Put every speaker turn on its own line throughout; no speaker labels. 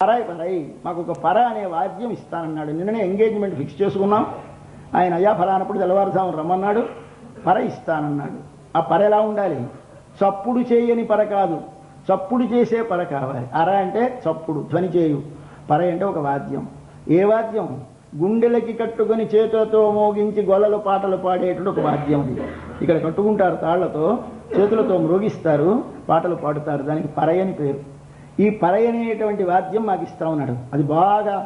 పరాయి పరాయి మాకు ఒక పర అనే వాద్యం ఇస్తానన్నాడు. నిన్ననే ఎంగేజ్మెంట్ ఫిక్స్ చేసుకున్నాం. ఆయన అయ్యా ఫలానప్పుడు తెల్లవారుజామున రమ్మన్నాడు, పర ఇస్తానన్నాడు. ఆ పర ఎలా ఉండాలి? చప్పుడు చేయని పర కాదు, చప్పుడు చేసే పర కావాలి. అర అంటే చప్పుడు, ధ్వని చేయు. పర అంటే ఒక వాద్యం. ఏ వాద్యం? గుండెలకి కట్టుకొని చేతులతో మోగించి గొల్లలు పాటలు పాడేటువంటి ఒక వాద్యం. అది ఇక్కడ కట్టుకుంటారు తాళ్లతో, చేతులతో మ్రోగిస్తారు, పాటలు పాడుతారు. దానికి పరై అని పేరు. ఈ పరై అనేటువంటి వాద్యం మాకు ఇస్తా ఉన్నాడు. అది బాగా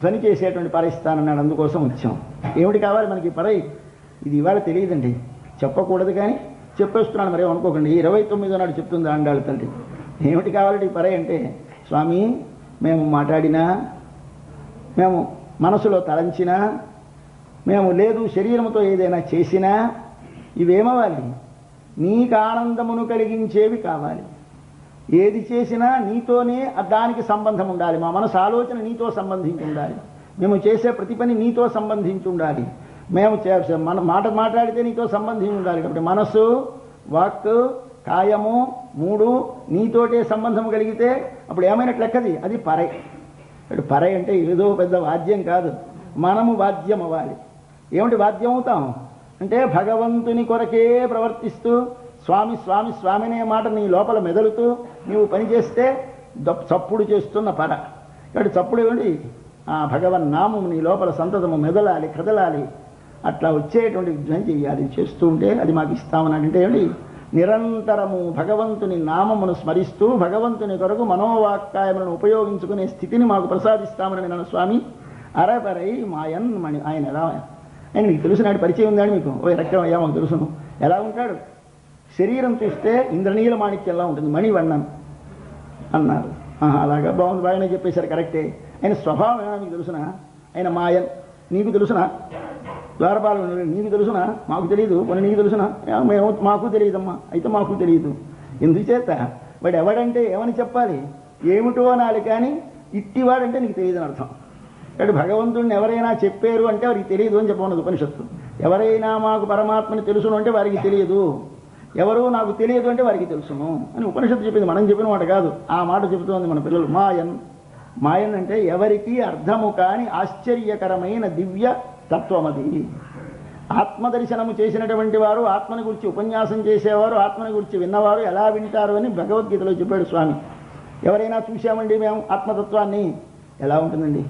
ధ్వని చేసేటువంటి పర ఇస్తానన్నాడు. అందుకోసం వచ్చాం. ఏమిటి కావాలి మనకి పరై? ఇది ఇవాళ తెలియదండి, చెప్పకూడదు, కానీ చెప్పేస్తున్నాను, మరేం అనుకోకండి. 29వ నాడు చెప్తుంది ఆండాళ్ళ తల్లి. ఏమిటి కావాలంటే ఈ పరై అంటే, స్వామి మేము మాట్లాడినా, మేము మనసులో తలంచినా, మేము లేదు శరీరంతో ఏదైనా చేసినా ఇవేమవ్వాలి? నీకు ఆనందమును కలిగించేవి కావాలి. ఏది చేసినా నీతోనే దానికి సంబంధం ఉండాలి. మా మనసు ఆలోచన నీతో సంబంధించి ఉండాలి. మేము చేసే ప్రతి పని నీతో సంబంధించి ఉండాలి. మేము మన మాట మాట్లాడితే నీతో సంబంధించి ఉండాలి. కాబట్టి మనసు, వాక్, కాయము మూడు నీతోటే సంబంధం కలిగితే అప్పుడు ఏమైనట్లు లెక్కది? అది పరై. ఇప్పుడు పరై అంటే ఏదో పెద్ద వాద్యం కాదు, మనము వాద్యం అవ్వాలి. ఏమిటి వాద్యం అవుతాం అంటే, భగవంతుని కొరకే ప్రవర్తిస్తూ స్వామి స్వామి స్వామి అనే మాట నీ లోపల మెదలుతూ నీవు పనిచేస్తే చప్పుడు చేస్తున్న పర. కాబట్టి చప్పుడు ఏమిటి? ఆ భగవన్నామం నీ లోపల సంతతము మెదలాలి, కదలాలి. అట్లా వచ్చేటువంటి ధ్వని చెయ్యాలి. చేస్తూ ఉంటే అది మాకు ఇస్తామనంటే ఏమిటి? నిరంతరము భగవంతుని నామమును స్మరిస్తూ భగవంతుని కొరకు మనోవాక్కాయములను ఉపయోగించుకునే స్థితిని మాకు ప్రసాదిస్తామని నన్ను స్వామి అరపరై మాయన్ మణి. ఆయన ఎలా? ఆయన నీకు తెలుసునాడు, పరిచయం ఉందని మీకు? ఓ రక్తం అయ్యా మాకు తెలుసును. ఎలా ఉంటాడు? శరీరం చూస్తే ఇంద్రనీల మాణిక్యంలా ఉంటుంది, మణివర్ణన్ అన్నారు. అలాగా బాగుంది, బాగానే చెప్పేశారు, కరెక్టే. ఆయన స్వభావం ఏమైనా మీకు తెలుసునా? ఆయన మాయన్. నీకు తెలుసునా? ద్వారపాలు నీకు తెలుసునా? మాకు తెలియదు. కొన్ని నీకు తెలుసునా? మాకు తెలియదమ్మా. అయితే మాకు తెలియదు. ఎందుచేత వాడు ఎవడంటే ఏమని చెప్పాలి? ఏమిటో అనాలి, కానీ ఇట్టివాడంటే నీకు తెలియదని అర్థం. కాబట్టి భగవంతుడిని ఎవరైనా చెప్పారు అంటే వారికి తెలియదు అని చెప్పమన్నది ఉపనిషత్తు. ఎవరైనా మాకు పరమాత్మని తెలుసును అంటే వారికి తెలియదు, ఎవరు నాకు తెలియదు అంటే వారికి తెలుసును అని ఉపనిషత్తు చెప్పింది. మనం చెప్పిన మాట కాదు, ఆ మాట చెబుతోంది మన పిల్లలు. మాయన్. మాయన్ అంటే ఎవరికి అర్థము కాని ఆశ్చర్యకరమైన దివ్య తత్వమది. ఆత్మదర్శనము చేసినటువంటి వారు, ఆత్మని గురించి ఉపన్యాసం చేసేవారు, ఆత్మని గురించి విన్నవారు ఎలా వింటారు అని భగవద్గీతలో చెప్పాడు స్వామి. ఎవరైనా చూశామండి మేము ఆత్మతత్వాన్ని, ఎలా ఉంటుందండి?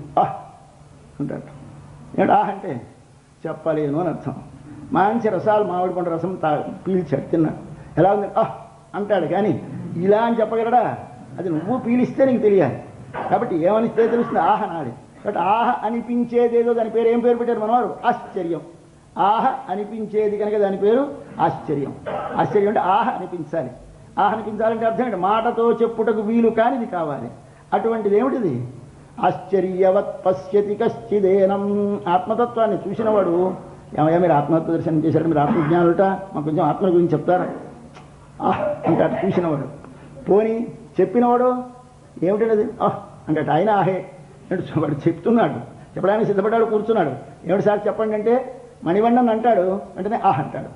అంటాడు. ఏమిటి అంటే చెప్పలేను అని అర్థం. మంచి రసాలు, మామిడి పండు రసం పీల్చాడు, తిన్నాడు. ఎలా ఉంది? అంటాడు, కానీ ఇలా అని చెప్పగలడా? అది నువ్వు పీలిస్తే నీకు తెలియాలి. కాబట్టి ఏమనిస్తే తెలుస్తుంది? ఆహ నాది. కాబట్టి ఆహ అనిపించేదేదో దాని పేరు ఏం పేరు పెట్టారు మనవారు? ఆశ్చర్యం. ఆహ అనిపించేది కనుక దాని పేరు ఆశ్చర్యం. ఆశ్చర్యం అంటే ఆహ అనిపించాలి. ఆహ అనిపించాలంటే అర్థం ఏంటి? మాటతో చెప్పుటకు వీలు కానిది కావాలి. అటువంటిది ఏమిటిది? ఆశ్చర్యవత్ పశ్యతి కశ్చిదేనం. ఆత్మతత్వాన్ని చూసినవాడు, ఏమయ్యా మీరు ఆత్మతత్వ దర్శనం చేశాడు, మీరు ఆత్మజ్ఞానులట, మాకు కొంచెం ఆత్మ గురించి చెప్తారా అంటే అటు చూసినవాడు. పోని చెప్పినవాడు ఏమిటది అంటే ఆయన ఆహే అంటే వాడు చెప్తున్నాడు, చెప్పడానికి సిద్ధపడ్డాడు, కూర్చున్నాడు. ఏమిటి సార్ చెప్పండి అంటే మణివర్ణన్ అంటాడు, అంటేనే అంటాడు.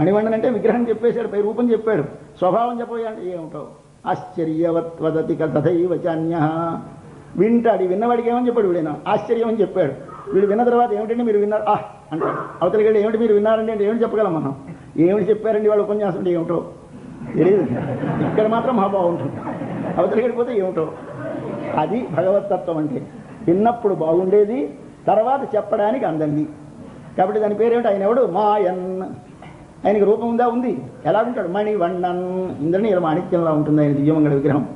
మణివర్ణన్ అంటే విగ్రహం చెప్పేశాడు, పై రూపం చెప్పాడు, స్వభావం చెప్పబోయా అంటే ఏమిటో ఆశ్చర్యవత్ వదతి తథైవ చాన్యః. వింటాడు. విన్నవాడికి ఏమని చెప్పాడు? వీడైనా ఆశ్చర్యం అని చెప్పాడు. వీడు విన్న తర్వాత ఏమిటండి మీరు విన్నారు అంటాడు. అవతలికి వెళ్ళి ఏమిటి మీరు విన్నారండి అంటే ఏమిటి చెప్పగలం మనం? ఏమిటి చెప్పారండి వాళ్ళు ఉపన్యాసం అంటే ఏమిటో తెలియదు. ఇక్కడ మాత్రం మా బాగుంటుంది, అవతలికి వెళ్ళిపోతే ఏమిటో. అది భగవతత్వం అంటే. విన్నప్పుడు బాగుండేది, తర్వాత చెప్పడానికి అందండి. కాబట్టి దాని పేరేమిటి? ఆయన ఎవడు? మాయన్. ఆయనకి రూపం ఉందా? ఉంది. ఎలా ఉంటాడు? మణివర్ణన్. ఇంద్రనీల మాణిక్యంలా ఉంటుంది ఆయన దివ్యమంగళ విగ్రహం.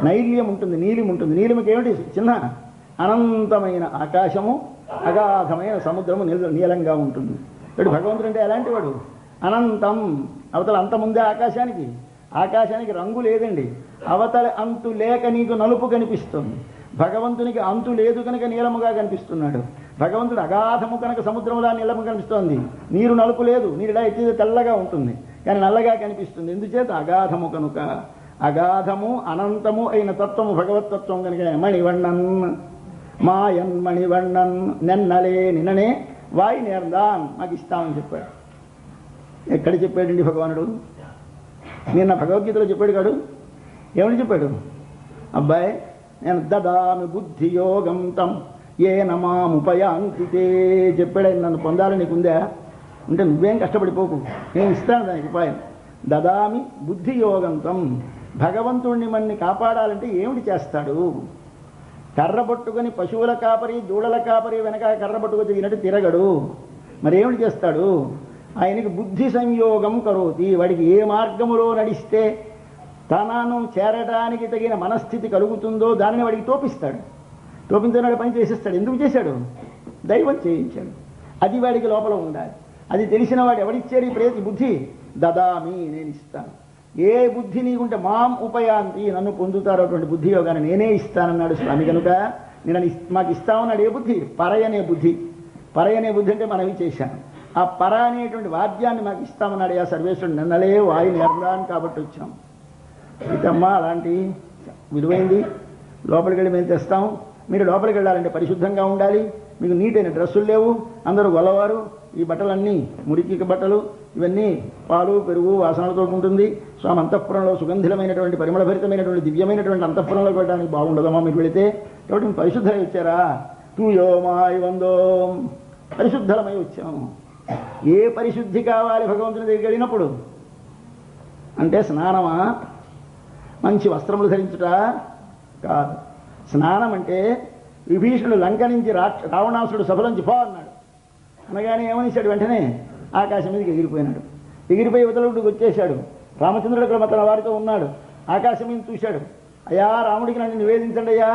నైల్యం ఉంటుంది, నీలిం ఉంటుంది. నీలిమకి ఏమిటి? చిన్న అనంతమైన ఆకాశము, అగాధమైన సముద్రము నీలంగా ఉంటుంది. ఇప్పుడు భగవంతుడు అంటే ఎలాంటి వాడు? అనంతం. అవతల అంతముందే ఆకాశానికి. ఆకాశానికి రంగు లేదండి. అవతల అంతు లేక నీకు నలుపు కనిపిస్తుంది. భగవంతునికి అంతు లేదు కనుక నీలముగా కనిపిస్తున్నాడు. భగవంతుడు అగాధము కనుక సముద్రములా నీలము కనిపిస్తోంది. నీరు నలుపు లేదు, నీరులా ఎత్తితే తెల్లగా ఉంటుంది, కానీ నల్లగా కనిపిస్తుంది. ఎందుచేత? అగాధము కనుక. అగాధము అనంతము అయిన తత్వము భగవతత్వం కనుక. మణివర్ణన్ మాయన్ మణివర్ణన్. నిన్నలే నిన్ననే వాయి నేర్దాన్ మాకు ఇస్తామని చెప్పాడు. ఎక్కడ చెప్పాడండి భగవానుడు? నిన్న భగవద్గీతలో చెప్పాడు కాడు. ఏమని చెప్పాడు? అబ్బాయి నేను దదామి బుద్ధియోగం తం ఏన మాముపయాంతితే చెప్పాడు. ఆయన నన్ను పొందాలని నీకుందా అంటే నువ్వేం కష్టపడిపోకు, నేను ఇస్తాను దానికి ఉపాయం. దదామి బుద్ధియోగంతం. భగవంతుణ్ణి మన్ని కాపాడాలంటే ఏమిటి చేస్తాడు? కర్ర పట్టుకొని పశువుల కాపరి దూడల కాపరి వెనక కర్ర పట్టుకు తిరిగినట్టు తిరగడు. మరేమిటి చేస్తాడు? ఆయనకి బుద్ధి సంయోగం కరోతి. వాడికి ఏ మార్గములో నడిస్తే తనను చేరడానికి తగిన మనస్థితి కలుగుతుందో దానిని వాడికి తోపిస్తాడు. తోపించిన పని చేసేస్తాడు. ఎందుకు చేశాడు? దైవం చేయించాడు. అది వాడికి లోపల ఉండాలి. అది తెలిసిన వాడు ఎవడిచ్చాడు ఈ ప్రేతి బుద్ధి? దదామి, నేను ఇస్తాను. ఏ బుద్ధి నీకుంటే మాం ఉపయాంతి, నన్ను పొందుతారు అటువంటి బుద్ధి యోగాన్ని నేనే ఇస్తానన్నాడు స్వామి. కనుక నేను మాకు ఇస్తామన్నాడు. ఏ బుద్ధి? పరయనే బుద్ధి. పరయనే బుద్ధి అంటే మనవి చేశాను. ఆ పర అనేటువంటి వాద్యాన్ని మాకు ఇస్తామన్నాడు ఆ సర్వేశ్వరుడు. నిన్నలే వాయు నేర్దాను కాబట్టి వచ్చాం. ఇదమ్మా అలాంటి విలువైంది. లోపలికి వెళ్ళి మేము తెస్తాం. మీరు లోపలికి వెళ్ళాలంటే పరిశుద్ధంగా ఉండాలి. మీకు నీటైన డ్రెస్సులు లేవు, అందరూ గొల్లవారు. ఈ బట్టలన్నీ మురికి బట్టలు, ఇవన్నీ పాలు పెరుగు వాసనలతో ఉంటుంది. స్వామి అంతఃపురంలో సుగంధిలమైనటువంటి పరిమళభరితమైనటువంటి దివ్యమైనటువంటి అంతఃపురంలో పెట్టడానికి బాగుండదమ్మా మీకు వెళితే. కాబట్టి మేము పరిశుద్ధమై వచ్చారా? తూయోమాయి వందో, పరిశుద్ధమై వచ్చాము. ఏ పరిశుద్ధి కావాలి భగవంతుని దగ్గరికి వెళ్ళినప్పుడు? అంటే స్నానమా? మంచి వస్త్రములు ధరించుట కాదు. స్నానం అంటే విభీషణుడు లంక నుంచి రావణాసురుడు సభలోంచి పో అన్నాడు. అనగానే ఏమనిశాడు? వెంటనే ఆకాశం మీదకి ఎగిరిపోయినాడు. ఎగిరిపోయి ఇవతలుడికి వచ్చేశాడు. రామచంద్రుడు అక్కడ తన వారితో ఉన్నాడు. ఆకాశం మీద చూశాడు. అయ్యా రాముడికి నన్ను నివేదించండి అయ్యా.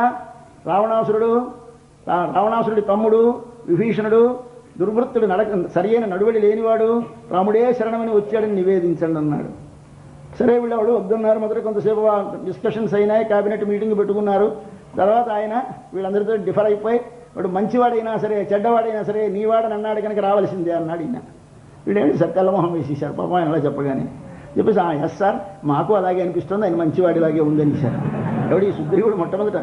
రావణాసురుడి తమ్ముడు విభీషణుడు దుర్వృత్తుడు, సరియైన నడువడి లేనివాడు, రాముడే శరణమని వచ్చాడని నివేదించండి అన్నాడు. సరే వీళ్ళవాడు వద్దన్నారు. మొదట కొంతసేపు డిస్కషన్స్ అయినాయి. క్యాబినెట్ మీటింగ్ పెట్టుకున్నారు. తర్వాత ఆయన వీళ్ళందరితో డిఫర్ అయిపోయి, వాడు మంచివాడైనా సరే చెడ్డవాడైనా సరే నీవాడని అన్నాడు కనుక రావాల్సిందే అన్నాడు ఈయన. వీడేంటి సార్ తెల్లమొహం వేసేశారు పాపం ఆయన అలా చెప్పగానే. చెప్పేసి ఎస్ సార్ మాకు అలాగే అనిపిస్తుంది, ఆయన మంచివాడిలాగే ఉందని సార్. ఎవడు ఈ సుగ్రీవుడు మొట్టమొదట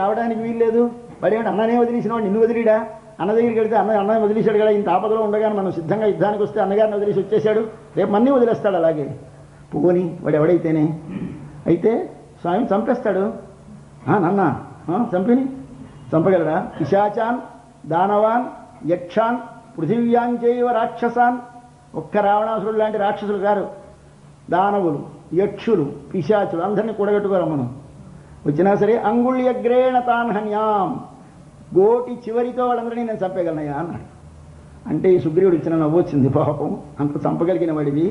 రావడానికి వీల్లేదు, వాడేమిటి అన్ననే వదిలేసిన వాడు నిన్ను వదిలిడా? అన్న దగ్గరికి వెళ్తే అన్న వదిలేశాడు కదా, ఇంత ఆపదలో ఉండగానే మనం సిద్ధంగా యుద్ధానికి వస్తే అన్నగారిని వదిలేసి వచ్చేశాడు, రేపు మన్నీ వదిలేస్తాడు అలాగే. పోని వాడు ఎవడైతేనే అయితే స్వామి చంపేస్తాడు. నాన్న చంపగలడా? పిశాచాన్ దానవాన్ యక్షాన్ పృథివ్యాంచైవ రాక్షసాన్. ఒక్క రావణాసురుడు లాంటి రాక్షసులు గారు, దానవులు యక్షులు పిశాచులు అందరినీ కూడగట్టుకోరమ్మను. వచ్చినా సరే అంగుళ్యగ్రేణ తాన్ హన్యాం, గోటి చివరితో వాళ్ళందరినీ నేను చంపేయగలనయ్యా అన్నాడు. అంటే ఈ సుగ్రీవుడు ఇచ్చిన నవ్వు వచ్చింది. పాపం అంత చంపగలిగిన వాడివి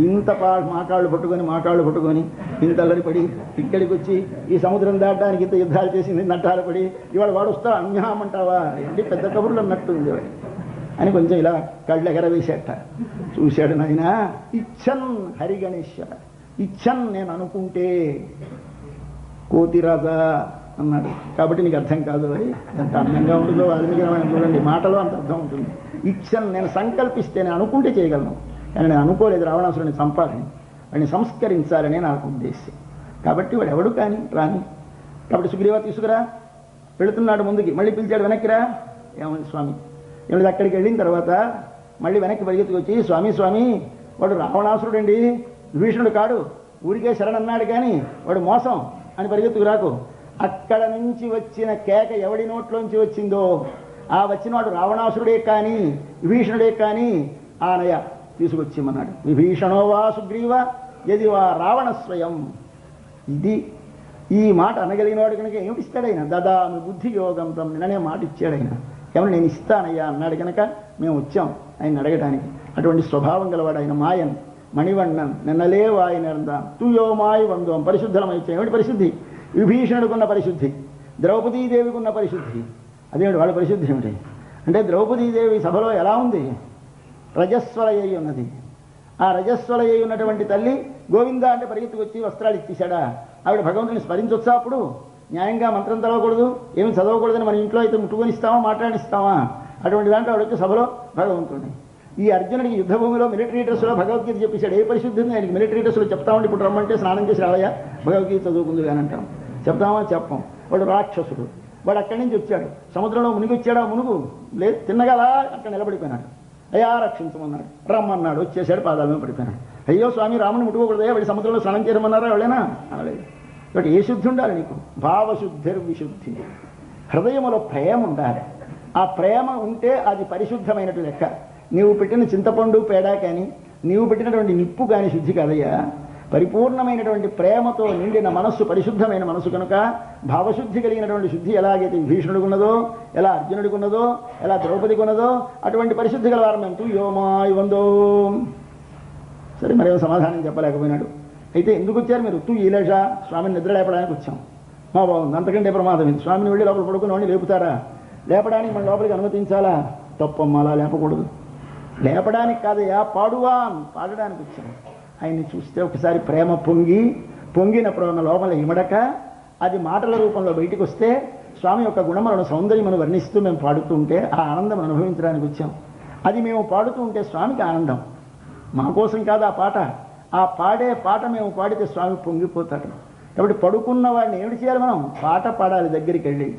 ఇంత మాకాళ్ళు పట్టుకొని ఇంత అల్లరిపడి ఇక్కడికి వచ్చి ఈ సముద్రం దాటడానికి ఇంత యుద్ధాలు చేసింది నట్టాలు పడి ఇవాళ వాడు వస్తా అన్యామంటావా ఏంటి? పెద్ద కబుర్లు అన్నట్టు ఉంది వాడి అని కొంచెం ఇలా కళ్ళు ఎగరవేసేట. చూశాడు నాయన. ఇచ్చన్ హరిగణేశ్వర, ఇచ్చన్ నేను అనుకుంటే కోతిరాజా అన్నాడు. కాబట్టి నీకు అర్థం కాదు. అది ఎంత అందంగా ఉంటుందో వాల్మీకి రామాయణం చూడండి, మాటలో అంత అర్థం ఉంటుంది. ఇచ్చన్ నేను సంకల్పిస్తే నేను అనుకుంటే చేయగలను, కానీ నేను అనుకోలేదు రావణాసురుని చంపాలని, వాడిని సంస్కరించాలని నాకు ఉద్దేశం. కాబట్టి వాడు ఎవడు కానీ రాని. కాబట్టి సుగ్రీవా తీసుకురా, వెళుతున్నాడు ముందుకి. మళ్ళీ పిలిచాడు వెనక్కిరా. ఏమని స్వామి? ఏమిటి? అక్కడికి వెళ్ళిన తర్వాత మళ్ళీ వెనక్కి పరిగెత్తుకొచ్చి స్వామి వాడు రావణాసురుడండి, విభీషణుడు కాడు, ఊరికే శరణన్నాడు కానీ వాడు మోసం అని పరిగెత్తుకు రాకు. అక్కడ నుంచి వచ్చిన కేక ఎవడి నోట్లోంచి వచ్చిందో ఆ వచ్చినవాడు రావణాసురుడే కానీ విభీషణుడే కానీ ఆనయ తీసుకొచ్చిమన్నాడు. విభీషణో వా సుగ్రీవ యది వా రావణ స్వయం. ఇది ఈ మాట అనగలిగిన వాడు కనుక ఏమిటిస్తాడైనా? దదామి బుద్ధి యోగంతో నిన్ననే మాట ఇచ్చాడైనా. ఏమన్నా నేను ఇస్తానయ్యా అన్నాడు కనుక మేము వచ్చాం ఆయన అడగడానికి. అటువంటి స్వభావం గలవాడు ఆయన. మాయన్ మణివಣ್ಣన్ నిన్నలే వాయినర్దాం తుయో మాయి వందోం. పరిశుద్ధమైతే ఏమిటి పరిశుద్ధి? విభీషణుడుకున్న పరిశుద్ధి, ద్రౌపదీదేవికి ఉన్న పరిశుద్ధి. అదేమిటి వాళ్ళ పరిశుద్ధి ఏమిటి అంటే, ద్రౌపదీదేవి సభలో ఎలా ఉంది? రజస్వలయ్యి ఉన్నది. ఆ రజస్వలయ్యి ఉన్నటువంటి తల్లి గోవింద అంటే పరిగెత్తుకొచ్చి వస్త్రాలు ఇచ్చేశాడా? ఆవిడ భగవంతుని స్మరించొచ్చా? అప్పుడు న్యాయంగా మంత్రం చదవకూడదు, ఏమి చదవకూడదని మన ఇంట్లో అయితే ముట్టుకొని ఇస్తామా, మాట్లాడిస్తామా? అటువంటి దాంట్లో ఆవిడ వచ్చి సభలో భగవంతుడిని. ఈ అర్జునుడికి యుద్ధభూమిలో మిలిటరీ డ్రెస్సులో భగవద్గీత చెప్పేశాడు. ఏ పరిశుద్ధి ఉంది ఆయనకి? మిలిటరీ డ్రెస్సులో చెప్తామంటే ఇప్పుడు రమ్మంటే స్నానం చేసి రావయ్యా భగవద్గీత చదువుకుంది అని అంటాం. చెప్తామా? చెప్పం. వాడు రాక్షసుడు. వాడు అక్కడి నుంచి వచ్చాడు, సముద్రంలో మునిగి వచ్చాడా? మునుగు లేదు, తిన్నగా అలా అక్కడ నిలబడిపోయినాడు. అయ్యా రక్షించమన్నాడు, రమ్మన్నాడు, వచ్చేసాడు, పాదాల మీద పడిపోయినాడు. అయ్యో స్వామి రాముని ముట్టుకోకూడదయ్యా, వాడి సముద్రంలో స్నానం చేయమన్నారా? ఎవడైనా అనలేదు. కాబట్టి ఏ శుద్ధి ఉండాలి నీకు? భావశుద్ధిర్విశుద్ధి. హృదయములో ప్రేమ ఉండాలి. ఆ ప్రేమ ఉంటే అది పరిశుద్ధమైనట్టు లెక్క. నీవు పెట్టిన చింతపండు పేడ కానీ, నీవు పెట్టినటువంటి నిప్పు కానీ శుద్ధి కాదయ్యా. పరిపూర్ణమైనటువంటి ప్రేమతో నిండిన మనస్సు పరిశుద్ధమైన మనస్సు కనుక భావశుద్ధి కలిగినటువంటి శుద్ధి ఎలాగైతే విభీషణుడికి ఉన్నదో, ఎలా అర్జునుడికి ఉన్నదో, ఎలా ద్రౌపదికి ఉన్నదో అటువంటి పరిశుద్ధి గలవారం మేము యోమాయి వందో. సరే, మరేమో సమాధానం చెప్పలేకపోయినాడు. అయితే ఎందుకు వచ్చారు మీరు? ఈలేష స్వామిని నిద్ర లేపడానికి వచ్చాం. మా బాగుంది, అంతకంటే ప్రమాదం ఇది. స్వామిని వెళ్ళి లోపల పడుకుని వాడిని లేపుతారా? లేపడానికి మన లోపలికి అనుమతించాలా? తప్పమ్మ, అలా లేపకూడదు. లేపడానికి కాదయ్యా, పాడడానికి వచ్చాం. ఆయన్ని చూస్తే ఒకసారి ప్రేమ పొంగిన ప్రేమ లోపల ఇమడక అది మాటల రూపంలో బయటికి వస్తే స్వామి యొక్క గుణములను సౌందర్యమును వర్ణిస్తూ మేము పాడుతూ ఉంటే ఆ ఆనందం అనుభవించడానికి వచ్చాం. అది మేము పాడుతూ ఉంటే స్వామికి ఆనందం. మా కోసం కాదు ఆ పాట. ఆ పాడే పాట మేము పాడితే స్వామి పొంగిపోతాడు. కాబట్టి పడుకున్న వాడిని ఏమిటి చేయాలి? మనం పాట పాడాలి. దగ్గరికి వెళ్ళి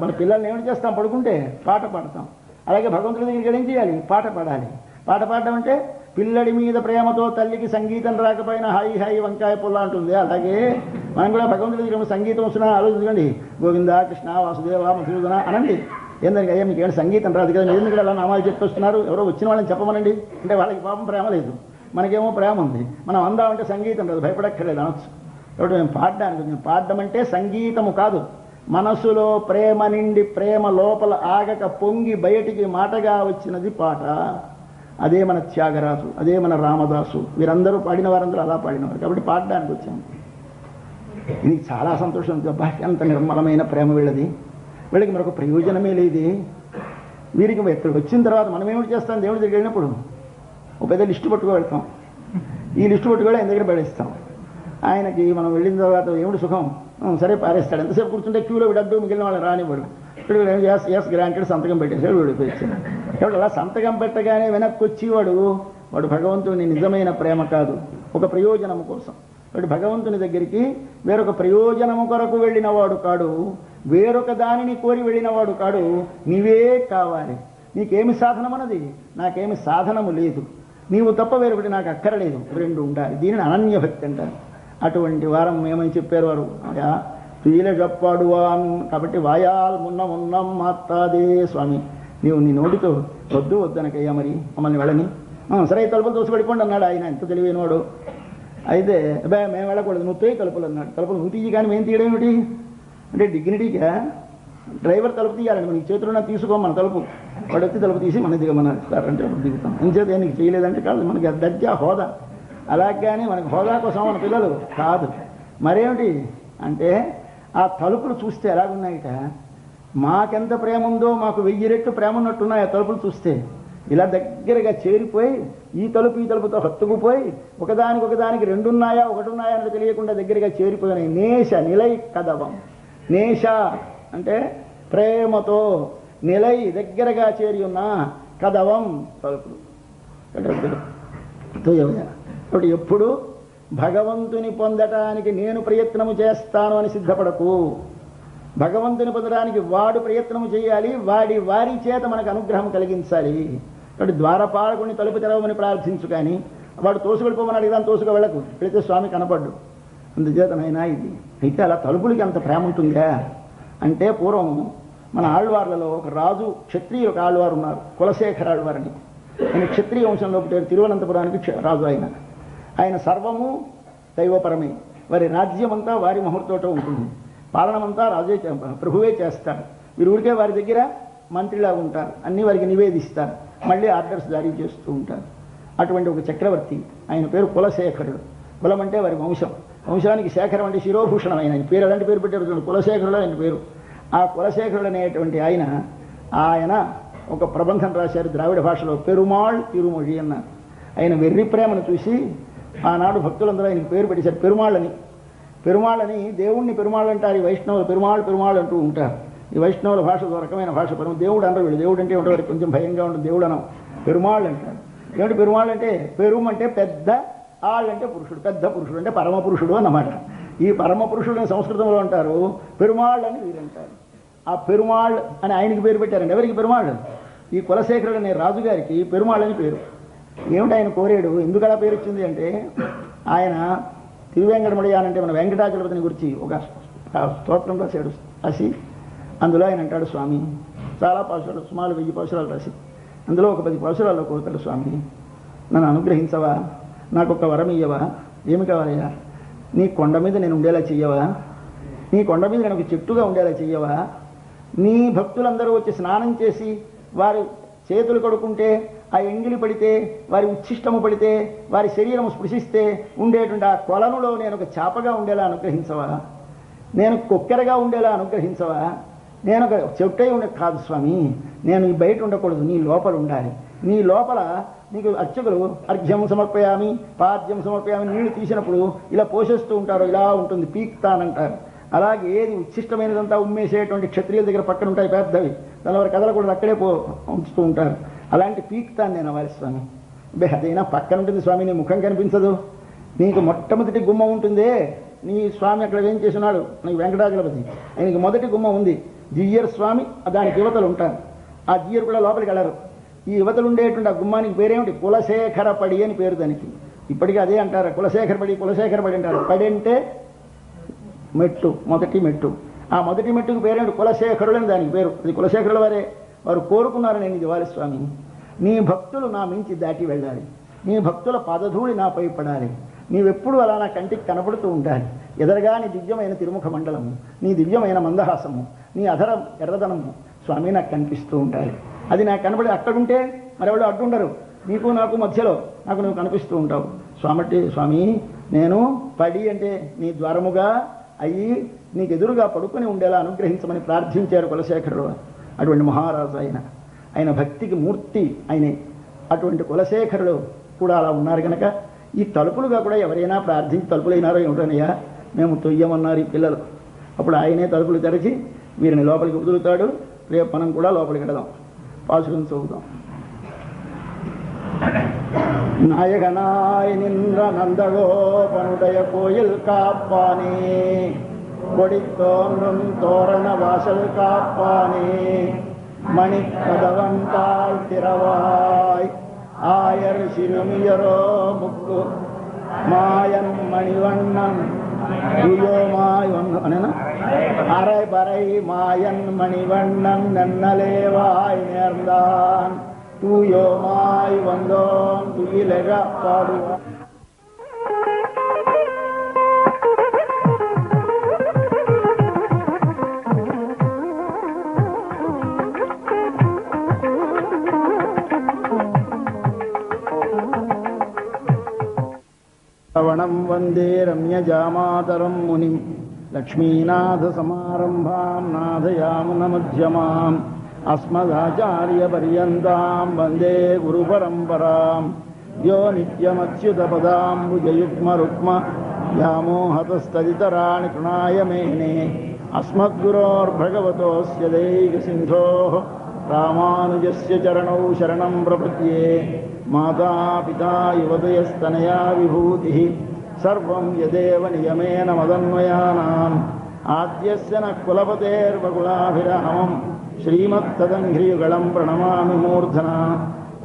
మన పిల్లల్ని ఏమిటి చేస్తాం? పడుకుంటే పాట పాడతాం. అలాగే భగవంతుడి దగ్గరికి ఏం చేయాలి? పాట పాడాలి. పాట పాడడం అంటే పిల్లడి మీద ప్రేమతో తల్లికి సంగీతం రాకపోయినా హాయి హాయి వంకాయ పుల్ల అంటుంది. అలాగే మనం కూడా భగవంతుడి దగ్గర సంగీతం వస్తున్నా ఆలోచించండి. గోవింద, కృష్ణ, వాసుదేవ, మధుసూదన అనండి. ఏంటంటే అయ్యా మీకు ఏమైనా సంగీతం రాదు కదా, మీరు ఎందుకు అలా నామాలు చెప్పొస్తున్నారు? ఎవరో వచ్చిన వాళ్ళని చెప్పమనండి అంటే వాళ్ళకి పాపం ప్రేమ లేదు, మనకేమో ప్రేమ ఉంది. మనం అందామంటే సంగీతం రాదు, భయపడక్కర్లేదు అనొచ్చు. కాబట్టి మేము పాడడం అంటే సంగీతము కాదు, మనసులో ప్రేమ నిండి ప్రేమ లోపల ఆగక పొంగి బయటికి మాటగా వచ్చినది పాట. అదే మన త్యాగరాజు, అదే మన రామదాసు, వీరందరూ పాడిన వారందరూ అలా పాడినవారు. కాబట్టి పాడడానికి వచ్చాము. ఇది చాలా సంతోషం. ఎంత నిర్మలమైన ప్రేమ వీళ్ళది. వీళ్ళకి మరొక ప్రయోజనమే లేదు. వీరికి ఎక్కడ వచ్చిన తర్వాత మనం ఏమిటి చేస్తాం? దేవుడి దగ్గర వెళ్ళినప్పుడు ఒక పెద్ద లిస్టు పట్టుకు వెళ్తాం. ఈ లిస్టు పట్టుకొని ఆయన దగ్గర పడేస్తాం. ఆయనకి మనం వెళ్ళిన తర్వాత ఏమిటి సుఖం? సరే పారేస్తాడు. ఎంతసేపు కూర్చుంటే క్యూలో విడద్దు, మిగిలిన వాళ్ళు రానివ్వడు. ఇప్పుడు ఎస్ గ్రాంటెడ్ సంతకం పెట్టేసాడు, విడిపోయించాడు. కాబట్టి అలా సంతకం పెట్టగానే వెనక్కి వచ్చేవాడు వాడు భగవంతుని నిజమైన ప్రేమ కాదు, ఒక ప్రయోజనము కోసం. వాడు భగవంతుని దగ్గరికి వేరొక ప్రయోజనము కొరకు వెళ్ళినవాడు కాడు, వేరొక దానిని కోరి వెళ్ళినవాడు కాడు. నీవే కావాలి. నీకేమి సాధనమన్నది? నాకేమి సాధనము లేదు, నీవు తప్ప వేరొకటి నాకు అక్కరలేదు, రెండు ఉండాలి. దీనిని అనన్య భక్తి అంటారు. అటువంటి వారం ఏమని చెప్పారు వారు? తుయిలే చెప్పాడువాన్. కాబట్టి వాయాల్ మున్నం మాత్రాదే స్వామి, నీవు నీ నోటితో వద్దనకయ్యా మరి మమ్మల్ని వెళ్ళని. సరే తలుపులు తోసిపడిపోండి అన్నాడు ఆయన. ఎంత తెలివైనవాడు. అయితే అబ్బాయి మేము వెళ్ళకూడదు, నువ్వు తోయి తలుపులు అన్నాడు. తలుపులు నువ్వు తీయి కానీ మేము తీయడం ఏమిటి అంటే డిగ్నిటీగా డ్రైవర్ తలుపు తీయాలండి, మనకి చేతుల్లో తీసుకోమన్న తలుపు. వాడు వచ్చి తలుపు తీసి మన దిగమన్నారు. సార్ అంటే అప్పుడు దిగుతాం. ఇంచేత నీకు చేయలేదంటే కాదు, మనకి దర్జా హోదా. అలాగే మనకి హోదా కోసం మన పిల్లలు కాదు. మరేమిటి అంటే ఆ తలుపులు చూస్తే ఎలాగున్నాయిట, మాకెంత ప్రేమ ఉందో మాకు 1000 రెట్లు ప్రేమ ఉన్నట్టున్నాయి ఆ తలుపులు చూస్తే. ఇలా దగ్గరగా చేరిపోయి ఈ తలుపుతో హత్తుకుపోయి ఒకదానికి రెండున్నాయా ఒకటున్నాయా అని తెలియకుండా దగ్గరగా చేరిపోయినాయి. నిలై కదవం. నేష అంటే ప్రేమతో, నిలై దగ్గరగా చేరి ఉన్న, కదవం తలుపులు. కాబట్టి ఎప్పుడు భగవంతుని పొందటానికి నేను ప్రయత్నము చేస్తాను అని సిద్ధపడకు. భగవంతుని పొందడానికి వాడు ప్రయత్నము చేయాలి, వారి చేత మనకు అనుగ్రహం కలిగించాలి. కాబట్టి ద్వారపాలకుని తలుపు తెరవమని ప్రార్థించు, కానీ వాడు తోసుకెళ్ళిపోమన్నాడు కదా, తోసుకు వెళ్ళకు. వెళితే స్వామి కనపడ్డు. అందుచేతనైనా ఇది అయితే అలా తలుపులకి అంత ప్రేమ ఉంటుందా అంటే, పూర్వం మన ఆళ్వార్లలో ఒక రాజు, క్షత్రియులు ఒక ఆళ్వారు ఉన్నారు, కులశేఖర ఆళ్వారని. ఆయన క్షత్రియ వంశంలో పుట్టారు. తిరువనంతపురానికి రాజు ఆయన సర్వము దైవపరమే. వారి రాజ్యమంతా వారి ముహూర్తోటో ఉంటుంది. పాలనమంతా ప్రభువే చేస్తాడు. వీరు ఊరికే వారి దగ్గర మంత్రిలా ఉంటారు, అన్నీ వారికి నివేదిస్తారు, మళ్ళీ ఆర్డర్స్ జారీ చేస్తూ ఉంటారు. అటువంటి ఒక చక్రవర్తి, ఆయన పేరు కులశేఖరుడు. కులం అంటే వారి వంశం, వంశానికి శేఖరం అంటే శిరోభూషణం. ఆయన పేరు ఎలాంటి పేరు పెట్టారు? కులశేఖరుడు ఆయన పేరు. ఆ కులశేఖరుడు అనేటువంటి ఆయన ఒక ప్రబంధం రాశారు ద్రావిడ భాషలో, పెరుమాళ్ తిరుమొഴി అన్నారు. ఆయన వెర్రి ప్రేమను చూసి ఆనాడు భక్తులందరూ ఆయనకి పేరు పెట్టేశారు పెరుమాళ్ళని. దేవుణ్ణి పెరుమాళ్ళు అంటారు ఈ వైష్ణవులు, పెరుమాళ్ళు అంటూ ఉంటారు. ఈ వైష్ణవుల భాష ఒక రకమైన భాష. దేవుడు అనరు వీళ్ళు. దేవుడు అంటే వారికి కొంచెం భయంగా ఉంటుంది. దేవుడు అనం, పెరుమాళ్ళు అంటారు. ఏమిటి పెరుమాళ్ళు అంటే? పెరుము అంటే పెద్ద, ఆళ్ళు అంటే పురుషుడు. పెద్ద పురుషుడు అంటే పరమ పురుషుడు అన్నమాట. ఈ పరమ పురుషుడు సంస్కృతంలో అంటారు, పెరుమాళ్ళు అని వీరంటారు. ఆ పెరుమాళ్ అని ఆయనకి పేరు పెట్టారండి. ఎవరికి? పెరుమాళ్ళు. ఈ కులశేఖరుడు అనే రాజుగారికి పెరుమాళ్ అని పేరు. ఏమిటి ఆయన కోరాడు? ఎందుకు అలా పేరు వచ్చింది అంటే, ఆయన తిరువేంకటముడియానంటే మన వెంకటాచలపతిని గురించి ఒక స్తోత్రం రాశాడు రాసి, అందులో ఆయన అంటాడు, స్వామి చాలా పాసురాలు, సుమారు 1000 పాసురాలు రాసి, అందులో ఒక 10 పాసురాల్లో కోరుతాడు, స్వామి నన్ను అనుగ్రహించవా, నాకు ఒక వరం ఇయ్యవా, ఏమి కావాలయ్యా, నీ కొండ మీద నేను ఉండేలా చెయ్యవా, నీ కొండ మీద నేను ఒక చెట్టుగా ఉండేలా చెయ్యవా, నీ భక్తులందరూ వచ్చి స్నానం చేసి వారి చేతులు కడుక్కుంటే ఆ ఎంగిలి పడితే, వారి ఉచ్ఛిష్టము పడితే, వారి శరీరం స్పృశిస్తే ఉండేటువంటి ఆ కొలనులో నేను ఒక చేపగా ఉండేలా అనుగ్రహించవా, నేను కొక్కెరగా ఉండేలా అనుగ్రహించవా, నేను ఒక చెట్టై ఉండే కాదు స్వామి, నేను ఈ బయట ఉండకూడదు, నీ లోపల ఉండాలి, నీ లోపల నీకు అర్చకులు అర్ఘ్యం సమర్పయామి పాద్యం సమర్పయామి నీళ్లు తీసినప్పుడు ఇలా పోషిస్తూ ఉంటారు, ఇలా ఉంటుంది పీక్తానంటారు. అలాగే ఏది ఉచ్ఛిష్టమైనదంతా ఉమ్మేసేటువంటి క్షత్రియుల దగ్గర పక్కన ఉంటాయి పెద్దవి, దాని వారి కదలకూడదు, అక్కడే ఉంచుతూ ఉంటారు. అలాంటి పీక్తాను నేను అవ్వాలి స్వామి. అదైనా పక్కన ఉంటుంది స్వామి, నీ ముఖం కనిపించదు, నీకు మొట్టమొదటి గుమ్మం ఉంటుందే, నీ స్వామి అక్కడ ఏం చేస్తున్నాడు, నీకు వెంకటాచలపతి, ఆయనకి మొదటి గుమ్మం ఉంది, జియ్యర్ స్వామి దానికి యువతలు ఉంటారు, ఆ జియ్యర్ కూడా లోపలికి వెళ్ళరు. ఈ యువతలు ఉండేటువంటి ఆ గుమ్మానికి పేరేమిటి, కులశేఖర పడి అని పేరు దానికి. ఇప్పటికీ అదే అంటారు, కులశేఖర పడి అంటారు. పడి అంటే మెట్టు, మొదటి మెట్టు. ఆ మొదటి మెట్టుకు పేరేమిటి, కులశేఖరుడు అని దానికి పేరు. అది కులశేఖరుల వారే, వారు కోరుకున్నారు నేను ఇది ఇవ్వాలి స్వామి, నీ భక్తులు నా మించి దాటి వెళ్ళాలి, నీ భక్తుల పాదధూళి నాపై పడాలి, నీవెప్పుడు అలా నా కంటికి కనపడుతూ ఉండాలి, ఎదరగా నీ దివ్యమైన తిరుముఖ మండలము, నీ దివ్యమైన మందహాసము, నీ అధర ఎర్రదనము స్వామి నాకు కనిపిస్తూ ఉండాలి. అది నాకు కనబడి అక్కడుంటే మరెవళ్ళు అడ్డుండరు, నీకు నాకు మధ్యలో నాకు నువ్వు కనిపిస్తూ ఉంటావు స్వామి. నేను పడి అంటే నీ ద్వారముగా అయ్యి నీకు ఎదురుగా పడుకొని ఉండేలా అనుగ్రహించమని ప్రార్థించారు కులశేఖరుడు. అటువంటి మహారాజు ఆయన భక్తికి మూర్తి ఆయనే. అటువంటి కులశేఖరుడు కూడా అలా ఉన్నారు కనుక ఈ తలుపులుగా కూడా ఎవరైనా ప్రార్థించి తలుపులైనారో ఏమిటనయ్యా, మేము తొయ్యమన్నారు ఈ పిల్లలు. అప్పుడు ఆయనే తలుపులు తెరిచి వీరిని లోపలికి వదులుతాడు. రేపు మనం కూడా లోపలికి వెళదాం, పాసుకుని చదువుతాం. நாயகனாய் நின்ற நந்தகோபனுடைய கோயில் காப்பானே, கொடித்தோன்றும் தோரண வாசல் காப்பானே, மணிக்கதவன் தாழ் திறவாய், ஆயர் சிறுமியரோ முக்கு மாயன் மணிவண்ணன் துயோமாய் அரை பறை மாயன் மணிவண்ணன் நன்னலேவாய் நேர்ந்தான் தூயோமாய் வந்தோம் துயிலெழ பாடுவான். శ్రవణం వందే రమ్యజామాతరం మునిం లక్ష్మీనాథ సమారంభాం నాథయామున మధ్యమాం అస్మదాచార్యపర్యంతాం వందే గురుపరంపరాం. యో నిత్యమచ్యుతపదాంబుజయుగ్మరుక్మ వ్యామోహతస్తదితరాణి తృణాయ మేనే. అస్మద్గురోర్భగవతోస్య దైకసింధోః రామానుజస్య చరణౌ శరణం ప్రపద్యే. మాతాపితా యువతయస్తనయా విభూతిః సర్వం యదేవ నియమేన మదన్వయానాం. ఆద్యస్య న కులపతేర్వకులాభిరామం శ్రీమత్తదంఘ్రియుగళం ప్రణమామి మూర్ధనా.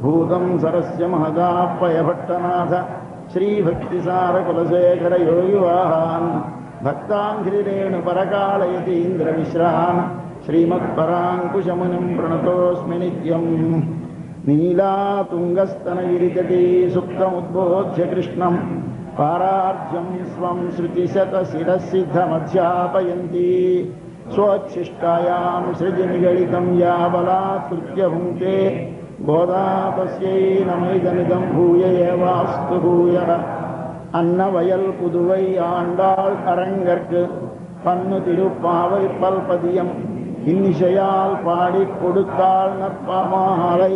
భూతం సరస్య మహదాపయభట్టనాథ శ్రీభక్తిసారకులశేఖర యోగివాహాన్ భక్తాంఘ్రిరేణు పరకాలయతీంద్రవిశ్రాన్ శ్రీమత్పరాంకుశమునిం ప్రణతోస్మి నిత్యం. నీలాతుంగస్తనగిరితటీ సుప్తముద్బోధ్య కృష్ణం పారార్జ్యం స్వం శృతిశతశిరసిద్ధమధ్యాపయంతి. స్వోచ్ఛిష్టాయాం సృజి నిగళితం యా బలాత్కృత్య భుంక్తే గోదా తస్యై నమైదమిదం భూయ ఏవాస్తు భూయః. అన్నవయల్ పుదువై ఆండాళ్ అరంగర్క్ పన్ను తిరుపావై పల్పదియం இன்னிசையால் பாடி கொடுத்தாள் நற்பாமாலை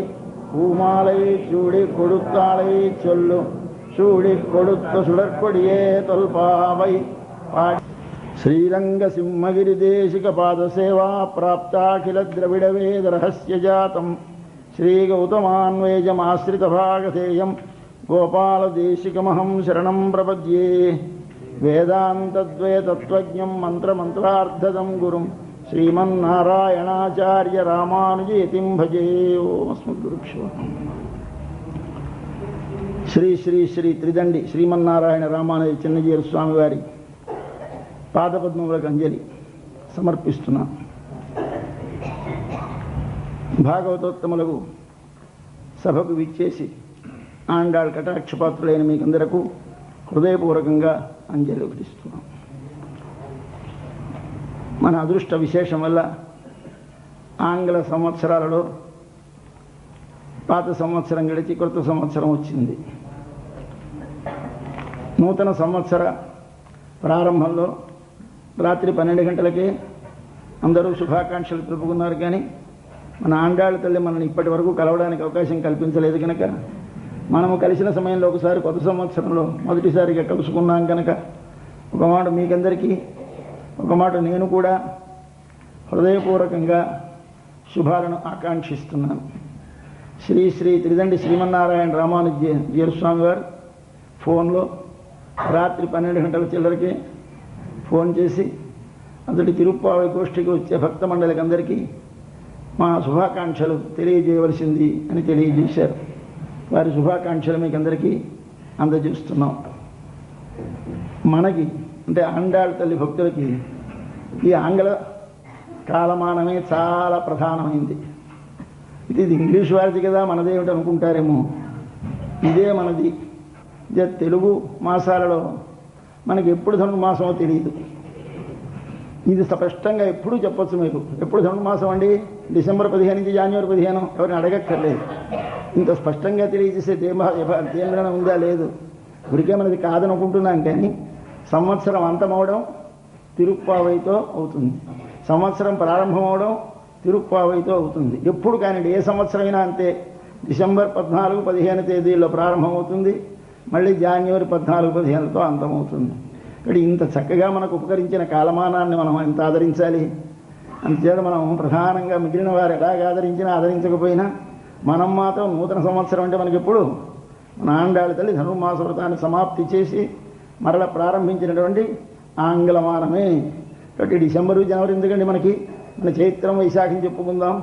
பூமாலை சூடி கொடுத்தாளை சொல்லும் சூடி கொடுத்த சுடற்கொடியே தொல்பாவை பாடி. శ్రీరంగ సింహగిరి దేశిక పాదసేవా ప్రాప్తాఖిల ద్రవిడ వేద రహస్య జాతం శ్రీ గౌతమాన్వేజమాశ్రిత భాగధేయం గోపాల దేశికమహం శరణం ప్రపద్యే. వేదాంతద్వైతత్వజ్ఞం మంత్రమంత్రార్థదం గురుం శ్రీమన్నారాయణాచార్య రామానుజయతిం భజే. ఓం అస్మద్గురుభ్యో. శ్రీ శ్రీ శ్రీ త్రిదండి శ్రీమన్నారాయణ రామానుజ చిన్నజీయర్ స్వామి వారి పాదపద్మములకు అంజలి సమర్పిస్తున్నాం. భాగవతోత్తములకు సభకు విచ్చేసి ఆండాళ్ కటాక్షపాత్రులైన మీకందరకు హృదయపూర్వకంగా అంజలి ఘటిస్తున్నాం. మన అదృష్ట విశేషం వల్ల ఆంగ్ల సంవత్సరాలలో పాత సంవత్సరం గడిచి కొత్త సంవత్సరం వచ్చింది. నూతన సంవత్సర ప్రారంభంలో రాత్రి 12 గంటలకే అందరూ శుభాకాంక్షలు తెలుపుకున్నారు. కానీ మన ఆండాళ్ళ తల్లి మనల్ని ఇప్పటి వరకు కలవడానికి అవకాశం కల్పించలేదు కనుక మనము కలిసిన సమయంలో ఒకసారి కొత్త సంవత్సరంలో మొదటిసారిగా కలుసుకున్నాం కనుక ఒక మాట మీకందరికీ, ఒక మాట నేను కూడా హృదయపూర్వకంగా శుభాలను ఆకాంక్షిస్తున్నాను. శ్రీ శ్రీ త్రిదండి శ్రీమన్నారాయణ రామానుజ జీయస్వామి వారు ఫోన్లో రాత్రి 12 గంటల చిల్లరకే ఫోన్ చేసి అంతటి తిరుప్పావై గోష్ఠికి వచ్చే భక్త మండలికి అందరికీ మా శుభాకాంక్షలు తెలియజేయవలసింది అని తెలియజేశారు. వారి శుభాకాంక్షలు మీకు అందరికీ అందజేస్తున్నాం. మనకి అంటే ఆండాళ్ తల్లి భక్తులకి ఈ ఆంగ్ల కాలమానమే చాలా ప్రధానమైంది. ఇది ఇంగ్లీష్ వారిది కదా, మనదేమిటి అనుకుంటారేమో. ఇదే మనది. ఇదే తెలుగు మాసాలలో మనకి ఎప్పుడు ధనుర్మాసమో తెలియదు. ఇది స్పష్టంగా ఎప్పుడూ చెప్పొచ్చు మీకు. ఎప్పుడు ధనుర్మాసం అండి? డిసెంబర్ 15 నుంచి జనవరి 15 ఎవరిని అడగక్కర్లేదు. ఇంత స్పష్టంగా తెలియజేసే దేనిలో ఉందా? లేదు. ఇప్పటికే మనది కాదనుకుంటున్నాం. కానీ సంవత్సరం అంతమవడం తిరుప్పావైతో అవుతుంది, సంవత్సరం ప్రారంభం అవడం తిరుప్పావైతో అవుతుంది. ఎప్పుడు కానీ ఏ సంవత్సరమైనా అంతే. డిసెంబర్ 14, 15 తేదీల్లో ప్రారంభమవుతుంది, మళ్ళీ జనవరి 14, 15తో అంతమవుతుంది. ఇక్కడ ఇంత చక్కగా మనకు ఉపకరించిన కాలమానాన్ని మనం ఎంత ఆదరించాలి. అంతేత మనం ప్రధానంగా మిగిలిన వారు ఎలాగ ఆదరించినా ఆదరించకపోయినా మనం మాత్రం నూతన సంవత్సరం అంటే మనకి ఎప్పుడు మన ఆండాళ్ తల్లి ధనుర్మాస వ్రతాన్ని సమాప్తి చేసి మరల ప్రారంభించినటువంటి ఆంగ్లమానమే. కాబట్టి డిసెంబరు జనవరి ఎందుకండి మనకి? మన చైత్రం వైశాఖం చెప్పుకుందాం.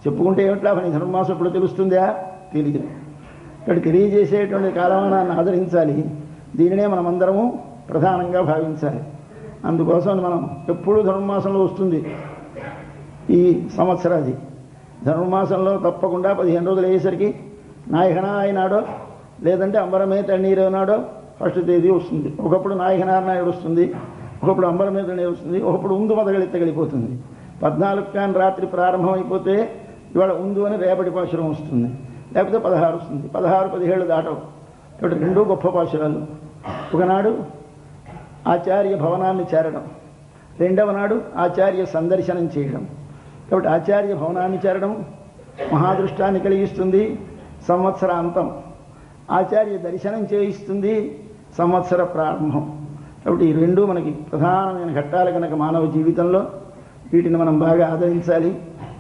చెప్పుకుంటే ఏమిట్లా మన ధనుర్మాసం ఇప్పుడు తెలుస్తుందా? తెలియదు. ఇక్కడ తెలియజేసేటువంటి కాలమానాన్ని ఆదరించాలి. దీనినే మనమందరము ప్రధానంగా భావించాలి. అందుకోసం మనం ఎప్పుడూ ధనుర్మాసంలో వస్తుంది ఈ సంవత్సరాది. ధనుర్మాసంలో తప్పకుండా 15 రోజులు అయ్యేసరికి నాయకనాయ నాడో లేదంటే అంబరమే తన్నీరు నాడో ఫస్ట్ తేదీ వస్తుంది. ఒకప్పుడు నాయకనారాయణ వస్తుంది, ఒకప్పుడు అంబరమే తన్నీరు వస్తుంది, ఒకప్పుడు ఉందు మొదలెత్తగలిపోతుంది. 14 కానీ రాత్రి ప్రారంభం అయిపోతే ఇవాళ ఉందు అని రేపటి పాశురం వస్తుంది, లేకపోతే 16 వస్తుంది. 16, 17 దాటవు. కాబట్టి రెండూ గొప్ప పాశురాలు. ఒకనాడు ఆచార్య భవనాన్ని చేరడం, రెండవ నాడు ఆచార్య సందర్శనం చేయడం. కాబట్టి ఆచార్య భవనాన్ని చేరడం మహాదృష్టాన్ని కలిగిస్తుంది, సంవత్సర అంతం. ఆచార్య దర్శనం చేయిస్తుంది, సంవత్సర ప్రారంభం. కాబట్టి ఈ రెండూ మనకి ప్రధానమైన ఘట్టాలు కనుక మానవ జీవితంలో వీటిని మనం బాగా ఆదరించాలి.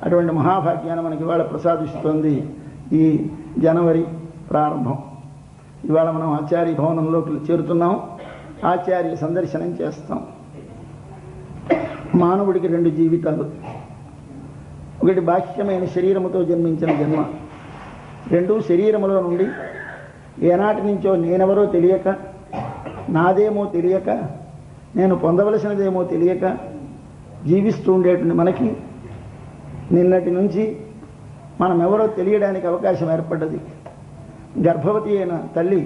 అటువంటి మహాభాగ్యాన్ని మనకి ఇవాళ ప్రసాదిస్తుంది ఈ జనవరి ప్రారంభం. ఇవాళ మనం ఆచార్య భవనంలోకి చేరుతున్నాం, ఆచార్య సందర్శనం చేస్తాం. మానవుడికి 2 జీవితాలు. ఒకటి బాహ్యమైన శరీరముతో జన్మించిన జన్మ, 2 శరీరములో నుండి ఏనాటి నుంచో నేనెవరో తెలియక, నాదేమో తెలియక, నేను పొందవలసినదేమో తెలియక జీవిస్తూ ఉండేటువంటి మనకి నిన్నటి నుంచి మనమెవరో తెలియడానికి అవకాశం ఏర్పడ్డది. గర్భవతి అయిన తల్లి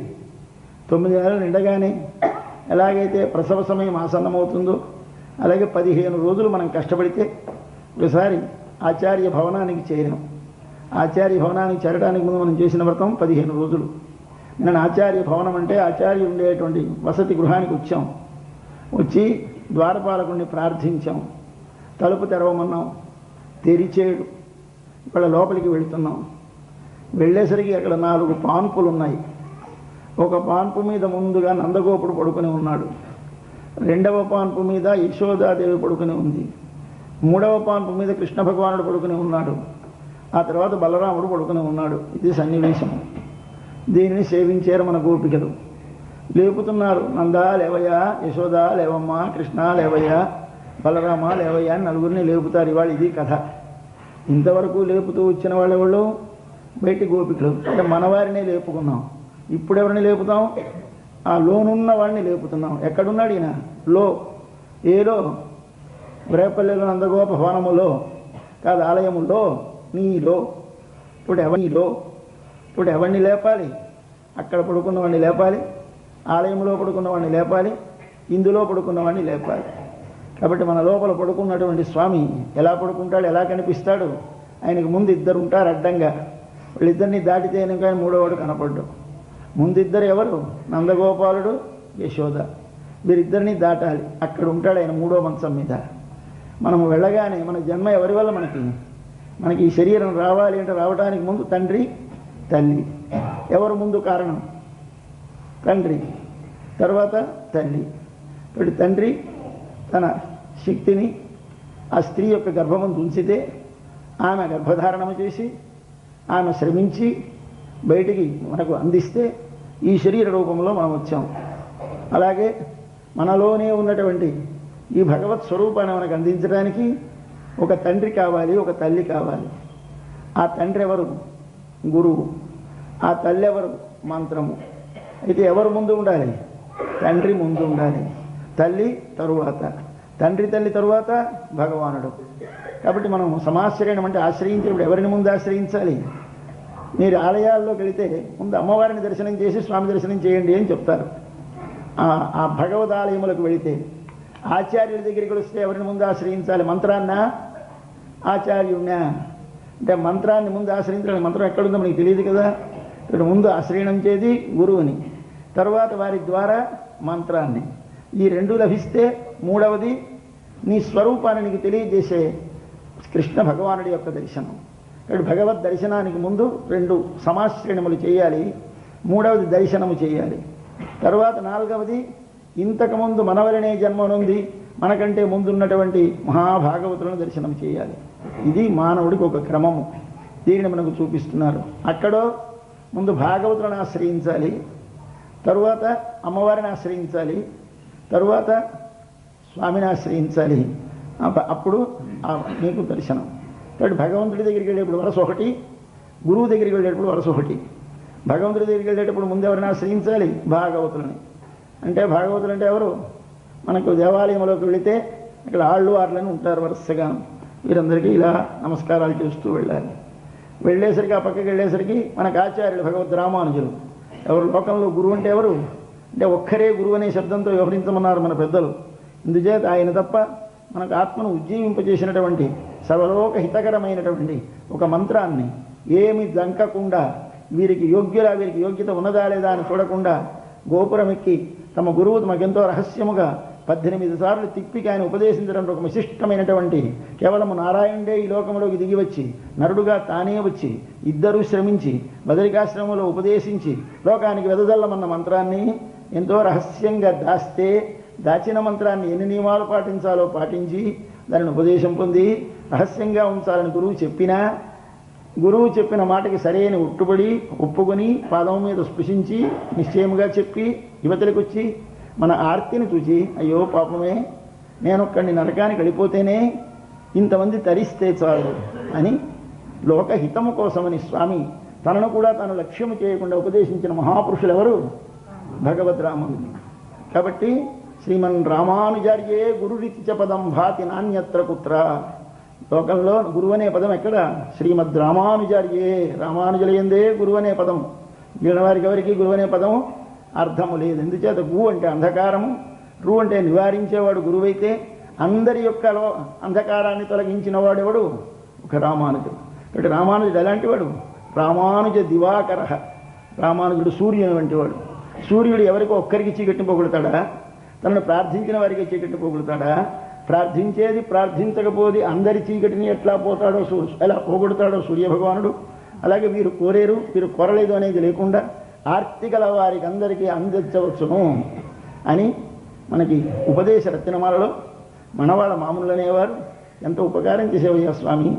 9 నెలలు నిండగానే ఎలాగైతే ప్రసవ సమయం ఆసన్నమవుతుందో అలాగే 15 రోజులు మనం కష్టపడితే ఒకసారి ఆచార్య భవనానికి చేరాం. ఆచార్య భవనానికి చేరడానికి ముందు మనం చేసిన వ్రతం 15 రోజులు. నేను ఆచార్య భవనం అంటే ఆచార్య ఉండేటువంటి వసతి గృహానికి వచ్చాం. వచ్చి ద్వారపాలకుడిని ప్రార్థించాం. తలుపు తెరవమన్నాం, తెరిచేడు. ఇక్కడ లోపలికి వెళ్తున్నాం. వెళ్ళేసరికి అక్కడ 4 పాన్పులు ఉన్నాయి. ఒక పాన్పు మీద ముందుగా నందగోపుడు పడుకుని ఉన్నాడు, రెండవ పాన్పు మీద యశోదాదేవి పడుకుని ఉంది, మూడవ పాన్పు మీద కృష్ణ భగవానుడు పడుకుని ఉన్నాడు, ఆ తర్వాత బలరాముడు పడుకుని ఉన్నాడు. ఇది సన్నివేశం. దీనిని సేవించారు మన గోపికలు. లేపుతున్నారు, నందా లేవయ్యా, యశోదా లేవమ్మా, కృష్ణ లేవయ్యా, బలరామ లేవయ్యా అని నలుగురిని లేపుతారు. ఇవాళ ఇది కథ. ఇంతవరకు లేపుతూ వచ్చిన వాళ్ళెవళ్ళు? బయటి గోపికలు. అంటే మనవారినే లేపుకున్నాం. ఇప్పుడు ఎవరిని లేపుతాం? ఆ లోనున్న వాడిని లేపుతున్నాం. ఎక్కడున్నాడు ఈయన? లో. ఏలో? రేపల్లెలో నందగోప భవనములో కాదు, ఆలయములో, నీలో. ఇప్పుడు ఎవరిని లేపాలి? అక్కడ పడుకున్నవాడిని లేపాలి, ఆలయంలో పడుకున్నవాడిని లేపాలి, ఇందులో పడుకున్నవాడిని లేపాలి. కాబట్టి మన లోపల పడుకున్నటువంటి స్వామి ఎలా పడుకుంటాడు, ఎలా కనిపిస్తాడు? ఆయనకు ముందు ఇద్దరు ఉంటారు అడ్డంగా. వాళ్ళిద్దరిని దాటితేనే కానీ మూడోవాడు కనపడ్డు. ముందిద్దరు ఎవరు? నందగోపాలుడు, యశోద. వీరిద్దరిని దాటాలి. అక్కడ ఉంటాడు ఆయన మూడో మంచం మీద. మనము వెళ్ళగానే మన జన్మ ఎవరి వల్ల? మనకి ఈ శరీరం రావాలి అంటే రావడానికి ముందు తండ్రి, తల్లి. ఎవరు ముందు కారణం? తండ్రి. తర్వాత తల్లి. ఇప్పుడు తండ్రి తన శక్తిని ఆ స్త్రీ యొక్క గర్భమందు ఉంచితే ఆమె గర్భధారణము చేసి ఆమె శ్రమించి బయటికి మనకు అందిస్తే ఈ శరీర రూపంలో మనం వచ్చాం. అలాగే మనలోనే ఉన్నటువంటి ఈ భగవత్ స్వరూపాన్ని మనకు అందించడానికి ఒక తండ్రి కావాలి, ఒక తల్లి కావాలి. ఆ తండ్రి ఎవరు? గురువు. ఆ తల్లి ఎవరు? మంత్రము. అయితే ఎవరు ముందు ఉండాలి? తండ్రి ముందు ఉండాలి, తల్లి తరువాత. తండ్రి తల్లి తరువాత భగవానుడు. కాబట్టి మనం సమాశ్రయణం అంటే ఆశ్రయించేప్పుడు ఎవరిని ముందు ఆశ్రయించాలి? మీరు ఆలయాల్లోకి వెళితే ముందు అమ్మవారిని దర్శనం చేసి స్వామి దర్శనం చేయండి అని చెప్తారు. ఆ భగవద్ ఆలయములకు వెళితే ఆచార్యుల దగ్గరికి వస్తే ఎవరిని ముందు ఆశ్రయించాలి? మంత్రాన్నా, ఆచార్యుడినా? అంటే మంత్రాన్ని ముందు ఆశ్రయించాలి. మంత్రం ఎక్కడుందో మనకి తెలియదు కదా. ఇక్కడ ముందు ఆశ్రయించేది గురువుని, తర్వాత వారి ద్వారా మంత్రాన్ని. ఈ రెండు లభిస్తే మూడవది నీ స్వరూపాన్ని నీకు తెలియజేసే కృష్ణ భగవానుడి యొక్క దర్శనం. కాబట్టి భగవద్ దర్శనానికి ముందు రెండు సమాశ్రయణములు చేయాలి, మూడవది దర్శనము చేయాలి. తర్వాత నాలుగవది ఇంతకుముందు మనవలనే జన్మనుంది మనకంటే ముందున్నటువంటి మహాభాగవతులను దర్శనం చేయాలి. ఇది మానవుడికి ఒక క్రమము. దీనిని మనకు చూపిస్తున్నారు. అక్కడో ముందు భాగవతులను ఆశ్రయించాలి, తరువాత అమ్మవారిని ఆశ్రయించాలి, తరువాత స్వామిని ఆశ్రయించాలి. అప్పుడు నీకు దర్శనం. కాబట్టి భగవంతుడి దగ్గరికి వెళ్ళేప్పుడు వరస ఒకటి, గురువు దగ్గరికి వెళ్ళేటప్పుడు వరస ఒకటి. భగవంతుడి దగ్గరికి వెళ్ళేటప్పుడు ముందు ఎవరిని ఆశ్రయించాలి? భాగవతులని. అంటే భాగవతులు అంటే ఎవరు? మనకు దేవాలయంలోకి వెళితే ఇక్కడ ఆళ్ళవార్లని ఉంటారు వరుసగా. వీరందరికీ ఇలా నమస్కారాలు చేస్తూ వెళ్ళాలి. వెళ్ళేసరికి ఆ పక్కకి వెళ్ళేసరికి మనకు ఆచార్యులు భగవద్ రామానుజులు. ఎవరు లోకంలో గురువు అంటే ఎవరు? అంటే ఒక్కరే గురువు అనే శబ్దంతో వ్యవహరించమన్నారు మన పెద్దలు. ఇందుచేత ఆయన తప్ప మనకు ఆత్మను ఉజ్జీవింపజేసినటువంటి సర్వలోక హితకరమైనటువంటి ఒక మంత్రాన్ని ఏమి దంకకుండా వీరికి యోగ్యత ఉన్నదా లేదా అని చూడకుండా గోపురం ఎక్కి తమ గురువు తమకెంతో రహస్యముగా 18 సార్లు తిప్పికి ఆయన ఉపదేశించడం ఒక విశిష్టమైనటువంటి కేవలము నారాయణుడే ఈ లోకంలోకి దిగి వచ్చి నరుడుగా తానే వచ్చి ఇద్దరూ శ్రమించి బదరికాశ్రమంలో ఉపదేశించి లోకానికి వెదజల్లమన్న మంత్రాన్ని ఎంతో రహస్యంగా దాచిన మంత్రాన్ని ఎన్ని నియమాలు పాటించాలో పాటించి దానిని ఉపదేశం పొంది రహస్యంగా ఉంచాలని గురువు చెప్పిన మాటకి సరైన ఉట్టుబడి ఒప్పుకొని పాదం మీద స్పృశించి నిశ్చయముగా చెప్పి యువతలకు వచ్చి మన ఆర్తిని చూచి అయ్యో పాపమే, నేనొక్కడిని నరకానికి వెళ్ళిపోతేనే ఇంతమంది తరిస్తే చాలు అని లోకహితము కోసమని స్వామి తనను కూడా తాను లక్ష్యము చేయకుండా ఉపదేశించిన మహాపురుషులు ఎవరు? భగవద్ రాముడు. కాబట్టి శ్రీమన్ రామానుజార్యే గురురితి చ పదం భాతి నాణ్యత్ర కుత్ర. లోకంలో గురువు అనే పదం ఎక్కడ? శ్రీమద్ రామానుజార్యే, రామానుజులయందే గురువు అనే పదం. వీళ్ళ వారికి ఎవరికి గురువు అనే పదం అర్థము లేదు. ఎందుచేత గు అంటే అంధకారము, రు అంటే నివారించేవాడు గురువైతే అందరి యొక్క అంధకారాన్ని తొలగించిన వాడెవడు? ఒక రామానుజుడు. కాబట్టి రామానుజుడు ఎలాంటి వాడు? రామానుజ దివాకర. రామానుజుడు సూర్యుని వంటి వాడు. సూర్యుడు ఎవరికో ఒక్కరికి చీకటిని పోగొడతాడా? తనను ప్రార్థించిన వారికి చీకటిని పోగొడతాడా? ప్రార్థించేది ప్రార్థించకపోతే అందరి చీకటిని ఎలా పోగొడతాడో సూర్యభగవానుడు. అలాగే వీరు కోరేరు, వీరు కోరలేదు అనేది లేకుండా ఆర్తిగల వారికి అందరికీ అందించవచ్చును అని మనకి ఉపదేశ రత్నమాలలో మనవాళ్ళ మామూలు అనేవారు ఎంత ఉపకారం చేసేవయ్యా స్వామి.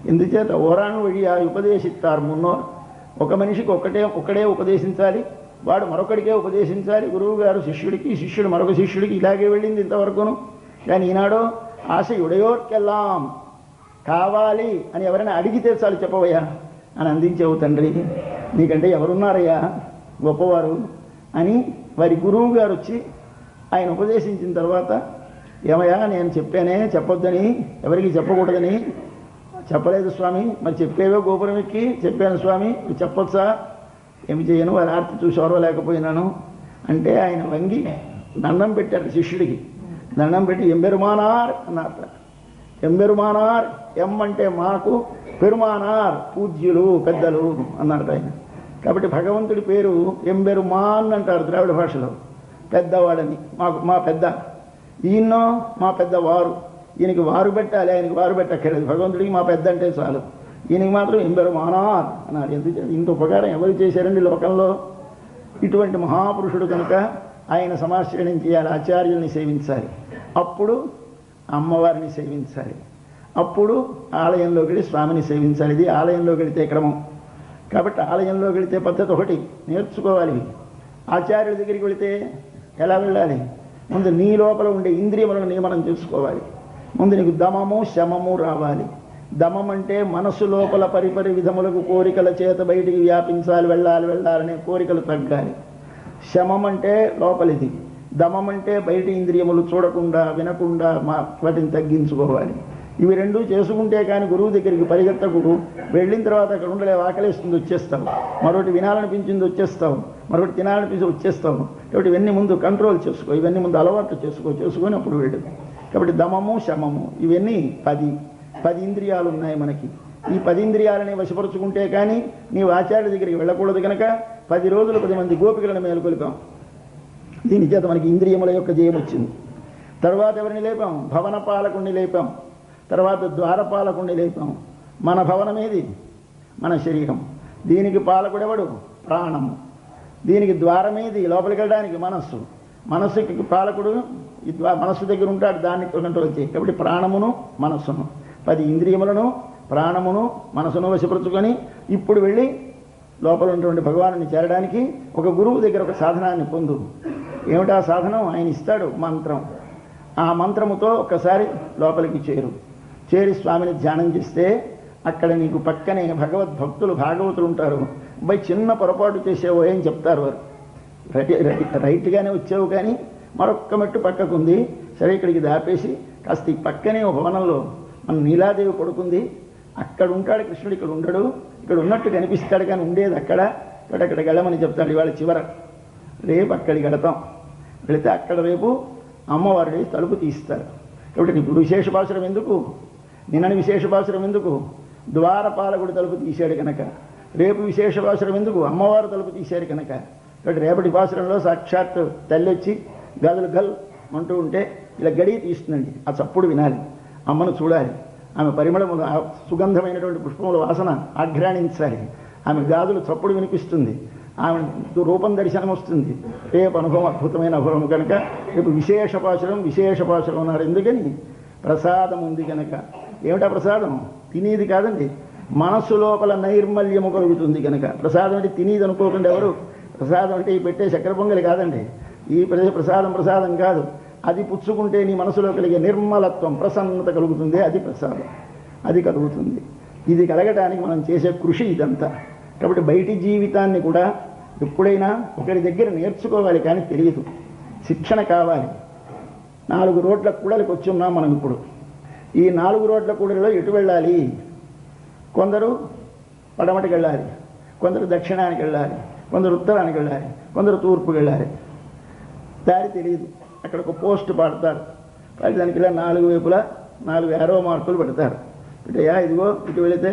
ఎందుచేత ఓరాను వడియా ఉపదేశిస్తారు మున్నోర్. ఒక మనిషికి ఒక్కడే ఉపదేశించాలి, వాడు మరొకడికే ఉపదేశించాలి. గురువు గారు శిష్యుడికి, శిష్యుడు మరొక శిష్యుడికి ఇలాగే వెళ్ళింది ఇంతవరకును. కానీ ఈనాడో ఆశ ఉడయోర్కెల్లాం, కావాలి అని ఎవరైనా అడిగితే చాలు చెప్పవయ్యా అని అందించేవు తండ్రి. నీకంటే ఎవరున్నారయ్యా? గొప్పవారు అని వారి గురువు గారు వచ్చి ఆయన ఉపదేశించిన తర్వాత, ఏమయ్యా నేను చెప్పానే చెప్పొద్దని, ఎవరికి చెప్పకూడదని. చెప్పలేదు స్వామి. మరి చెప్పేవో గోపురం ఎక్కి చెప్పాను స్వామి, చెప్పొచ్చా? ఏమి చేయను, వారి ఆర్తి చూసి ఓర్వలేకపోయినాను అంటే ఆయన వంగి దండం పెట్టారు శిష్యుడికి. దండం పెట్టి ఎంబెరుమానార్ అన్నట్ట. ఎంబెరుమానార్, ఎం అంటే మాకు, పెరుమానార్ పూజ్యులు పెద్దలు అన్నాడు ఆయన. కాబట్టి భగవంతుడి పేరు ఎంబెరుమాన్ అంటారు ద్రావిడ భాషలో, పెద్దవాడని. మా పెద్ద. ఈయన్నో మా పెద్దవారు. ఈయనకి వారు పెట్టాలి, ఆయనకి వారు పెట్టక్కర్లేదు. భగవంతుడికి మా పెద్ద అంటే చాలు. ఈయనకి మాత్రం ఎంబెరుమానార్ అన్నారు. ఇంత ఉపకారం ఎవరు చేశారండి లోకంలో? ఇటువంటి మహాపురుషుడు కనుక ఆయన సమాశ్రయం చేయాలి, ఆచార్యుల్ని సేవించాలి, అప్పుడు అమ్మవారిని సేవించాలి, అప్పుడు ఆలయంలోకి వెళ్ళి స్వామిని సేవించాలి. ఇది ఆలయంలోకి వెళితే క్రమం. కాబట్టి ఆలయంలోకి వెళితే పద్ధతి ఒకటి నేర్చుకోవాలి. ఆచార్యుల దగ్గరికి వెళితే ఎలా వెళ్ళాలి? ముందు నీ లోపల ఉండే ఇంద్రియములను నియమనం చేసుకోవాలి. ముందు నీకు దమము శమము రావాలి. దమం అంటే మనసు లోపల పరిపరి విధములకు కోరికల చేత బయటికి వ్యాపించాలి, వెళ్ళాలనే కోరికలు తగ్గాలి. శమం అంటే లోపలిది. దమం అంటే బయటి ఇంద్రియములు చూడకుండా వినకుండా వాటిని తగ్గించుకోవాలి. ఇవి రెండూ చేసుకుంటే కానీ గురువు దగ్గరికి పరిగెత్తకుడు. వెళ్ళిన తర్వాత అక్కడ ఉండలేవు, ఆకలిస్తుంది వచ్చేస్తావు, మరొకటి వినాలనిపించింది వచ్చేస్తావు, మరొకటి తినాలనిపించి వచ్చేస్తావు. కాబట్టి ఇవన్నీ ముందు కంట్రోల్ చేసుకో, ఇవన్నీ ముందు అలవాట్లు చేసుకొని అప్పుడు వెళ్ళు. కాబట్టి దమము శమము ఇవన్నీ 10 ఇంద్రియాలు ఉన్నాయి మనకి. ఈ 10 ఇంద్రియాలని వశపరుచుకుంటే కానీ నీవు ఆచార్య దగ్గరికి వెళ్ళకూడదు. కనుక 10 రోజులు 10 మంది గోపికలను మేలుకొలిపాం. దీని చేత మనకి ఇంద్రియముల యొక్క జయం వచ్చింది. తర్వాత ఎవరిని లేపాం? భవన పాలకుణ్ణి లేపాం. తర్వాత ద్వారపాలకుణ్ణి లేపాం. మన భవనమేది? మన శరీరం. దీనికి పాలకుడెవడు? ప్రాణము. దీనికి ద్వారమేది? లోపలికి వెళ్ళడానికి మనస్సు. మనస్సుకి పాలకుడు మనస్సు దగ్గర ఉంటాడు, దాన్ని కంట్రోల్ చేయి. కాబట్టి ప్రాణమును మనస్సును 10 ఇంద్రియములను ప్రాణమును మనసును వశపరుచుకొని ఇప్పుడు వెళ్ళి లోపల ఉన్నటువంటి భగవాను చేరడానికి ఒక గురువు దగ్గర ఒక సాధనాన్ని పొందు. ఏమిటా సాధనం? ఆయన ఇస్తాడు మంత్రం. ఆ మంత్రముతో ఒక్కసారి లోపలికి చేరి స్వామిని ధ్యానం చేస్తే అక్కడ నీకు పక్కనే భగవద్భక్తులు భాగవతులు ఉంటారు. చిన్న పొరపాటు చేసేవో ఏం చెప్తారు వారు. రైట్గానే వచ్చావు కానీ మరొక్క మెట్టు పక్కకుంది, సరే ఇక్కడికి దాపేసి కాస్త ఈ పక్కనే ఒక భవనంలో మన నీలాదేవి పడుకుంది, అక్కడ ఉంటాడు కృష్ణుడు, ఇక్కడ ఉండడు, ఇక్కడ ఉన్నట్టు కనిపిస్తాడు కానీ ఉండేది అక్కడ. అక్కడికి వెళ్ళమని చెప్తాడు. ఇవాళ చివర రేపు అక్కడికి వెళతాం. వెళితే అక్కడ రేపు అమ్మవారి తలుపు తీస్తారు. కాబట్టి నీకు విశేష పాసురం ఎందుకు? నిన్నని విశేష పాసురం ఎందుకు? ద్వారపాలకుడు తలుపు తీశాడు కనుక. రేపు విశేష పాసురం ఎందుకు? అమ్మవారు తలుపు తీశాడు కనుక. కాబట్టి రేపటి పాసురంలో సాక్షాత్ తల్లి వచ్చి గల్ అంటూ ఉంటే ఇలా గడియ తీస్తుందండి. ఆ చప్పుడు వినాలి, అమ్మను చూడాలి, ఆమె పరిమళములు సుగంధమైనటువంటి పుష్పముల వాసన ఆఘ్రాణించాలి, ఆమె గాజులు చప్పుడు వినిపిస్తుంది, ఆమె రూపం దర్శనం వస్తుంది. రేపు అనుభవం అద్భుతమైన అనుభవం కనుక రేపు విశేష పాశురం అన్నారు. ఎందుకని? ప్రసాదం ఉంది కనుక. ఏమిటా ప్రసాదం? తినేది కాదండి, మనస్సు లోపల నైర్మల్యము కలుగుతుంది కనుక. ప్రసాదం అంటే తినేది అనుకోకుండా ఎవరు. ప్రసాదం అంటే ఈ పెట్టే చక్కెర పొంగలి కాదండి. ఈ ప్రసాదం కాదు. అది పుచ్చుకుంటే నీ మనసులో కలిగే నిర్మలత్వం ప్రసన్నత కలుగుతుంది. అది ప్రసాదం, అది కలుగుతుంది. ఇది కలగటానికి మనం చేసే కృషి ఇదంతా. కాబట్టి బయటి జీవితాన్ని కూడా ఎప్పుడైనా ఒకరి దగ్గర నేర్చుకోవాలి కానీ తెలియదు, శిక్షణ కావాలి. 4 రోడ్ల కూడలికి వచ్చి ఉన్నాం మనం ఇప్పుడు. ఈ 4 రోడ్ల కూడలిలో ఎటు వెళ్ళాలి? కొందరు పడమటికి వెళ్ళాలి, కొందరు దక్షిణానికి వెళ్ళాలి, కొందరు ఉత్తరానికి వెళ్ళాలి, కొందరు తూర్పుకి వెళ్ళాలి. దారి తెలియదు. అక్కడ ఒక పోస్ట్ పాడతారు, దానికి ఇలా 4 వైపులా 4 ఏరో మార్కులు పెడతారు. ఇటయా ఇదిగో ఇటు వెళితే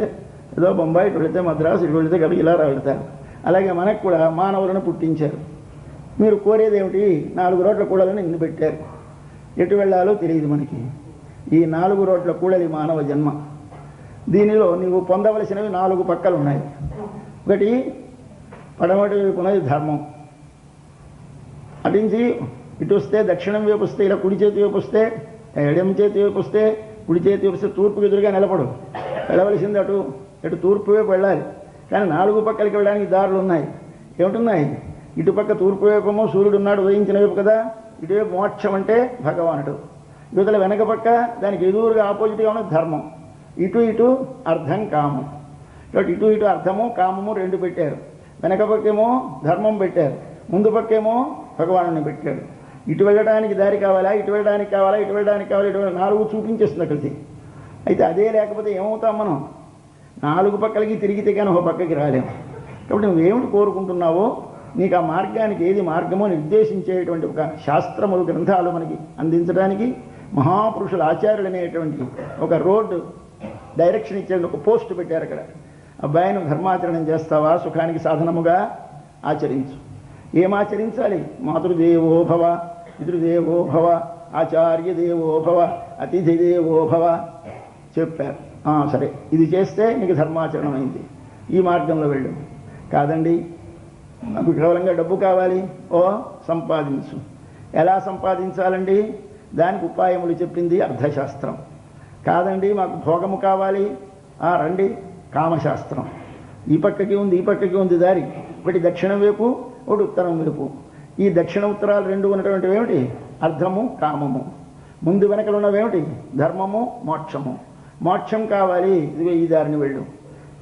ఏదో బొంబాయి, ఇటు వెళితే మద్రాసు, ఇటు వెళితే కలిగి ఇలా వెళతారు. అలాగే మనకు కూడా మానవులను పుట్టించారు. మీరు కోరేది ఏమిటి? 4 రోడ్ల కూడలని ఇన్ని పెట్టారు. ఎటు వెళ్ళాలో తెలియదు మనకి. ఈ 4 రోడ్ల కూడలి మానవ జన్మ. దీనిలో నీవు పొందవలసినవి 4 పక్కలు ఉన్నాయి. ఒకటి పడమటి వైపు ఉన్నది ధర్మం. అటించి ఇటు వస్తే దక్షిణం వైపు వస్తే, ఇలా కుడి చేతి వైపు వస్తే, ఎడమ చేతి వైపు వస్తే, కుడి చేతి వైపు వస్తే తూర్పుకు ఎదురుగా నిలబడు. వెళ్ళవలసింది ఎటు తూర్పు వైపు వెళ్ళాలి. కానీ 4 పక్కలకి వెళ్ళడానికి దారులు ఉన్నాయి. ఏమిటున్నాయి? ఇటుపక్క తూర్పు వైపేమో సూర్యుడు ఉన్నాడు, ఉదయించిన వైపు కదా. ఇటువైపు మోక్షం అంటే భగవానుడు. యువతల వెనక పక్క దానికి ఎదురుగా ఆపోజిట్గా ఉన్నది ధర్మం. ఇటు అర్థం కామం. కాబట్టి ఇటు అర్థము కామము 2 పెట్టారు. వెనక పక్కేమో ధర్మం పెట్టారు, ముందు పక్కేమో భగవాను పెట్టాడు. ఇటు వెళ్ళడానికి దారి కావాలా, ఇటు వెళ్ళడానికి కావాలా, ఇటు వెళ్ళడానికి కావాలా, ఇటు 4 చూపించేస్తుంది అక్కడికి. అయితే అదే లేకపోతే ఏమవుతాం మనం? 4 పక్కలకి తిరిగితే కానీ ఒక పక్కకి రాలేము. కాబట్టి నువ్వేమిటి కోరుకుంటున్నావో, నీకు ఆ మార్గానికి ఏది మార్గమో నిర్దేశించేటువంటి ఒక శాస్త్రములు, గ్రంథాలు మనకి అందించడానికి మహాపురుషుల ఆచార్యులు అనేటువంటి ఒక రోడ్డు డైరెక్షన్ ఇచ్చే ఒక పోస్ట్ పెట్టారు అక్కడ. అబ్బాయిను ధర్మాచరణం చేస్తావా, సుఖానికి సాధనముగా ఆచరించు. ఏం ఆచరించాలి? మాతృదేవో భవ, పితృదేవో భవ, ఆచార్య దేవో భవ, అతిథి దేవో భవ చెప్పారు. సరే, ఇది చేస్తే నీకు ధర్మాచరణం అయింది, ఈ మార్గంలో వెళ్ళు. కాదండి, నాకు కేవలంగా డబ్బు కావాలి, సంపాదించు. ఎలా సంపాదించాలండి? దానికి ఉపాయములు చెప్పింది అర్థశాస్త్రం. కాదండి, మాకు భోగము కావాలి, రండి కామశాస్త్రం. ఈ పక్కకి ఉంది, ఈ పక్కకి ఉంది దారి. ఒకటి దక్షిణం వైపు, ఒకటి ఉత్తరం వైపు. ఈ దక్షిణ ఉత్తరాలు 2 ఉన్నటువంటివి ఏమిటి? అర్థము, కామము. ముందు వెనకలు ఉన్నవేమిటి? ధర్మము, మోక్షము. మోక్షం కావాలి, ఇదిగో ఈ దారిని వెళ్ళు,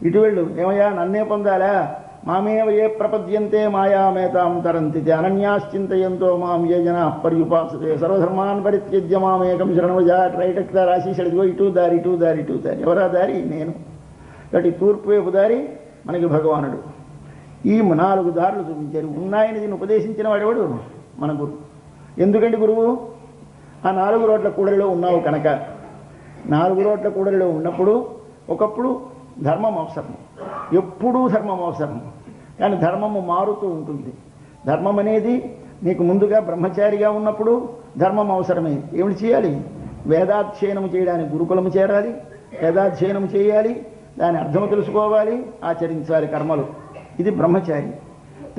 ఇటు వెళ్ళు. ఏమయ్యా, నన్నే పొందాలా? మామేవ ఏ ప్రపద్యంతే మాయామేతాం తరంతి అనన్యాశ్చింతయంతో మాం ఏ జనా పర్యుపాసతే సర్వధర్మాన్ పరిత్యజ్య మామేకం శరణమజా. రైట్ రాశీసాడు. ఇదిగో ఇటు దారి, ఇటు దారి, ఇటు దారి. ఎవరా దారి? నేను. కాబట్టి తూర్పు వైపు దారి మనకి భగవానుడు. ఈ 4 దారులు చూపించారు. ఉన్నాయని దీన్ని ఉపదేశించిన వాడెవడు? మన గురువు. ఎందుకంటే గురువు ఆ 4 రోడ్ల కూడలిలో ఉన్నావు కనుక. 4 రోడ్ల కూడలిలో ఉన్నప్పుడు ఒకప్పుడు ధర్మం అవసరం, ఎప్పుడూ ధర్మం అవసరం. కానీ ధర్మము మారుతూ ఉంటుంది. ధర్మం అనేది నీకు ముందుగా బ్రహ్మచారిగా ఉన్నప్పుడు ధర్మం అవసరమే. ఏమిటి చేయాలి? వేదాధ్యయనం చేయడానికి గురుకులము చేరాలి, వేదాధ్యయనం చేయాలి, దాని అర్థం తెలుసుకోవాలి, ఆచరించాలి కర్మలు. ఇది బ్రహ్మచారి.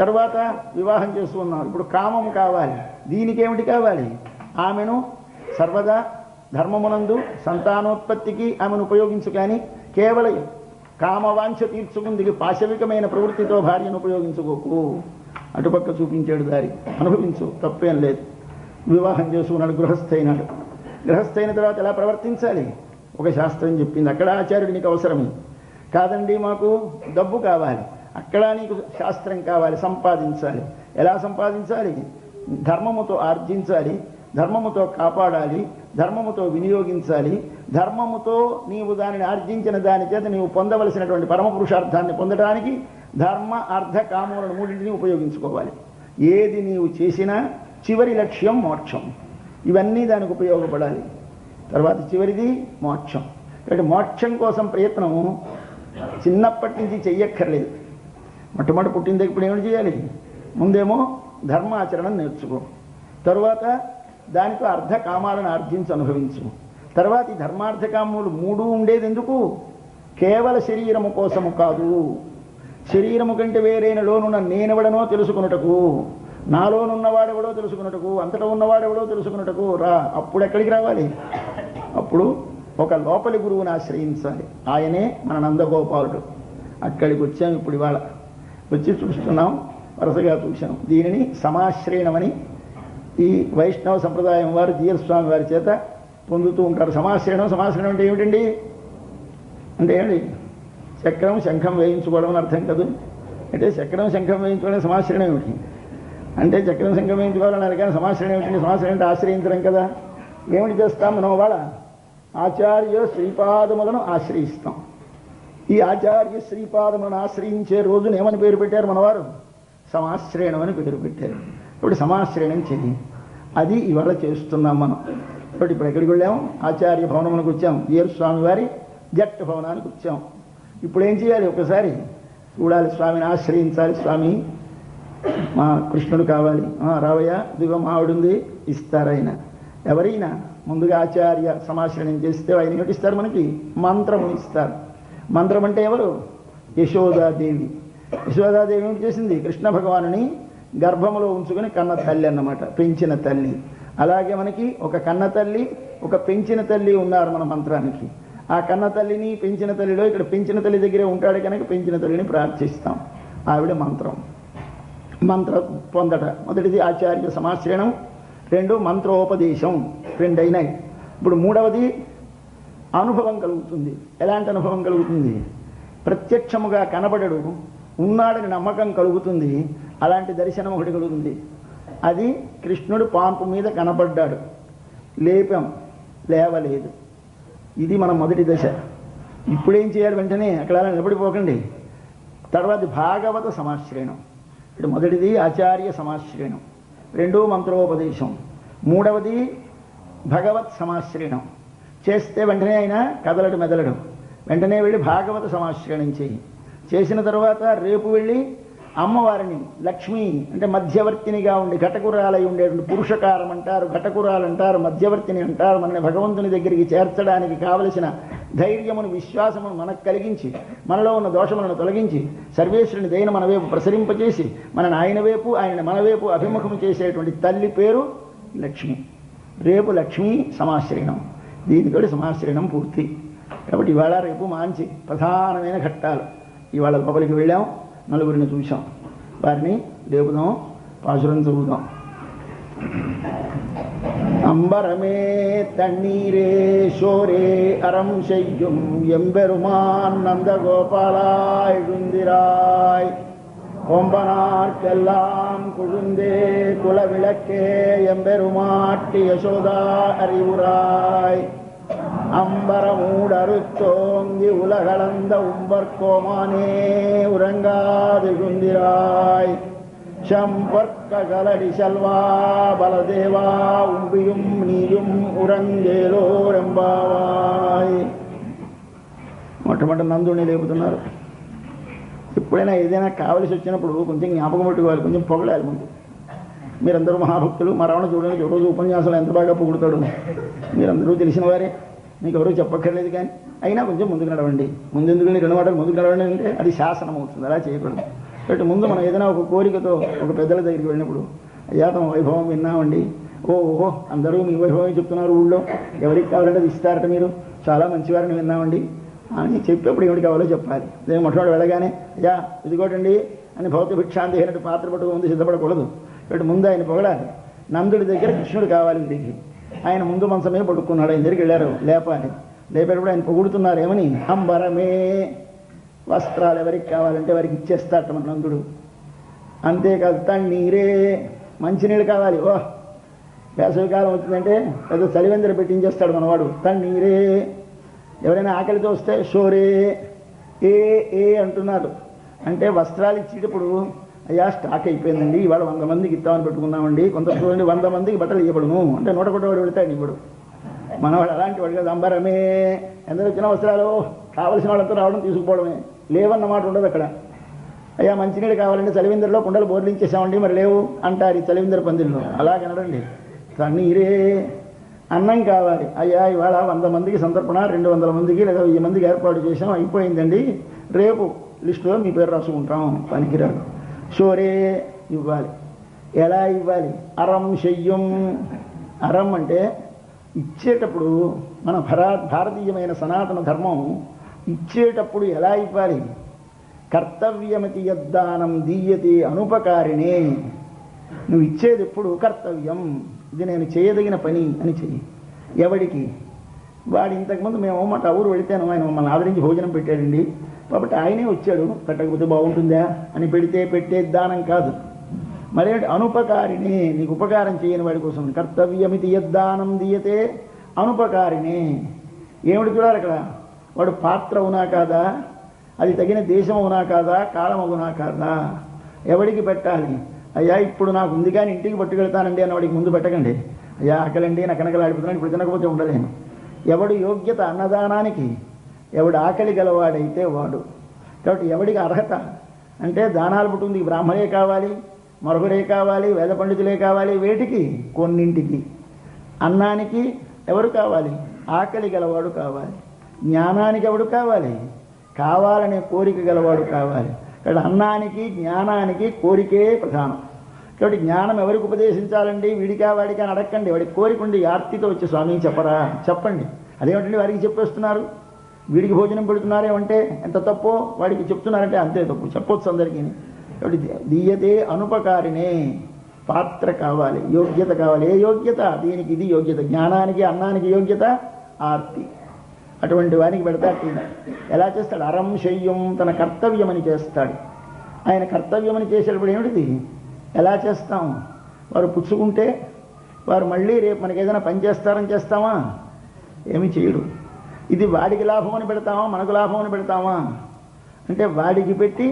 తర్వాత వివాహం చేసుకున్నాం. ఇప్పుడు కామం కావాలి. దీనికి ఏమిటి కావాలి? ఆమెను సర్వదా ధర్మమునందు సంతానోత్పత్తికి ఆమెను ఉపయోగించు. కానీ కేవలం కామవాంఛ తీర్చుకుందికి పాశవికమైన ప్రవృత్తితో భార్యను ఉపయోగించుకోకు. అటుపక్క చూపించాడు దారి. అనుభవించు, తప్పేం లేదు. వివాహం చేసుకున్నాడు, గృహస్థైనాడు. గృహస్థైన తర్వాత ఎలా ప్రవర్తించాలి? ఒక శాస్త్రం చెప్పింది. అక్కడ ఆచార్యుడు నీకు అవసరమే. కాదండి, మాకు డబ్బు కావాలి. అక్కడ నీకు శాస్త్రం కావాలి, సంపాదించాలి. ఎలా సంపాదించాలి? ధర్మముతో ఆర్జించాలి, ధర్మముతో కాపాడాలి, ధర్మముతో వినియోగించాలి. ధర్మముతో నీవు దానిని ఆర్జించిన దాని చేత నీవు పొందవలసినటువంటి పరమ పురుషార్థాన్ని పొందడానికి ధర్మ, అర్థ, కామములను 3టిని ఉపయోగించుకోవాలి. ఏది నీవు చేసినా చివరి లక్ష్యం మోక్షం. ఇవన్నీ దానికి ఉపయోగపడాలి. తర్వాత చివరిది మోక్షం. కాబట్టి మోక్షం కోసం ప్రయత్నము చిన్నప్పటి నుంచి చెయ్యక్కర్లేదు. మొట్టమొదటి పుట్టిన దగ్గర ఇప్పుడు ఏమిటి చేయాలి? ముందేమో ధర్మాచరణం నేర్చుకో. తరువాత దానితో అర్ధ కామాలను ఆర్జించి అనుభవించు. తర్వాత ఈ ధర్మార్థకాములు 3 ఉండేది ఎందుకు? కేవల శరీరము కోసము కాదు. శరీరము కంటే వేరైన లోనున్న నేనెవడనో తెలుసుకున్నటకు, నాలోనున్నవాడెవడో తెలుసుకున్నటకు, అంతటా ఉన్నవాడెవడో తెలుసుకున్నటకు రా. అప్పుడు ఎక్కడికి రావాలి? అప్పుడు ఒక లోపలి గురువుని ఆశ్రయించాలి. ఆయనే మన నందగోపాలుడు. అక్కడికి వచ్చాం. ఇప్పుడు ఇవాళ వచ్చి చూస్తున్నాం, వరుసగా చూసాం. దీనిని సమాశ్రయణమని ఈ వైష్ణవ సంప్రదాయం వారు జీఎల్ స్వామి వారి చేత పొందుతూ ఉంటారు. సమాశ్రయణం. సమాశ్రయణం అంటే ఏమిటండి? అంటే ఏమిటి? చక్రం, శంఖం వేయించుకోవడం అని అర్థం కాదు. అంటే చక్రం, శంఖం వేయించుకోవడం సమాశ్రయణం ఏమిటి? అంటే చక్రం, శంఖం వేయించుకోవాలన్నారు కానీ సమాశ్రయణం ఏమిటి? సమాశ్రయం అంటే ఆశ్రయించడం కదా. ఏమిటి చేస్తాం మనం? వాళ్ళ ఆచార్య శ్రీపాదములను ఆశ్రయిస్తాం. ఈ ఆచార్య శ్రీపాదములను ఆశ్రయించే రోజున ఏమని పేరు పెట్టారు మనవారు? సమాశ్రయణం అని పేరు పెట్టారు. ఇప్పుడు సమాశ్రయణం చెయ్యి. అది ఇవాళ చేస్తున్నాం మనం. కాబట్టి ఇప్పుడు ఎక్కడికి వెళ్ళాము? ఆచార్య భవనమునకు వచ్చాం. జీఎల్ స్వామి వారి జట్ భవనానికి వచ్చాం. ఇప్పుడు ఏం చేయాలి? ఒకసారి చూడాలి, స్వామిని ఆశ్రయించాలి. స్వామి, మా కృష్ణుడు కావాలి. రావయ్య, ఇదిగో మావిడుంది, ఇస్తారాయన. ఎవరైనా ముందుగా ఆచార్య సమాశ్రయం చేస్తే ఆయన ఏమిటి ఇస్తారు? మనకి మంత్రము ఇస్తారు. మంత్రం అంటే ఎవరు? యశోదాదేవి. యశోదాదేవి ఏమిటి చేసింది? కృష్ణ భగవానుని గర్భములో ఉంచుకొని కన్న తల్లి అన్నమాట, పెంచిన తల్లి. అలాగే మనకి ఒక కన్న తల్లి, ఒక పెంచిన తల్లి ఉన్నారు మన మంత్రానికి. ఆ కన్న తల్లిని, పెంచిన తల్లిలో ఇక్కడ పెంచిన తల్లి దగ్గరే ఉంటాడు కనుక పెంచిన తల్లిని ప్రార్థిస్తాం. ఆవిడ మంత్రం. మంత్రం పొందట. మొదటిది ఆచార్య సమాశ్రయణం, 2 మంత్రోపదేశం. 2 అయినాయి. ఇప్పుడు 3వది అనుభవం కలుగుతుంది. ఎలాంటి అనుభవం కలుగుతుంది? ప్రత్యక్షముగా కనబడడు, ఉన్నాడని నమ్మకం కలుగుతుంది. అలాంటి దర్శనం ఒకటి కలుగుతుంది. అది కృష్ణుడు పాంపు మీద కనపడ్డాడు, లేపాం, లేవలేదు. ఇది మన మొదటి దశ. ఇప్పుడేం చేయాలి? వెంటనే అక్కడ నిలబడిపోకండి. తర్వాత భాగవత సమాశ్రయణం. ఇటు మొదటిది ఆచార్య సమాశ్రయణం, రెండో మంత్రోపదేశం, మూడవది భగవత్ సమాశ్రయణం. చేస్తే వెంటనే ఆయన కదలడు మెదలడు. వెంటనే వెళ్ళి భాగవత సమాశ్రయణం చేసిన తర్వాత రేపు వెళ్ళి అమ్మవారిని లక్ష్మి అంటే మధ్యవర్తినిగా ఉండి ఘటకురాలై ఉండేటువంటి పురుషకారం అంటారు, ఘటకురాలు అంటారు, మధ్యవర్తిని అంటారు. మనని భగవంతుని దగ్గరికి చేర్చడానికి కావలసిన ధైర్యమును విశ్వాసమును మనకు కలిగించి మనలో ఉన్న దోషములను తొలగించి సర్వేశ్వరుని దయను మన వైపు ప్రసరింపచేసి మనని ఆయన వైపు ఆయనని మన వైపు అభిముఖం చేసేటువంటి తల్లి పేరు లక్ష్మి. రేపు లక్ష్మీ సమాశ్రయణం. దీనితోటి సమాశ్రయణం పూర్తి. కాబట్టి ఇవాళ రేపు మంచి ప్రధానమైన ఘట్టాలు. ఇవాళ లోపలికి వెళ్ళాం, నలుగురిని చూశాం, వారిని లేపుదాం, పాసురం చదువుదాం. அம்பரமே தண்ணீரே சோரே அறம் செய்யும் எம்பெருமான் நந்தகோபாலா எழுந்திராய், கொம்பனார்க்கெல்லாம் குழுந்தே குலவிளக்கே எம்பெருமாட்டி யசோதா அறிவுராய், அம்பரமூடறுத்தோங்கி உலகளந்த உம்பர்கோமானே உறங்காது குந்திராய், சம்பர்க்க கலடி செல்வா பலதேவா உம்பியும் நீயும் ఉరంగేలోరెంబావాయ్. మొట్టమొదటి నందుని లేపుతున్నారు. ఎప్పుడైనా ఏదైనా కావలసి వచ్చినప్పుడు కొంచెం జ్ఞాపకం పెట్టుకోవాలి, కొంచెం పొగడాలి ముందు. మీరందరూ మహాభక్తులు, మా రావణ చూడండి రోజు ఉపన్యాసాలు ఎంత బాగా పొగుడుతాడు. మీరందరూ తెలిసిన వారే, మీకు ఎవరూ చెప్పక్కర్లేదు. కానీ అయినా కొంచెం ముందుకు నడవండి. ముందెందుకు 2 మాటలు ముందుకు నడవండి అంటే అది శాసనం అవుతుంది. అలా చేయకూడదు. కాబట్టి ముందు మనం ఏదైనా ఒక కోరికతో ఒక పెద్దల దగ్గరికి వెళ్ళినప్పుడు, అయ్యా తమ వైభవం విన్నామండి, ఓహో అందరూ మీ వైభవం చెప్తున్నారు, ఊళ్ళో ఎవరికి కావాలంటే అది ఇస్తారట, మీరు చాలా మంచివారిని విన్నామండి అని చెప్పేప్పుడు ఏమిటి కావాలో చెప్పాలి. నేను మొట్టమొదటి వెళ్ళగానే అయ్యా ఇదిగోటండి అని భౌతిక భిక్షాంతి అయినట్టు పాత్ర పట్టుకు ముందు సిద్ధపడకూడదు. కాబట్టి ముందు ఆయన పొగడాలి. నందుడి దగ్గర కృష్ణుడు కావాలి ఇంటికి. ఆయన ముందు మంచమే పడుకున్నాడు. ఆయన దగ్గరికి వెళ్ళారు లేపాలి. లేపేటప్పుడు ఆయన పొగుడుతున్నారు ఏమని? అంబరమే, వస్త్రాలు ఎవరికి కావాలంటే వారికి ఇచ్చేస్తాట మన నందుడు. అంతేకాదు తన్నీరే, మంచినీళ్ళు కావాలి. ఓ వేసవికాలం వచ్చిందంటే పెద్ద చలివెందర పెట్టించేస్తాడు మనవాడు. తన్నీరే, ఎవరైనా ఆకలితో వస్తే షోరే ఏ ఏ అంటున్నారు. అంటే వస్త్రాలు ఇచ్చేటప్పుడు అయ్యా స్టాక్ అయిపోయిందండి, ఇవాళ 100 మందికి ఇస్తామని పెట్టుకున్నామండి, కొంత చూడండి 100 మందికి బట్టలు ఇవ్వబడును అంటే 101 వాడు వెళ్తాడు ఇప్పుడు. మనవాడు అలాంటి వాడు కదా. అంబరమే, ఎందరూ వచ్చిన వస్త్రాలు కావలసిన వాళ్ళంతా రావడం తీసుకుపోవడమే, లేవన్నమాట ఉండదు అక్కడ. అయ్యా మంచినీళ్ళు కావాలంటే చలివిందరిలో కుండలు బోర్లించేసామండి, మరి లేవు అంటారు ఈ చలివిందర పందిల్లో. అలాగనడండి. తన్నీరే, అన్నం కావాలి. అయ్యా ఇవాళ 100 మందికి సంతర్పణ, 200 మందికి లేదా 1000 మందికి ఏర్పాటు చేసాం, అయిపోయిందండి, రేపు లిస్టులో మీ పేరు రాసుకుంటాం. పనికిరాడు. షోరే ఇవ్వాలి. ఎలా ఇవ్వాలి? అరం శయ్యం. అరం అంటే ఇచ్చేటప్పుడు మన భారతీయమైన సనాతన ధర్మం ఇచ్చేటప్పుడు ఎలా ఇవ్వాలి? కర్తవ్యమతి యద్దానం దీయతే అనుపకారిణే. నువ్వు ఇచ్చేది ఎప్పుడు కర్తవ్యం, ఇది నేను చేయదగిన పని అని చెయ్యి. ఎవడికి? వాడు ఇంతకుముందు మేము మా ఊరు వెళితేను ఆయన మమ్మల్ని ఆదరించి భోజనం పెట్టాడండి, కాబట్టి ఆయనే వచ్చాడు, పెట్టకపోతే బాగుంటుందా అని పెడితే పెట్టే దానం కాదు. మరేంటి? అనుపకారిణే, నీకు ఉపకారం చేయని వాడి కోసం. కర్తవ్యమితి యద్దానం దీయతే అనుపకారిణే. ఏమిటి చూడాలి అక్కడ? వాడు పాత్ర అవునా కాదా, అది తగిన దేశం అవునా కాదా, కాలం అవునా కాదా, ఎవడికి పెట్టాలి? అయ్యా ఇప్పుడు నాకు ఉంది కానీ ఇంటికి పట్టుకెళ్తానండి అన్న వాడికి ముందు పెట్టకండి. అయ్యా ఆకలండి నాకు కనకలాడిపోతున్నాను, ఇప్పుడు తినకపోతే ఉండలేను. ఎవడు యోగ్యత అన్నదానానికి, ఎవడు ఆకలి గలవాడైతే వాడు. కాబట్టి ఎవడికి అర్హత అంటే దానాలు పుట్టింది బ్రాహ్మణే కావాలి, మరొకరే కావాలి, వేద పండితులే కావాలి. వేటికి? కొన్నింటికి. అన్నానికి ఎవరు కావాలి? ఆకలి గలవాడు కావాలి. జ్ఞానానికి ఎవడు కావాలి? కావాలనే కోరిక గలవాడు కావాలి. ఇక్కడ అన్నానికి జ్ఞానానికి కోరికే ప్రధానం. కాబట్టి జ్ఞానం ఎవరికి ఉపదేశించాలండి? వీడికా వాడికి అని అడగండి. వాడికి కోరిక ఉండి ఆర్తితో వచ్చి స్వామి చెప్పరా చెప్పండి. అదేమిటండి వారికి చెప్పేస్తున్నారు, వీడికి భోజనం పెడుతున్నారేమంటే ఎంత తప్పో, వాడికి చెప్తున్నారంటే అంతే తప్పు. చెప్పొచ్చు అందరికీ. కాబట్టి దీయతే అనుపకారినే, పాత్ర కావాలి, యోగ్యత కావాలి. ఏ యోగ్యత? దీనికి ఇది యోగ్యత. జ్ఞానానికి అన్నానికి యోగ్యత ఆర్తి. అటువంటి వానికి పెడతాడు. ఎలా చేస్తాడు? అరం శయ్యం, తన కర్తవ్యమని చేస్తాడు. ఆయన కర్తవ్యమని చేసేటప్పుడు ఏమిటిది? ఎలా చేస్తాం? వారు పుచ్చుకుంటే వారు మళ్ళీ రేపు మనకి ఏదైనా పని చేస్తారని చేస్తామా? ఏమి చేయడు. ఇది వాడికి లాభం అని పెడతామా, మనకు లాభం అని పెడతామా అంటే వాడికి పెట్టి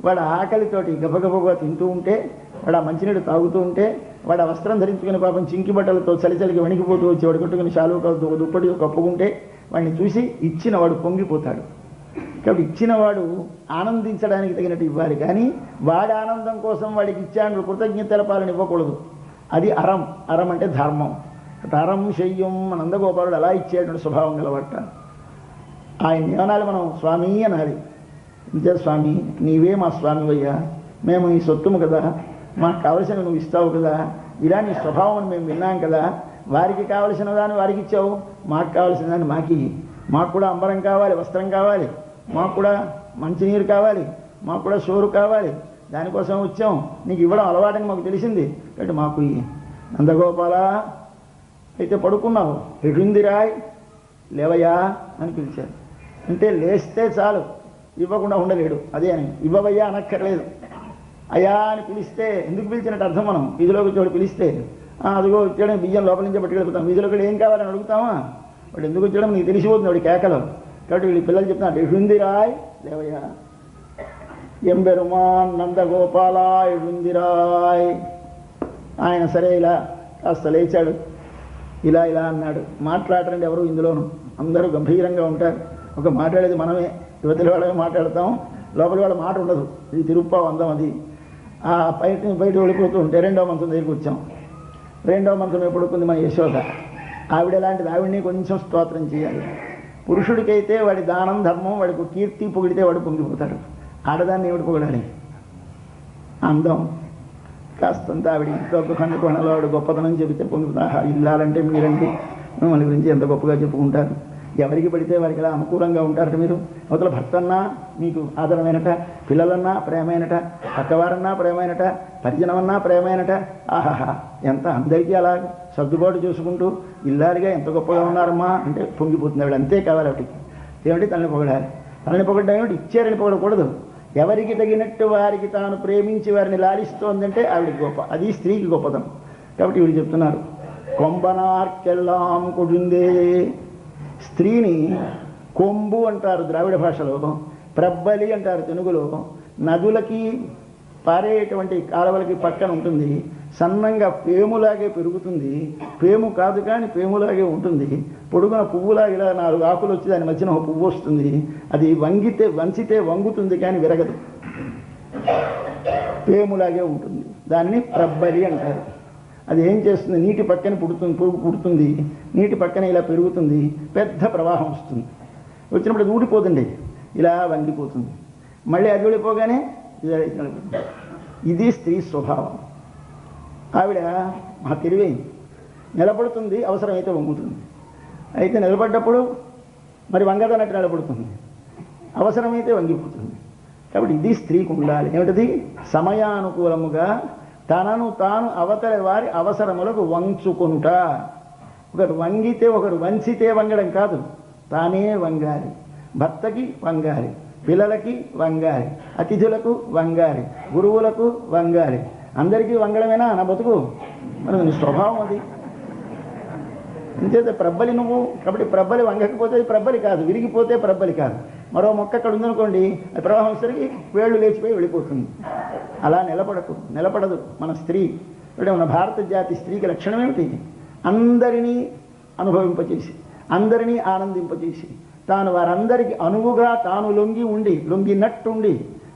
వాడు ఆకలితోటి గబగబగా తింటూ ఉంటే, వాడు ఆ మంచినీడు తాగుతూ ఉంటే, వాడు ఆ వస్త్రం ధరించుకుని పాపం చింకి బట్టలతో చలిచలికి వణికిపోతూ వచ్చి వాడు కట్టుకుని శాలువ దుప్పటి కప్పుకుంటే వాడిని చూసి ఇచ్చిన వాడు పొంగిపోతాడు. కాబట్టి ఇచ్చినవాడు ఆనందించడానికి తగినట్టు ఇవ్వాలి, కానీ వాడి ఆనందం కోసం వాడికి ఇచ్చాడు కృతజ్ఞత తెలపాలని ఇవ్వకూడదు. అది అరం. అరం అంటే ధర్మం. అరం శయ్యం నందగోపాలుడు అలా ఇచ్చేటువంటి స్వభావం గలవట. ఆయన ఏమనాలి? మనం స్వామి అనాలి. ఇంతే స్వామి, నీవే మా స్వామివయ్యా, మేము నీ సొత్తుము కదా, మాకు కావలసిన నువ్వు ఇస్తావు కదా, ఇలా నీ స్వభావం మేము విన్నాం కదా, వారికి కావలసిన దాన్ని వారికి ఇచ్చావు, మాకు కావలసిన దాన్ని మాకి, మాకు కూడా అంబరం కావాలి, వస్త్రం కావాలి, మాకు కూడా మంచినీరు కావాలి, మాకు కూడా షోరు కావాలి, దానికోసం వచ్చాం, నీకు ఇవ్వడం అలవాటని మాకు తెలిసింది, కాబట్టి మాకు నందగోపాల అయితే పడుకున్నావు, ఎటుందిరాయ్ లేవయ్యా అని పిలిచారు. అంటే లేస్తే చాలు, ఇవ్వకుండా ఉండలేడు. అదే అని ఇవ్వవయ్యా అనక్కర్లేదు. అయ్యా అని పిలిస్తే ఎందుకు పిలిచినట్టు అర్థం. మనం వీధిలోకి వచ్చి పిలిస్తే అదిగో వచ్చాడని బియ్యం లోపల నుంచే పట్టుకెళ్ళిపోతాం. వీధిలోకి ఏం కావాలని అడుగుతామా? వాడు ఎందుకు వచ్చాడో నీకు తెలిసిపోతుంది వాడి కేకలో. కాబట్టి వీళ్ళు పిల్లలు చెప్తున్నారు, ఎటుందిరాయ్ లేవయ్యా, ఎంబెరుమాన్ నందగోపాల ఎటుందిరాయ్. ఆయన సరే ఇలా కాస్త లేచాడు, ఇలా ఇలా అన్నాడు. మాట్లాడరండి ఎవరు ఇందులోనూ, అందరూ గంభీరంగా ఉంటారు. ఒక మాట్లాడేది మనమే, యువతల వాళ్ళమే మాట్లాడతాం, లోపలి వాళ్ళ మాట ఉండదు. ఇది తిరుప్పావు అందం. అది ఆ బయట వెళ్ళిపోతూ ఉంటే రెండవ మంత్రం దగ్గరికి వచ్చాం. రెండవ మంత్రం ఎప్పుడుకుంది మన యశోద. ఆవిడ ఎలాంటిది? ఆవిడని కొంచెం స్తోత్రం చేయాలి. పురుషుడికైతే వాడి దానం ధర్మం, వాడికి కీర్తి పొగిడితే వాడు పొంగిపోతాడు. ఆడదాన్ని ఏమిటి పొగడాలి? అందం కాస్తంత ఆవిడ ఇంట్లో కన్నుకొనలో వాడు గొప్పతనం చెబితే పొంగిపోతా. ఇల్లాలంటే మీరండి, మిమ్మల్ని గురించి ఎంత గొప్పగా చెప్పుకుంటారు. ఎవరికి పడితే వారికి ఎలా అనుకూలంగా ఉంటారట మీరు. అవతల భర్త అన్నా మీకు ఆదరమైనట, పిల్లలన్నా ప్రేమైనట, పక్కవారన్నా ప్రేమైనట, పరిజనమన్నా ప్రేమైనట. ఆహాహా, ఎంత అందరికీ అలా సర్దుబాటు చేసుకుంటూ ఇల్లాలిగా ఎంత గొప్పగా ఉన్నారమ్మా అంటే పొంగిపోతుంది ఆవిడ. అంతే కావాలి ఆవిడకి. ఏమిటి? తనని పొగడాలి. తనని పొగడం ఏమిటి? ఇచ్చారని పొగడకూడదు. ఎవరికి తగినట్టు వారికి తాను ప్రేమించి వారిని లాలిస్తోందంటే ఆవిడికి గొప్ప. అది స్త్రీకి గొప్పతనం. కాబట్టి వీళ్ళు చెప్తున్నారు, కొంబనార్కెల్లాం కొడుందే. స్త్రీని కొంబు అంటారు ద్రావిడ భాషలో, ప్రబ్బలి అంటారు తెలుగులో. నదులకి పారేటువంటి కాలువలకి పక్కన ఉంటుంది, సన్నంగా పేములాగే పెరుగుతుంది. పేము కాదు కానీ పేములాగే ఉంటుంది. పొడుగున పువ్వులాగా ఇలా 4 ఆకులు వచ్చి దాని మధ్యన ఒక పువ్వు వస్తుంది. అది వంచితే వంగుతుంది కానీ విరగదు, పేములాగే ఉంటుంది. దానిని ప్రబ్బలి అంటారు. అది ఏం చేస్తుంది? నీటి పక్కన పుడుతుంది, నీటి పక్కన ఇలా పెరుగుతుంది, పెద్ద ప్రవాహం వస్తుంది. వచ్చినప్పుడు అది ఊడిపోతుంది, ఇలా వంగిపోతుంది. మళ్ళీ అది ఊడిపోగానే ఇది స్త్రీ స్వభావం. ఆవిడ మా తెలివైంది, నిలబడుతుంది, అవసరమైతే వంగుతుంది. అయితే నిలబడ్డప్పుడు మరి వంగదన్నట్టు నిలబడుతుంది, అవసరమైతే వంగిపోతుంది. కాబట్టి ఇది స్త్రీకి ఉండాలి. ఏమిటది? సమయానుకూలముగా తనను తాను అవతలి వారి అవసరములకు వంచుకుంట. ఒకరు వంగితే ఒకరు వంచితే వంగడం కాదు, తానే వంగాలి. భర్తకి వంగాలి, పిల్లలకి వంగాలి, అతిథులకు వంగాలి, గురువులకు వంగాలి. అందరికీ వంగడమేనా నా బతుకు? మరి నీ స్వభావం అది. అంతేతే ప్రబ్బలి నువ్వు. కాబట్టి ప్రబ్బలి వంగకపోతే ప్రబ్బలి కాదు, విరిగిపోతే ప్రబ్బలి కాదు. మరో మొక్క అక్కడ ఉందనుకోండి, అది ప్రవాహం సరికి వేళ్ళు లేచిపోయి వెళ్ళిపోతుంది. అలా నిలబడదు మన స్త్రీ. అంటే మన భారత జాతి స్త్రీకి లక్షణం ఏమిటి? అందరినీ అనుభవింపచేసి, అందరినీ ఆనందింపచేసి, తాను వారందరికీ అనువుగా తాను లొంగినట్టుండి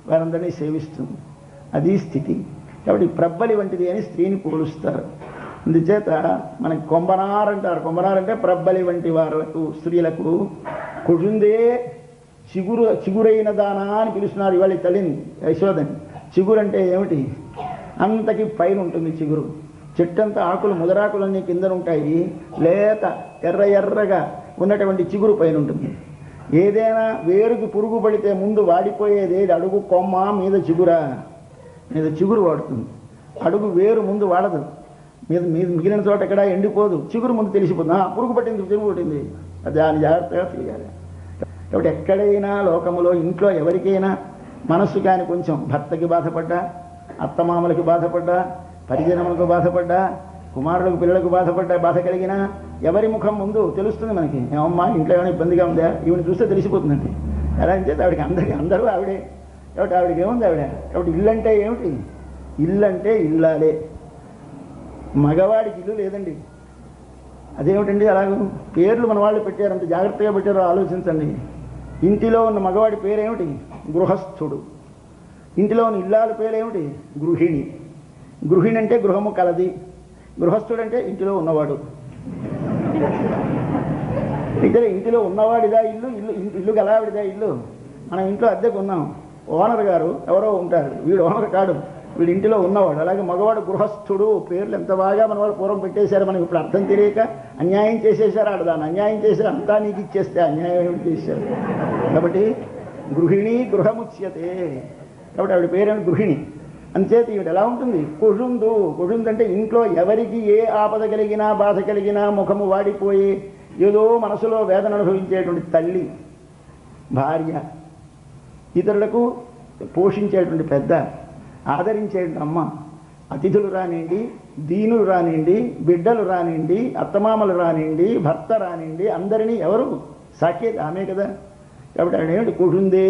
వారందరినీ సేవిస్తుంది. అది స్థితి. కాబట్టి ప్రబ్బలి వంటిది అని స్త్రీని పోలుస్తారు. అందుచేత మనకి కొంబనారంటారు. కొంబనారంటే ప్రబ్బలి వంటి వారులకు, స్త్రీలకు. కొడుందే చిగురైన దానా అని పిలుస్తున్నారు ఇవాళ తల్లిని, యశోదని. చిగురు అంటే ఏమిటి? అంతకి పైన ఉంటుంది చిగురు. చెట్టంతా ఆకులు, ముదరాకులన్నీ కింద ఉంటాయి. లేత ఎర్రగా ఉన్నటువంటి చిగురు పైన ఉంటుంది. ఏదైనా వేరుకి పురుగు పడితే ముందు వాడిపోయేది అడుగు కొమ్మ, మీద చిగురా? మీద చిగురు వాడుతుంది. అడుగు వేరు ముందు వాడదు. మీద మిగిలిన చోట ఎక్కడ ఎండిపోదు, చిగురు ముందు తెలిసిపోతుంది. పురుగు పట్టింది, చిగురు పట్టింది, దాన్ని జాగ్రత్తగా తెలియాలి. కాబట్టి ఎక్కడైనా లోకములో ఇంట్లో ఎవరికైనా మనస్సు కానీ కొంచెం భర్తకి బాధపడ్డా, అత్తమామలకి బాధపడ్డా, పరిజనములకు బాధపడ్డా, కుమారులకు పిల్లలకు బాధపడ్డా, బాధ కలిగినా ఎవరి ముఖం ముందు తెలుస్తుంది మనకి. ఏమమ్మా ఇంట్లో ఏమైనా ఇబ్బందిగా ఉందా, ఈవిని చూస్తే తెలిసిపోతుందండి. ఎలా అంటే ఆవిడకి అందరూ ఆవిడే కాబట్టి ఆవిడకి ఏముంది ఆవిడ కాబట్టి ఇల్లు అంటే ఏమిటి? ఇల్లు అంటే ఇల్లాలే. మగవాడికి ఇల్లు లేదండి. అదేమిటండి అలాగూ పేర్లు మన వాళ్ళు పెట్టారంత జాగ్రత్తగా పెట్టారో ఆలోచించండి. ఇంటిలో ఉన్న మగవాడి పేరేమిటి? గృహస్థుడు. ఇంటిలో ఉన్న ఇల్లాల పేరేమిటి? గృహిణి. గృహిణి అంటే గృహము కలది, గృహస్థుడంటే ఇంటిలో ఉన్నవాడు. ఇద్దరు ఇంటిలో ఉన్నవాడిదా ఇల్లు, ఇల్లు గలావిడిదా ఇల్లు. మనం ఇంట్లో అద్దెకు ఉన్నాం, ఓనర్ గారు ఎవరో ఉంటారు, వీడు ఓనర్ కాడు, వీడి ఇంటిలో ఉన్నవాడు. అలాగే మగవాడు గృహస్థుడు. పేర్లు ఎంత బాగా మన వాళ్ళు పూర్వం పెట్టేశారు, మనకి ఇప్పుడు అర్థం తెలియక అన్యాయం చేసేశారు. ఆడ దాన్ని అన్యాయం చేశారు, అంతా నీకు ఇచ్చేస్తే అన్యాయం ఏమిటి చేశారు. కాబట్టి గృహిణి గృహముచ్యతే. కాబట్టి ఆవిడ పేరేమిటి? గృహిణి. అంచేత ఈవిడ ఎలా ఉంటుంది? కుషుందు. కుషుందు అంటే ఇంట్లో ఎవరికి ఏ ఆపద కలిగినా, బాధ కలిగినా, ముఖము వాడిపోయి ఏదో మనసులో వేదన అనుభవించేటువంటి తల్లి, భార్య, ఇతరులకు పోషించేటువంటి పెద్ద, ఆదరించేటువంటి అమ్మ, అతిథులు రానివ్వండి, దీనులు రానివ్వండి, బిడ్డలు రానివ్వండి, అత్తమామలు రానివ్వండి, భర్త రానివ్వండి, అందరినీ ఎవరు సాకేది? ఆమె కదా. కాబట్టి ఆవిడేమిటి? కుషుందే.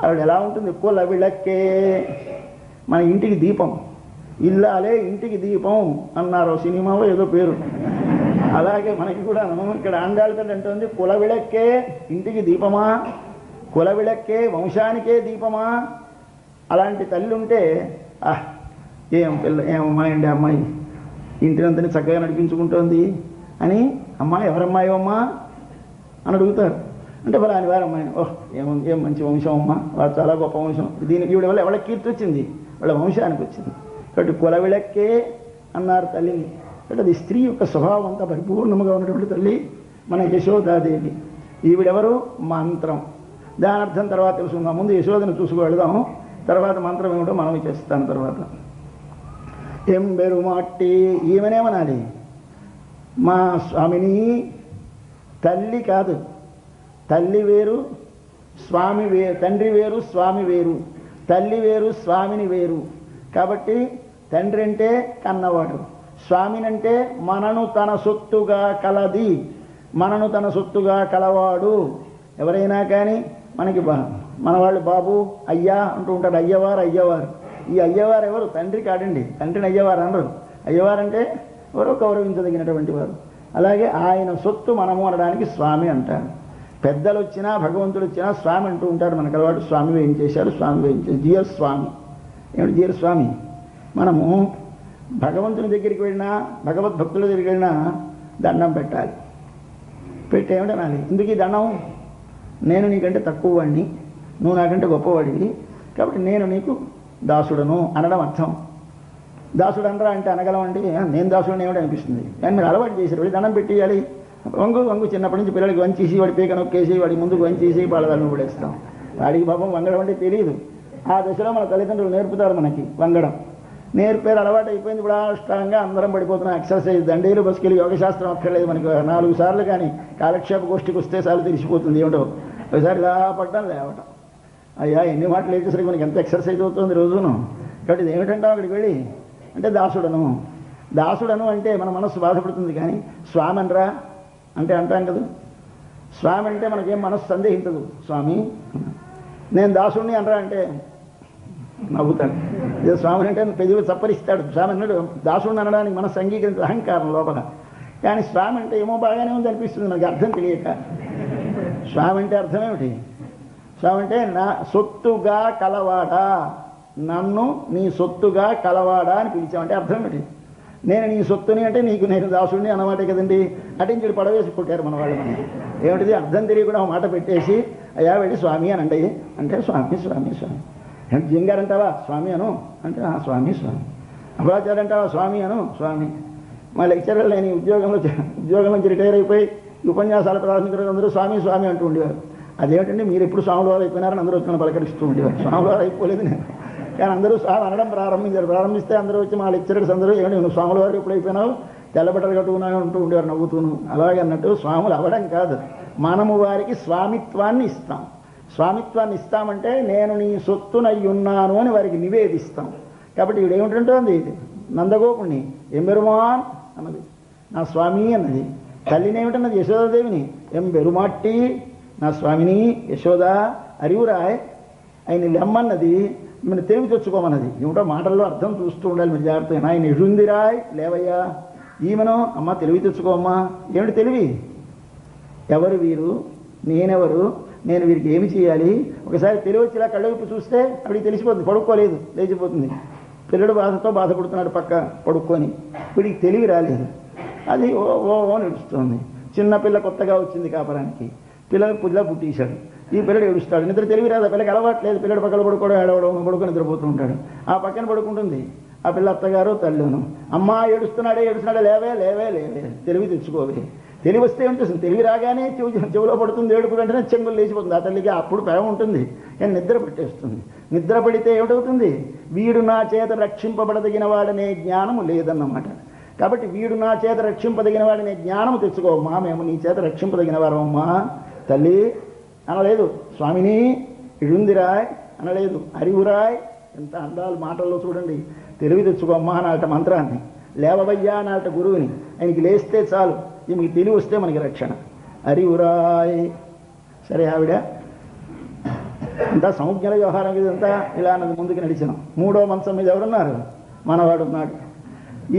ఆవిడ ఎలా ఉంటుంది? కుల విళక్కే. మన ఇంటికి దీపం. ఇల్లాలే ఇంటికి దీపం అన్నారు సినిమాలో ఏదో పేరు. అలాగే మనకి కూడా ఇక్కడ ఆండాళ్ళతో అంటుంది కుల విళక్కే, ఇంటికి దీపమా, కుల విళక్కే, వంశానికే దీపమా. అలాంటి తల్లి ఉంటే ఏం పిల్ల, ఏమమ్మాయి అండి అమ్మాయి ఇంటినంతని చక్కగా నడిపించుకుంటోంది అని, అమ్మాయి ఎవరమ్మాయమ్మా అని అడుగుతారు. అంటే ఫలాని వారు అమ్మాయి, ఏం మంచి వంశం అమ్మా, వారు చాలా గొప్ప వంశం, దీనికి ఈవిడ వల్ల ఎవరికి కీర్తి వచ్చింది? వాళ్ళ వంశానికి వచ్చింది. కాబట్టి కుల విళక్కే అన్నారు తల్లిని. అంటే అది స్త్రీ యొక్క స్వభావం అంతా పరిపూర్ణముగా ఉన్నటువంటి తల్లి మన యశోదాదేవి. ఈవిడెవరు? మంత్రం. దాని అర్థం తర్వాత తెలుసుకుందాం. ముందు యశోదను చూసుకువెళదాము, తర్వాత మంత్రం ఏమిటో మనం చేస్తాను. తర్వాత ఎంబెరుమాట్టి, ఈమెనేమనాలి? మా స్వామిని. తల్లి కాదు, తల్లి వేరు స్వామి వేరు, తండ్రి వేరు స్వామి వేరు, తల్లి వేరు స్వామిని వేరు. కాబట్టి తండ్రి అంటే కన్నవాడు, స్వామినంటే మనను తన సొత్తుగా కలది, మనను తన సొత్తుగా కలవాడు. ఎవరైనా కానీ మనకి మన వాళ్ళు బాబు అయ్యా అంటూ ఉంటారు, అయ్యవారు అయ్యవారు. ఈ అయ్యవారు ఎవరు? తండ్రి కాడండి, తండ్రిని అయ్యవారు అనరు. అయ్యవారంటే ఎవరో గౌరవించదగినటువంటి వారు. అలాగే ఆయన సొత్తు మనము అనడానికి స్వామి అంటారు. పెద్దలు వచ్చినా భగవంతుడు వచ్చినా స్వామి అంటూ ఉంటారు. మనకు అలవాటు, స్వామి ఏం చేశారు, స్వామి ఏం చేశారు, జియర్ స్వామి. ఏమిటి జియర్ స్వామి? మనము భగవంతుని దగ్గరికి వెళ్ళినా, భగవద్భక్తుల దగ్గరికి వెళ్ళినా దండం పెట్టాలి. పెట్టి ఏమిటనాలి? ఎందుకు ఈ దండం? నేను నీకంటే తక్కువ వాడిని, నువ్వు నాకంటే గొప్పవాడివి, కాబట్టి నేను నీకు దాసుడను అనడం అర్థం. దాసుడు అనరా అంటే అనగలమండి, నేను దాసుడిని ఏమిటి అనిపిస్తుంది. కానీ మీరు అలవాటు చేశారు, వెళ్ళి దండం పెట్టేయాలి. వంగు చిన్నప్పటి నుంచి పిల్లలకి వంచేసి వాడి పీక నొక్కేసి వాడి ముందుకు వంచేసి పాలదాలను పడేస్తాం. వాడికి పాపం వంగడం అంటే తెలియదు. ఆ దశలో మన తల్లిదండ్రులు నేర్పుతారు మనకి వంగడం. నేర్పేరు అలవాటు అయిపోయింది. ఇప్పుడు అష్టాంగా అందరం పడిపోతున్నాం. ఎక్సర్సైజ్, దండీలు, బస్కెళ్ళి యోగశాస్త్రం అక్కర్లేదు మనకి. 4 సార్లు కానీ కాలక్షేప గోష్ఠికి వస్తే సార్లు తెలిసిపోతుంది ఏమిటో. ఒకసారి ఇలా పడ్డం లేవటం. అయ్యా ఎన్ని మాటలు వేసేసరికి మనకి ఎంత ఎక్సర్సైజ్ అవుతుంది రోజును. కాబట్టి ఇది ఏమిటంటాం అక్కడికి వెళ్ళి అంటే దాసుడను. దాసుడను అంటే మన మనస్సు బాధపడుతుంది. కానీ స్వామి అనరా అంటే అంటాం కదా. స్వామి అంటే మనకేం మనస్సు సందేహించదు. స్వామి నేను దాసుడిని అనరా అంటే నవ్వుతాడు. ఇదే స్వామి అంటే పెదవి చప్పరిస్తాడు. స్వామి అన్నాడు, దాసుడిని అనడానికి మనస్సు అంగీకరించదు, అహంకారం లోపల. కానీ స్వామి అంటే ఏమో బాగానే ఉంది అనిపిస్తుంది మనకి అర్థం తెలియక. స్వామి అంటే అర్థం ఏమిటి? స్వామి అంటే నా సొత్తుగా కలవాడా, నన్ను నీ సొత్తుగా కలవాడా అని పిలిచామంటే అర్థం ఏమిటి? నేను నీ సొత్తుని అంటే నీకు నేను దాసుడిని అన్నమాటే కదండి. అటించుడు పడవేసి కొట్టారు మన వాళ్ళు. మనకి ఏమిటిది అర్థం తెలియకుండా ఒక మాట పెట్టేసి అయ్యా వెళ్ళి స్వామి అని అంటే స్వామి స్వామి స్వామి. జింగారంటావా స్వామి అను అంటే స్వామి స్వామి. అపరాచారంటావా స్వామి అను స్వామి. మా లెక్చరర్లు నేను ఉద్యోగం నుంచి రిటైర్ అయిపోయి ఉపన్యాసాలు ప్రారంభించిన అందరూ స్వామి స్వామి అంటూ ఉండేవారు. అదేమిటంటే మీరు ఎప్పుడు స్వాముల వారు అయిపోయినారని అందరూ వచ్చి పలకరిస్తూ ఉండేవారు. స్వాముల వారు అయిపోలేదు నేను, కానీ అందరూ స్వామి అనడం ప్రారంభిస్తే అందరూ వచ్చి మా లెక్చరర్స్ అందరూ ఏమిటి నువ్వు స్వాముల వారు ఎప్పుడు అయిపోయినావు, తెల్లబట్టలు కట్టుకున్నావు అంటూ ఉండేవారు నవ్వుతూను. అలాగే అన్నట్టు స్వాములు అవ్వడం కాదు, మనము వారికి స్వామిత్వాన్ని ఇస్తాం. స్వామిత్వాన్ని ఇస్తామంటే నేను నీ సొత్తునయ్యున్నాను అని వారికి నివేదిస్తాం. కాబట్టి ఈవిడ ఏమిటంటోంది, నందగోపుణ్ణి ఎంబెరుమాన్ అన్నది, నా స్వామి అన్నది. తల్లినేమిటన్నది, యశోదాదేవిని ఎంబెరుమాట్టి నా స్వామిని యశోద అరివురాయ్ ఆయన లెమ్మన్నది, మిమ్మల్ని తెలివి తెచ్చుకోమన్నది. ఏమిటో మాటల్లో అర్థం చూస్తూ ఉండాలి మీరు జాగ్రత్తగా. ఆయన ఎడుందిరాయ్ లేవయ్యా, ఈమెను అమ్మ తెలివి తెచ్చుకోమ్మా. ఏమిటి తెలివి, ఎవరు వీరు, నేనెవరు, నేను వీరికి ఏమి చేయాలి. ఒకసారి తెలివి వచ్చి ఇలా కళ్ళవిప్పు చూస్తే అక్కడికి తెలిసిపోతుంది. పడుకోలేదు, లేచిపోతుంది. పిల్లడు బాధతో బాధపడుతున్నాడు పక్క పడుక్కొని, వీడికి తెలివి రాలేదు. అది ఓ ఓ నడుస్తుంది. చిన్నపిల్ల కొత్తగా వచ్చింది కాపరానికి, పిల్ల పుట్టేశాడు. ఈ పిల్లడు ఏడుస్తాడు, నిద్ర తెలివి రాదు. ఆ పిల్లకి అలవాట్లేదు, పిల్లడు పక్కన పడుకోవడం ఏడవడం, పడుకొని నిద్రపోతూ ఉంటాడు. ఆ పక్కన పడుకుంటుంది ఆ పిల్ల అత్తగారు తల్లును. అమ్మా ఏడుస్తున్నాడే లేవే లేవే లేవే, తెలివి తెచ్చుకోవే. తెలివి వస్తే ఏమిటి, తెలివి రాగానే చెవిలో పడుతుంది, ఏడుపు వెంటనే చెంగులు లేచిపోతుంది. ఆ తల్లికి అప్పుడు ప్రేమ ఉంటుంది, కానీ నిద్ర పట్టేస్తుంది. నిద్ర పడితే ఏమిటవుతుంది, వీడు నా చేత రక్షింపబడదగిన వాడనే జ్ఞానము లేదన్నమాట. కాబట్టి వీడు నా చేత రక్షింపదగిన వాడనే జ్ఞానము తెచ్చుకోమ్మా, మేము నీ చేత రక్షింపదగిన వారమ్మా తల్లి అనలేదు. స్వామిని ఇడుందిరాయ్ అనలేదు, అరివురాయ్. ఎంత అందాలు మాటల్లో చూడండి. తెలివి తెచ్చుకోమ్మా అన్నట మంత్రాన్ని, లేవవయ్యా అన్నట గురువుని. ఆయనకి లేస్తే చాలు, ఈమెకి తెలివి వస్తే మనకి రక్షణ. అరివురాయ్. సరే, ఆవిడ అంతా సౌజ్ఞల వ్యవహారం ఇదంతా ఇలా అన్నది. ముందుకు నడిచినాం. మూడో మంచం మీద ఎవరున్నారు, మనవాడు ఉన్నాడు.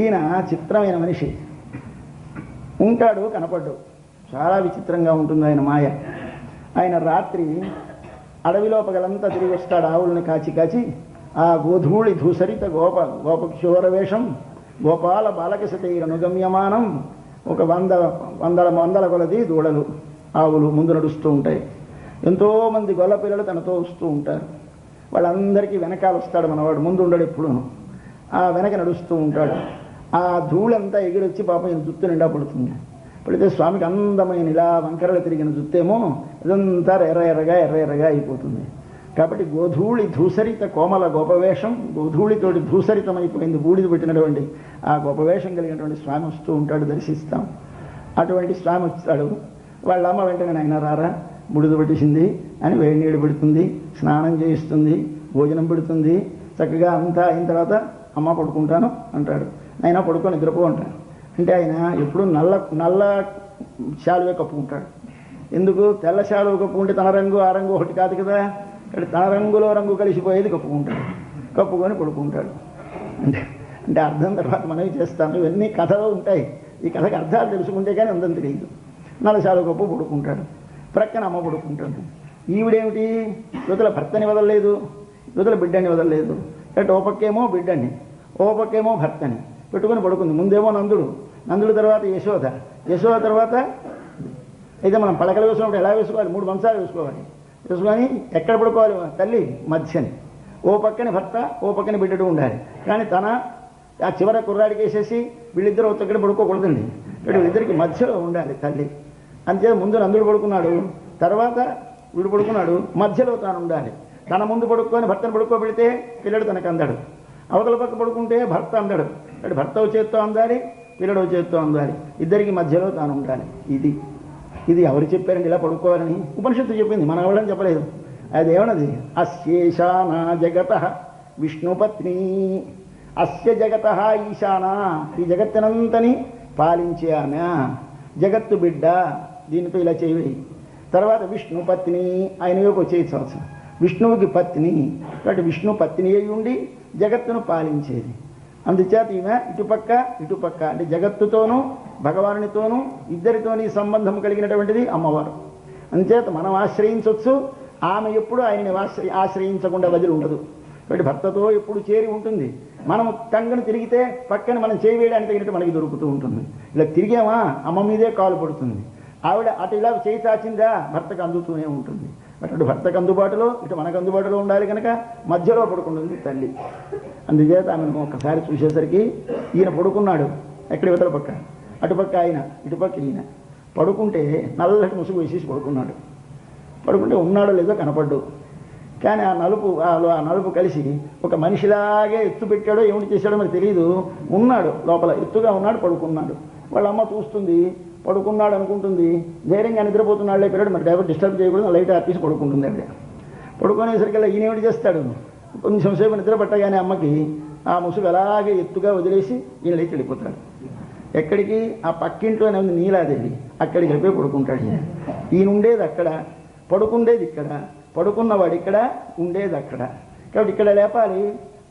ఈయన చిత్రమైన మనిషి, ఉంటాడు కనపడ్డు. చాలా విచిత్రంగా ఉంటుంది ఆయన మాయ. ఆయన రాత్రి అడవిలో పగలంతా తిరిగి వస్తాడు, ఆవుల్ని కాచి కాచి. ఆ గోధూళి ధూసరిత గోపకిశోర వేషం గోపాల బాలకసతైరనుగమ్యమానం. ఒక వందల కొలది దూడలు ఆవులు ముందు నడుస్తూ ఉంటాయి. ఎంతోమంది గొల్ల పిల్లలు తనతో వస్తూ ఉంటారు. వాళ్ళందరికీ వెనకాల వస్తాడు మనవాడు, ముందు ఉండడు ఎప్పుడూను. ఆ వెనక నడుస్తూ ఉంటాడు. ఆ ధూళంతా ఎగిరొచ్చి పాపం ఈయన జుత్తు నిండా పడుతుంది. పడితే స్వామికి అందమైన ఇలా వంకరలు తిరిగిన జుత్తేమో ఇదంతా ఎర్రగా అయిపోతుంది. కాబట్టి గోధూళి ధూసరిత కోమల గోపవేషం, గోధూళితోటి ధూసరితమైపోయింది, బూడిద పెట్టినటువంటి ఆ గోపవేషం కలిగినటువంటి స్వామి వస్తూ ఉంటాడు, దర్శిస్తాం. అటువంటి స్వామి వచ్చాడు. వాళ్ళ అమ్మ వెంటనే నాయన రారా, బూడిద పెట్టేసింది అని వేడి నీళ్ళు పెడుతుంది, స్నానం చేయిస్తుంది, భోజనం పెడుతుంది. చక్కగా అంతా అయిన తర్వాత అమ్మ పడుకుంటాను అంటాడు. ఆయన పడుకొని నిద్రపో అంటాడు. అంటే ఆయన ఎప్పుడు నల్ల శాలువే కప్పుకుంటాడు. ఎందుకు, తెల్ల శాలువ కప్పుకుంటే తన రంగు ఆ రంగు ఒకటి కాదు కదా. ఇక్కడ తన రంగులో రంగు కలిసిపోయేది కప్పుకుంటాడు, కప్పుకొని పడుకుంటాడు. అంటే అర్థం తర్వాత మనవి చేస్తాను. ఇవన్నీ కథలో ఉంటాయి. ఈ కథకు అర్థాలు తెలుసుకుంటే కానీ ఉందని తెలియదు. నల్ల శాలువ కప్పు పడుకుంటాడు, ప్రక్కన అమ్మ పడుకుంటాడు. ఈవిడేమిటి, యువతల భర్తని వదలలేదు, యువతల బిడ్డని వదలలేదు. అంటే ఓ పక్కేమో బిడ్డని, ఓ పక్కేమో భర్తని పెట్టుకుని పడుకుంది. ముందేమో నందుడు తర్వాత యశోద తర్వాత అయితే మనం పడకలు వేసుకున్నప్పుడు ఎలా వేసుకోవాలి, 3 మంచాలు వేసుకోవాలి. వేసుకొని ఎక్కడ పడుకోవాలి, తల్లి మధ్యని, ఓ పక్కని భర్త ఓ పక్కని బిడ్డడు ఉండాలి. కానీ తన ఆ చివర కుర్రాడికి వేసేసి వీళ్ళిద్దరూ ఒక దగ్గర పడుకోకూడదండి. ఇక్కడ వీళ్ళిద్దరికి మధ్యలో ఉండాలి తల్లి. అంతే ముందు నందుడు పడుకున్నాడు, తర్వాత వీడు పడుకున్నాడు, మధ్యలో తాను ఉండాలి. తన ముందు పడుకొని భర్తను పడుకోబెడితే పిల్లడు తనకు అందాడు, అవతల పక్క పడుకుంటే భర్త అందాడు. అంటే భర్త చేత్తో అందాలి, పిల్లడు చేత్తో అందాలి, ఇద్దరికి మధ్యలో తాను ఉండాలి. ఇది ఎవరు చెప్పారండి ఇలా పడుకోవాలని? ఉపనిషత్తు చెప్పింది, మన ఎవరని చెప్పలేదు. అదేమన్నది, అస్యేషానా జగత విష్ణుపత్ని, అస్య జగత ఈశానా, ఈ జగత్తునంతని పాలించే ఆమె, జగత్తు బిడ్డ, దీనితో ఇలా చేయవి. తర్వాత విష్ణుపత్ని, ఆయన యొక్క చేయి సంవత్సరం విష్ణువుకి పత్ని, కాబట్టి విష్ణు పత్ని అయి ఉండి జగత్తును పాలించేది. అందుచేత ఈమె ఇటుపక్క అంటే జగత్తుతోనూ భగవానునితోనూ ఇద్దరితోని సంబంధం కలిగినటువంటిది అమ్మవారు. అందుచేత మనం ఆశ్రయించవచ్చు, ఆమె ఎప్పుడు ఆయనని ఆశ్రయించకుండా వదిలి ఉండదు. కాబట్టి భర్తతో ఎప్పుడు చేరి ఉంటుంది. మనం టంగను తిరిగితే పక్కన మనం చేయి వేయడానికి తగినట్టు మనకి దొరుకుతూ ఉంటుంది. ఇలా తిరిగామా అమ్మ మీదే కాలు పడుతుంది. ఆవిడ అటు ఇలా చేయి చాచిందా భర్తకు అందుతూనే ఉంటుంది. అటు భర్తకు అందుబాటులో ఇటు మనకు అందుబాటులో ఉండాలి కనుక మధ్యలో పడుకుంటుంది తల్లి. అందుచేత ఆమెను ఒక్కసారి చూసేసరికి ఈయన పడుకున్నాడు, ఎక్కడ ఇవతల పక్క, అటుపక్క ఆయన ఇటుపక్క ఈయన. పడుకుంటే నల్లటి ముసుగు వేసేసి పడుకున్నాడు. పడుకుంటే ఉన్నాడో లేదో కనపడ్డు. కానీ ఆ నలుపు కలిసి ఒక మనిషిలాగే ఎత్తు పెట్టాడో ఏమిటి చేశాడో మరి తెలియదు. ఉన్నాడు లోపల, ఎత్తుగా ఉన్నాడు, పడుకున్నాడు. వాళ్ళ అమ్మ చూస్తుంది, పడుకున్నాడు అనుకుంటుంది, ధైర్యంగా నిద్రపోతున్నాడులే పిల్లడు, మరి డ్రైవర్ డిస్టర్బ్ చేయకూడదు, లైట్ ఆర్పేసి పడుకుంటుంది ఆవిడ. పడుకునేసరికల్లా ఈయనేమిటి చేస్తాడు, కొంచెం సేపు నిద్ర పట్టగానే అమ్మకి ఆ ముసుగు అలాగే ఎత్తుగా వదిలేసి ఈయన లేచి వెళ్ళిపోతాడు. ఎక్కడికి? ఆ పక్కింట్లోనే ఉంది నీలాదేవి, అక్కడికి వెళ్ళిపోయి పడుకుంటాడు. ఈయన ఉండేది అక్కడ, పడుకుండేది ఇక్కడ, పడుకున్నవాడు ఇక్కడ, ఉండేది అక్కడ. కాబట్టి ఇక్కడ లేపాలి,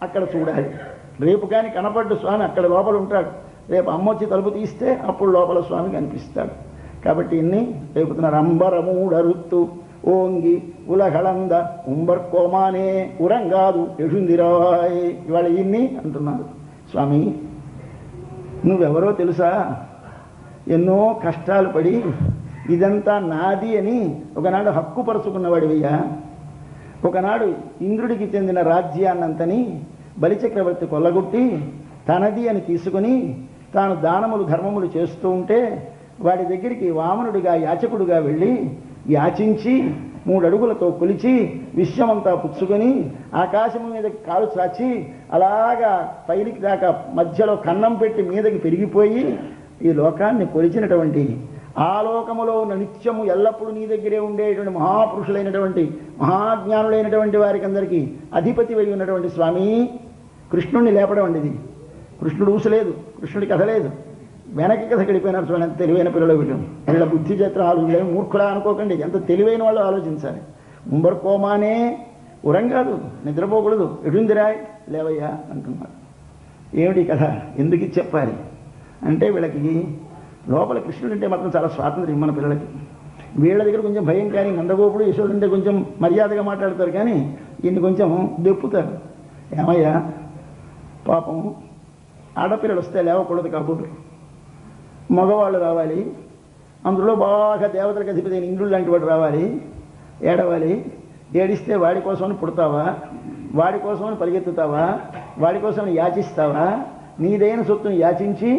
అక్కడ చూడాలి. రేపు కానీ కనపడ్డు స్వామి అక్కడ లోపల ఉంటాడు, రేపు అమ్మొచ్చి తలుపు తీస్తే అప్పుడు లోపల స్వామి కనిపిస్తాడు. కాబట్టి ఇన్ని రేపుతున్నారు. అంబరమూడరుత్తు ఓంగి ఉలహళంద ఉంబర్కోమానే ఉరంగాదు ఎషుందిరాయ్. ఇవాళ ఇన్ని అంటున్నారు. స్వామి నువ్వెవరో తెలుసా? ఎన్నో కష్టాలు పడి ఇదంతా నాది అని ఒకనాడు హక్కుపరుచుకున్నవాడివయ్యా. ఒకనాడు ఇంద్రుడికి చెందిన రాజ్యాన్నంతని బలిచక్రవర్తి కొల్లగొట్టి తనది అని తీసుకుని తాను దానములు ధర్మములు చేస్తూ ఉంటే వాడి దగ్గరికి వామనుడిగా యాచకుడుగా వెళ్ళి యాచించి 3 అడుగులతో కొలిచి విశ్వమంతా పుచ్చుకొని ఆకాశం మీదకి కాలు చాచి అలాగా పైకి దాకా మధ్యలో కన్నం పెట్టి మీదకి పెరిగిపోయి ఈ లోకాన్ని కొలిచినటువంటి, ఆ లోకములో ఉన్న నిత్యము ఎల్లప్పుడూ నీ దగ్గరే ఉండేటువంటి మహాపురుషులైనటువంటి మహాజ్ఞానులైనటువంటి వారికి అందరికీ అధిపతి అయి ఉన్నటువంటి స్వామి కృష్ణుణ్ణి లేపడం అండి. ఇది కృష్ణుడు ఊసలేదు, కృష్ణుడి కథ లేదు, వెనక్కి కథ గడిపోయినారు చూడండి. ఎంత తెలివైన పిల్లలు వీళ్ళు, వీళ్ళ బుద్ధి చేత్రం ఆలోచించలేదు, మూర్ఖుడా అనుకోకండి, ఎంత తెలివైన వాళ్ళు ఆలోచించాలి. ముంబర్కోమానే ఉరంగాదు, నిద్రపోకూడదు, ఎడుందిరాయ్ లేవయ్యా అంటున్నారు. ఏమిటి కథ, ఎందుకు చెప్పాలి అంటే వీళ్ళకి లోపల కృష్ణుడు అంటే మాత్రం చాలా స్వాతంత్ర్యం మన పిల్లలకి. వీళ్ళ దగ్గర కొంచెం భయం, కానీ నందగోపుడు యశోదంటే కొంచెం మర్యాదగా మాట్లాడతారు, కానీ ఈయన్ని కొంచెం దెప్పుతారు. ఏమయ్యా పాపం ఆడపిల్లలు వస్తే లేవకూడదు కాబోదు, మగవాళ్ళు రావాలి, అందులో బాగా దేవతలకు అధిపతి అయిన ఇంద్రుడు లాంటి వాడు రావాలి, ఏడవాలి. ఏడిస్తే వాడి కోసమని పుడతావా, వాడి కోసమని పరిగెత్తుతావా, వాడి కోసమని యాచిస్తావా? నీదైన సొత్తుని యాచించి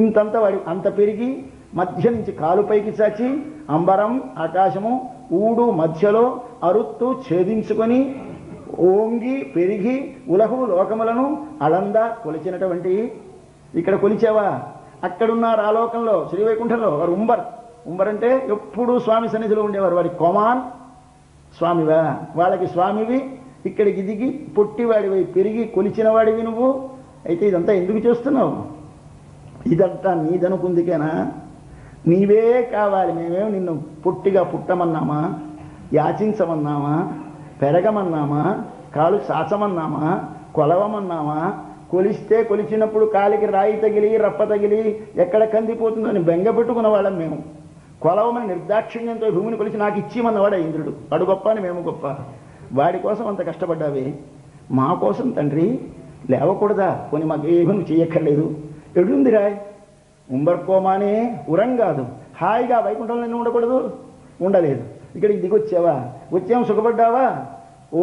ఇంతంత వాడి అంత పెరిగి మధ్య నుంచి కాలు పైకి చాచి అంబరం ఆకాశము ఊడు మధ్యలో అరుత్తు ఛేదించుకొని ఓంగి పెరిగి ఉలహు లోకములను అలందా కొలిచినటువంటి, ఇక్కడ కొలిచావా? అక్కడున్నారు ఆ లోకంలో శ్రీవైకుంఠంలో వారు ఉంబర్ అంటే ఎప్పుడూ స్వామి సన్నిధిలో ఉండేవారు. వారి కొమాన్ స్వామివా, వాళ్ళకి స్వామివి, ఇక్కడికి దిగి పొట్టివాడివి పెరిగి కొలిచిన వాడివి నువ్వు. అయితే ఇదంతా ఎందుకు చేస్తున్నావు? ఇదంతా నీదనుకుందికేనా? నీవే కావాలి, మేమేమో నిన్ను పొట్టిగా పుట్టమన్నామా, యాచించమన్నామా, పెరగమన్నామా, కాలు చాచమన్నామా, కొలవమన్నామా? కొలిస్తే కొలిచినప్పుడు కాలికి రాయి తగిలి రప్ప తగిలి ఎక్కడ కందిపోతుందని బెంగ పెట్టుకున్న వాళ్ళం మేము. కొలవమని నిర్దాక్షిణ్యంతో భూమిని కొలిచి నాకు ఇచ్చిమన్నవాడా ఇంద్రుడు. వాడు గొప్ప అని మేము గొప్ప. వాడి కోసం అంత కష్టపడ్డావే, మా కోసం తండ్రి లేవకూడదా? కొని మాకేమీ నువ్వు చెయ్యక్కర్లేదు. ఎడుందిరాయ్ ఉంబర్కోమానే ఉరంగాదు, హాయిగా వైకుంఠంలో నేను ఉండకూడదు? ఉండలేదు. ఇక్కడికి దిగొచ్చావా? వచ్చాము, సుఖపడ్డావా?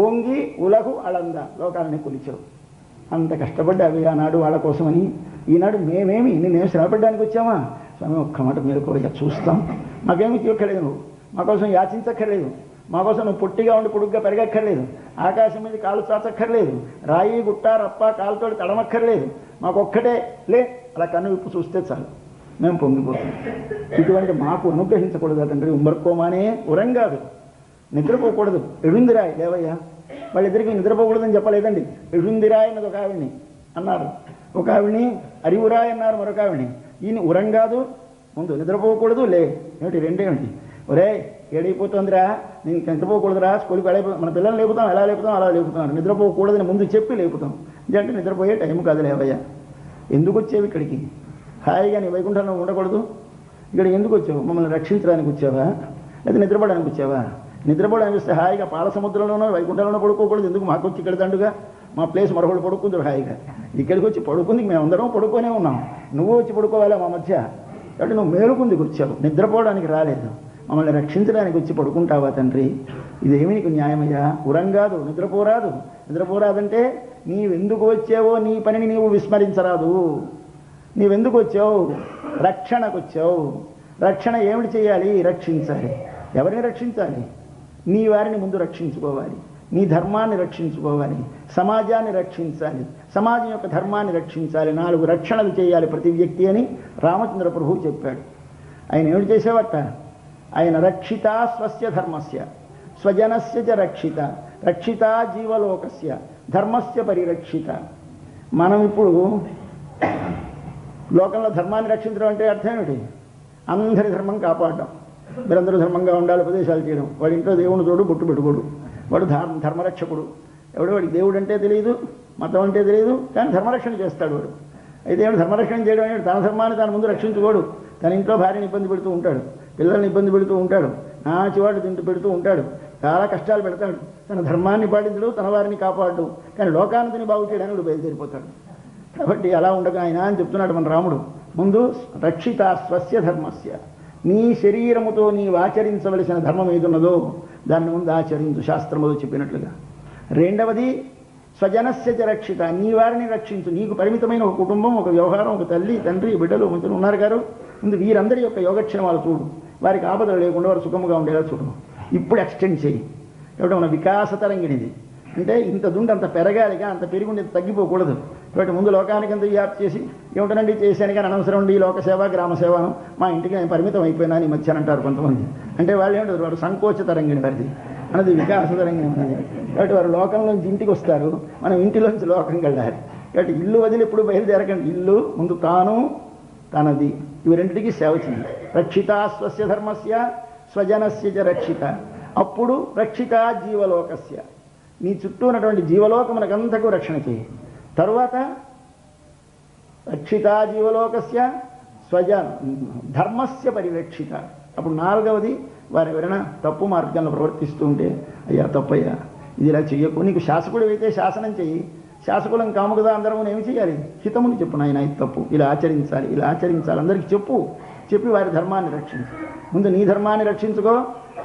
ఓంగి ఉలగు అళంద లోకాలని కొలిచావు. అంత కష్టపడ్డావి ఆనాడు వాళ్ళ కోసమని. ఈనాడు మేమేమి నేనేం శ్రమపడ్డానికి వచ్చామా? స్వామి ఒక్క మాట మీరు కూడా చూస్తాం, మాకేమి తీయక్కర్లేదు, నువ్వు మా కోసం యాచించక్కర్లేదు, మా కోసం నువ్వు పొట్టిగా ఉండి పొడుగ్గా పెరగక్కర్లేదు, ఆకాశం మీద కాలు చాచక్కర్లేదు, రాయి గుట్ట రప్ప కాలుతో తడమక్కర్లేదు, మాకొక్కటే లే అలా కన్ను విప్పు చూస్తే చాలు, మేము పొంగిపోతాం. ఇటువంటి మాకు అనుగ్రహించకూడదు తండ్రి. ఉంబర్కోమానే ఉరంగాదు, నిద్రపోకూడదు. ఎడుందిరాయ్ లేవయ్యా. వాళ్ళిద్దరికి నిద్రపోకూడదని చెప్పలేదండి. ఎడుందిరాయ్ అన్నది ఒక ఆవిడ్ని అన్నారు, ఒక ఆవిడ్ని అరివురాయ్ అన్నారు మరొక ఆవిడ్ని. ఈయన ఉరంగాదు, ముందు నిద్రపోకూడదు లే. ఏమిటి రెండేమిటి? ఒరే ఏడైపోతుందిరా, నేను నిద్రపోకూడదురా, స్కూల్కి వెళ్ళైపోతాం, మన పిల్లల్ని లేపుతాం, ఎలా లేపుతాం అలా లేపుతున్నాను, నిద్రపోకూడదని ముందు చెప్పి లేపుతాం. అంటే నిద్రపోయే టైం కాదు లేవయ్యా. ఎందుకు వచ్చేవి ఇక్కడికి? హాయిగా నీ వైకుంఠంలో ఉండకూడదు? ఇక్కడికి ఎందుకు వచ్చావు? మమ్మల్ని రక్షించడానికి వచ్చావా, లేదా నిద్రపోవడానికి వచ్చావా? నిద్రపోవడానికి వస్తే హాయిగా పాల సముద్రంలోనో వైకుంఠంలోనో పడుకోకూడదు. ఎందుకు మాకు వచ్చి ఇక్కడ దండుగా మా ప్లేస్ మరొకటి పడుకుంటారు హాయిగా. ఇక్కడికి వచ్చి పడుకుంది, మేమందరం పడుకొనే ఉన్నాం, నువ్వు వచ్చి పడుకోవాలా మా మధ్య? కాబట్టి నువ్వు మేలుకుందికి వచ్చావు, నిద్రపోవడానికి రాలేదు. మమ్మల్ని రక్షించడానికి వచ్చి పడుకుంటావా తండ్రి? ఇదేమి నీకు న్యాయమయ్యా? ఉరంగాదు, నిద్రపోరాదు. నిద్రపోరాదంటే నీవెందుకు వచ్చావో నీ పనిని నీవు విస్మరించరాదు. నీవెందుకు వచ్చావు? రక్షణకు వచ్చావు. రక్షణ ఏమిటి చేయాలి? రక్షించాలి. ఎవరిని రక్షించాలి? నీ వారిని ముందు రక్షించుకోవాలి, నీ ధర్మాన్ని రక్షించుకోవాలి, సమాజాన్ని రక్షించాలి, సమాజం యొక్క ధర్మాన్ని రక్షించాలి, 4 రక్షణలు చేయాలి ప్రతి వ్యక్తి అని రామచంద్ర ప్రభువు చెప్పాడు. ఆయన ఏమిటి చేసేవట? ఆయన రక్షిత స్వస్య ధర్మస్య స్వజనస్య చ రక్షిత రక్షిత జీవలోకస్య ధర్మస్య పరిరక్షిత. మనం ఇప్పుడు లోకంలో ధర్మాన్ని రక్షించడం అంటే అర్థం ఏమిటి? అందరి ధర్మం కాపాడడం, మీరందరూ ధర్మంగా ఉండాలి ఉపదేశాలు చేయడం. వాడి ఇంట్లో దేవుని తోడు బొట్టు పెట్టుకోడు, వాడు ధర్మరక్షకుడు. ఎవడు వాడికి దేవుడు అంటే తెలియదు, మతం అంటే తెలియదు, కానీ ధర్మరక్షణ చేస్తాడు వాడు. అయితే ఏమిటి ధర్మరక్షణ చేయడం అంటే? తన ధర్మాన్ని తన ముందు రక్షించుకోడు. తన ఇంట్లో భార్యని ఇబ్బంది పెడుతూ ఉంటాడు, పిల్లల్ని ఇబ్బంది పెడుతూ ఉంటాడు, నాచివాడు తింటూ పెడుతూ ఉంటాడు, చాలా కష్టాలు పెడతాడు. తన ధర్మాన్ని పాటించడు, తన వారిని కాపాడు, కానీ లోకాంతిని బాగు చేయడానికి బయలుదేరిపోతాడు. కాబట్టి అలా ఉండగా ఆయన అని చెప్తున్నాడు మన రాముడు. ముందు రక్షిత స్వస్య ధర్మస్య, నీ శరీరముతో నీవు ఆచరించవలసిన ధర్మం ఏదున్నదో దాన్ని ముందు ఆచరించు, శాస్త్రములో చెప్పినట్లుగా. రెండవది స్వజనస్య చ రక్షిత, నీ వారిని రక్షించు. నీకు పరిమితమైన ఒక కుటుంబం, ఒక వ్యవహారం, ఒక తల్లి, తండ్రి, బిడ్డలు మంత్రులు ఉన్నారు గారు. ముందు వీరందరి యొక్క యోగక్షేమాలు చూడు, వారికి ఆపదలు లేకుండా వారు సుఖముగా ఉండేలా చూడు. ఇప్పుడు ఎక్స్టెండ్ చేయి. కాబట్టి మన వికాస తరంగిణిది అంటే ఇంత దుండి అంత పెరగాలిగా, అంత పెరుగుండి తగ్గిపోకూడదు. కాబట్టి ముందు లోకానికి అంత వ్యాప్తి చేసి ఏమిటనండి చేశాను కానీ అనవసరం ఉండి లోక సేవ గ్రామ సేవను మా ఇంటికి నేను పరిమితం అయిపోయినా ఈ మధ్యాహ్నం అంటారు కొంతమంది. అంటే వాళ్ళు ఏమిటారు? వారు సంకోచ తరంగిణి వారిది, మనది వికాస తరంగిణి మనది. కాబట్టి వారు లోకంలోంచి ఇంటికి వస్తారు, మనం ఇంటిలోంచి లోకంకి వెళ్ళాలి. కాబట్టి ఇల్లు వదిలి ఎప్పుడు బయలుదేరకండి. ఇల్లు ముందు తాను తనది, ఇవి రెండింటికి సేవ చేయి. రక్షిత స్వస్య ధర్మస్య స్వజనస్య చ రక్షిత. అప్పుడు రక్షిత జీవలోకస్య, నీ చుట్టూ ఉన్నటువంటి జీవలోకమునకంతకు రక్షణ చేయి. తరువాత రక్షిత జీవలోకస్య ధర్మస్య పరిరక్షిత. అప్పుడు నాలుగవది, వారు ఎవరైనా తప్పు మార్గంలో ప్రవర్తిస్తూ ఉంటే, అయ్యా తప్పయ్యా ఇది ఇలా చెయ్యకు, నీకు శాసకుడు అయితే శాసనం చెయ్యి. శాసకులం కాము కదా, అందరం ఏమి చేయాలి? హితముని చెప్పు, నాయన ఇది తప్పు, ఇలా ఆచరించాలి, ఇలా ఆచరించాలి, అందరికీ చెప్పి వారి ధర్మాన్ని రక్షించు. ముందు నీ ధర్మాన్ని రక్షించుకో,